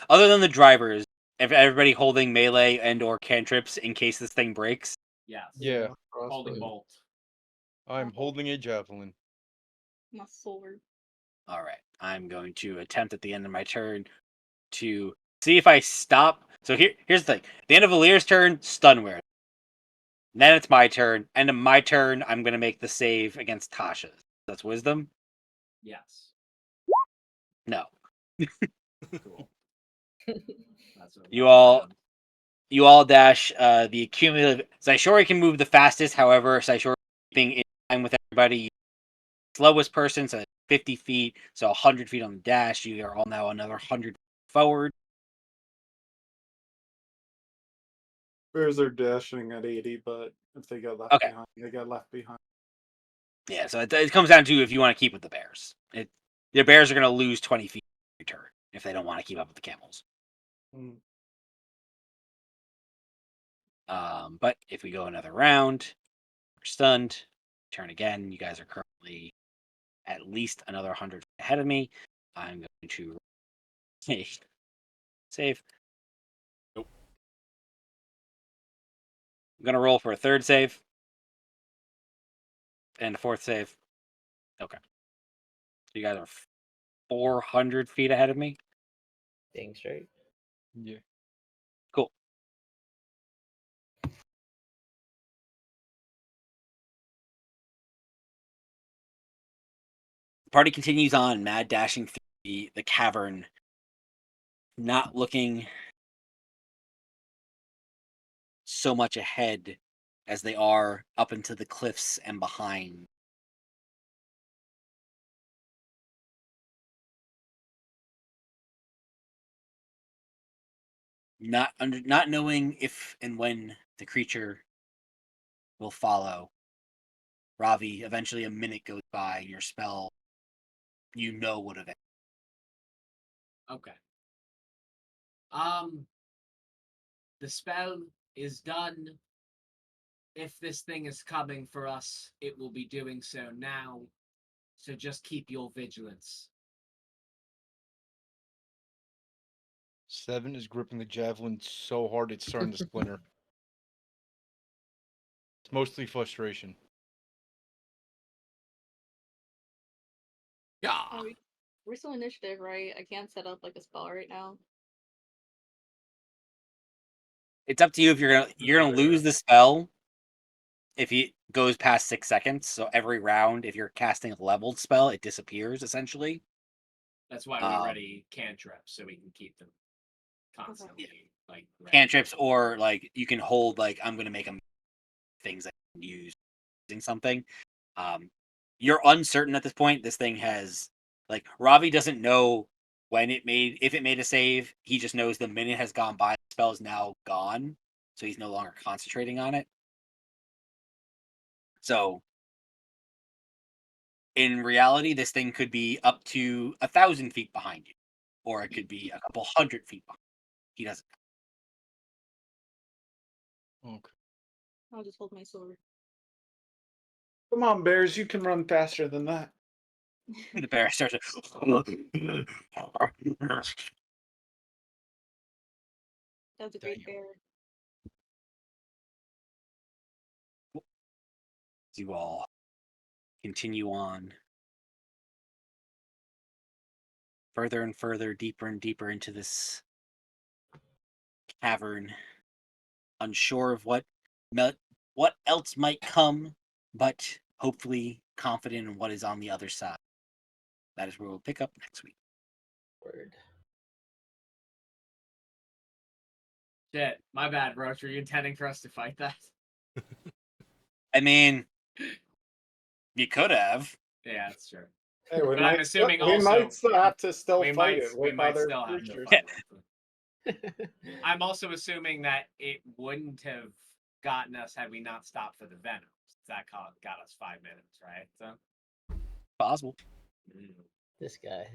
other than the drivers, if everybody holding melee and or cantrips in case this thing breaks. Yes. Yeah. Holding bolt. I'm holding a javelin. My sword. All right. I'm going to attempt at the end of my turn to see if I stop. So here's the thing. At the end of Valir's turn, stun wear. Then it's my turn. End of my turn, I'm going to make the save against Tasha's. That's wisdom? Yes. No. Cool. That's what You that's all around. You all dash the cumulative. Saishori can move the fastest. However, Saishori being in line with everybody, slowest person, so 50 feet, so 100 feet on the dash. You are all now another 100 forward. Bears are dashing at 80, but if they get left Okay. behind, they get left behind. Yeah, so it comes down to if you want to keep with the bears. The bears are going to lose 20 feet every turn if they don't want to keep up with the camels. Mm. But if we go another round, we're stunned. Turn again. You guys are currently at least another 100 feet ahead of me. I'm going to save. Nope. I'm going to roll for a third save. And a fourth save. Okay. You guys are 400 feet ahead of me. Dang straight. Yeah. Cool. The party continues on, mad dashing through the cavern, not looking so much ahead as they are up into the cliffs and behind. Not knowing if and when the creature will follow. Ravi, eventually a minute goes by and your spell would have ended. Okay. The spell is done. If this thing is coming for us, it will be doing so now. So just keep your vigilance. 7 is gripping the javelin so hard it's starting to splinter. It's mostly frustration. Yeah. We're still initiative, right? I can't set up like a spell right now. It's up to you if you're gonna lose the spell if it goes past 6 seconds. So every round, if you're casting a leveled spell, it disappears essentially. That's why we ready cantrips so we can keep them constantly like ready. Cantrips, or like you can hold like I'm gonna make them things that you can use using something. You're uncertain at this point. This thing has like Ravi doesn't know if it made a save. He just knows the minute has gone by. The spell is now gone, so he's no longer concentrating on it. So in reality, this thing could be up to 1,000 feet behind you, or it could be a couple 100 feet behind. He doesn't. Okay. I'll just hold my sword. Come on, bears, you can run faster than that. The bear starts to... That was a great bear. You all continue on further and further, deeper and deeper into this cavern, unsure of what else might come, but hopefully confident in what is on the other side. That is where we'll pick up next week. Word. Shit, my bad, Roach. Were you intending for us to fight that? I mean, you could have. Yeah, that's true. Hey, we But I'm might still, assuming we also might still have to still we fight might it we with might other still have to creatures. fight it. I'm also assuming that it wouldn't have gotten us had we not stopped for the venoms. That got us 5 minutes, right? So Possible. This guy.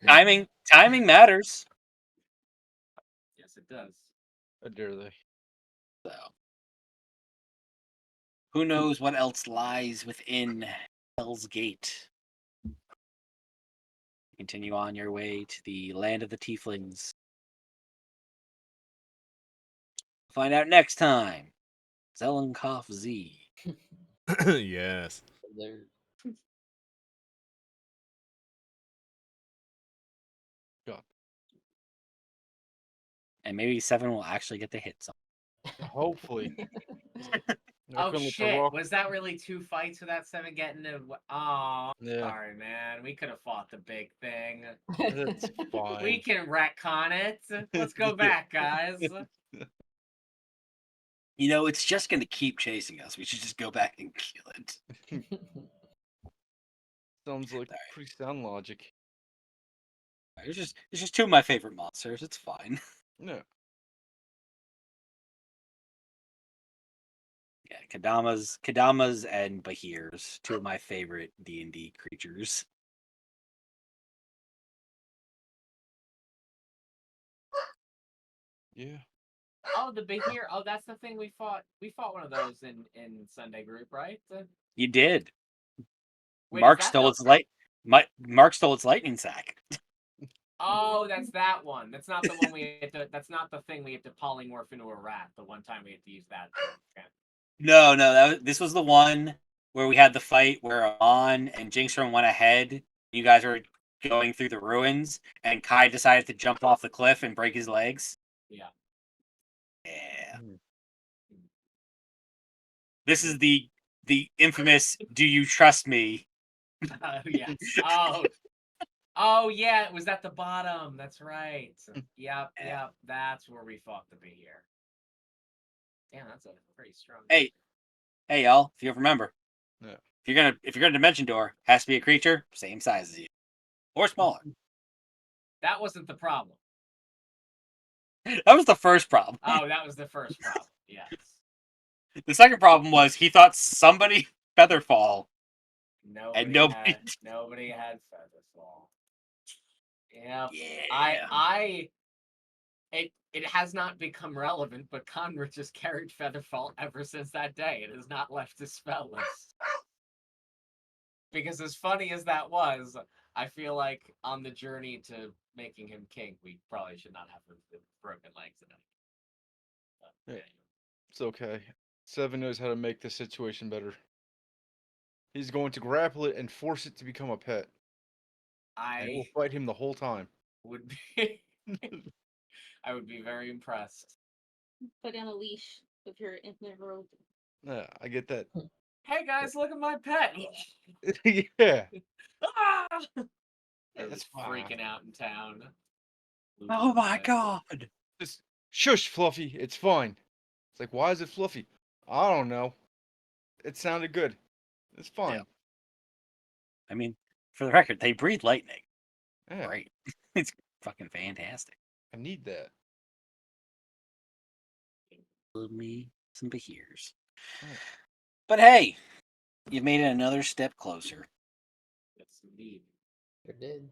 Timing matters. yes, it does. How dare they? So, who knows what else lies within Hell's Gate? Continue on your way to the land of the Tieflings. Find out next time. Zelenkov Z. Yes. There. God. And maybe 7 will actually get the hits on. Hopefully. I Oh couldn't let the shit! rock- Was that really 2 fights for that 7 getting to? Oh, Yeah. sorry, man. We could have fought the big thing. That's fine. We can retcon it. Let's go Yeah. back, guys. You know, it's just going to keep chasing us. We should just go back and kill it. Sounds like pretty sound logic. It's just 2 of my favorite monsters. It's fine. Yeah. Yeah, Kadamas and Bahirs, 2 of my favorite D&D creatures. Yeah. Oh, the Bahir. Oh, that's the thing we fought. We fought one of those in Sunday group, right? You did. Wait, Mark is that stole the- Mark stole its lightning sack. Oh, that's that one. That's not the one we had to. That's not the thing we had to polymorph into a rat. The one time we had to use that. Okay. No, this was the one where we had the fight where Amon and Jinxstrom went ahead. You guys were going through the ruins, and Kai decided to jump off the cliff and break his legs. Yeah. Yeah. Mm. This is the infamous "Do you trust me?" Yes. Oh yeah. It was at the bottom. That's right. Yep. That's where we fought the Bahir. Damn, that's a pretty strong. Hey, y'all! If you remember, Yeah. if you're gonna dimension door, has to be a creature same size as you, or smaller. That wasn't the problem. That was the first problem. Oh, that was the first problem. Yes. The second problem was he thought somebody Featherfall. Nobody had Featherfall. Yeah. Yeah. It has not become relevant, but Conrad just carried Featherfall ever since that day. It has not left his spell list. Because as funny as that was, I feel like on the journey to making him king, we probably should not have him with broken legs and everything. It's okay. 7 knows how to make the situation better. He's going to grapple it and force it to become a pet. And it will I fight him the whole time. would be I would be very impressed. Put on a leash with your infinite rope. Yeah, I get that. Hey guys, look at my pet. Yeah. Ah! That's freaking out in town. Oh my god! Just shush, Fluffy. It's fine. It's like, why is it Fluffy? I don't know. It sounded good. It's fine. Yeah. I mean, for the record, they breathe lightning. Yeah. Great. It's fucking fantastic. I need that. Build me some Bahirs. Right. But hey, you've made it another step closer. Yes, indeed. Sure did.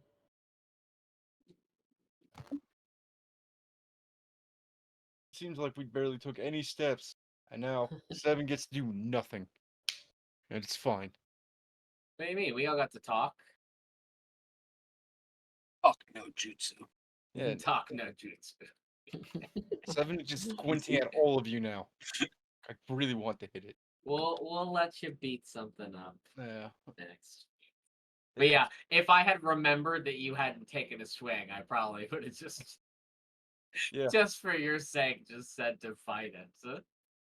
Seems like we barely took any steps, and now 7 gets to do nothing. And it's fine. What do you mean? We all got to talk. Fuck no jutsu. Yeah. Talk no jutsu. 7 is just squinting at all of you now. I really want to hit it. We'll let you beat something up Yeah. next. But yeah, if I had remembered that you hadn't taken a swing, I probably would have just just for your sake just said to fight it. So,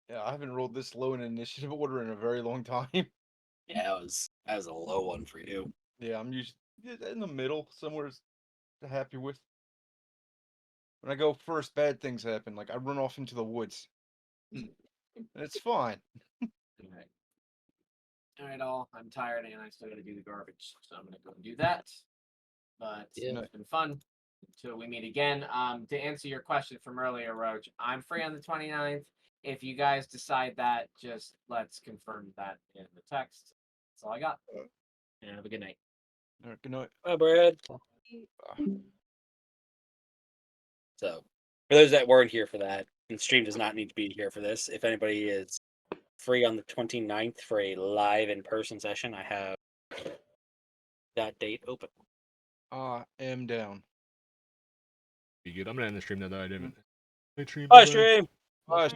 Yeah, I haven't rolled this low in initiative order in a very long time. Yeah, that was a low one for you. Yeah, I'm usually in the middle, somewhere happy with. When I go first, bad things happen. Like I run off into the woods. And it's fine. alright. Alright, all. I'm tired and I still gotta do the garbage. So I'm gonna go and do that. But Yeah. it's been fun. Until we meet again. To answer your question from earlier, Roach, I'm free on the 29th. If you guys decide that, just let's confirm that in the text. That's all I got. And have a good night. All right, good night. Bye, Brad. So, for those that weren't here for that, and stream does not need to be here for this, if anybody is free on the 29th for a live in-person session, I have that date open. I am down. Be good. I'm gonna end the stream now that I didn't. Bye, stream! Bye.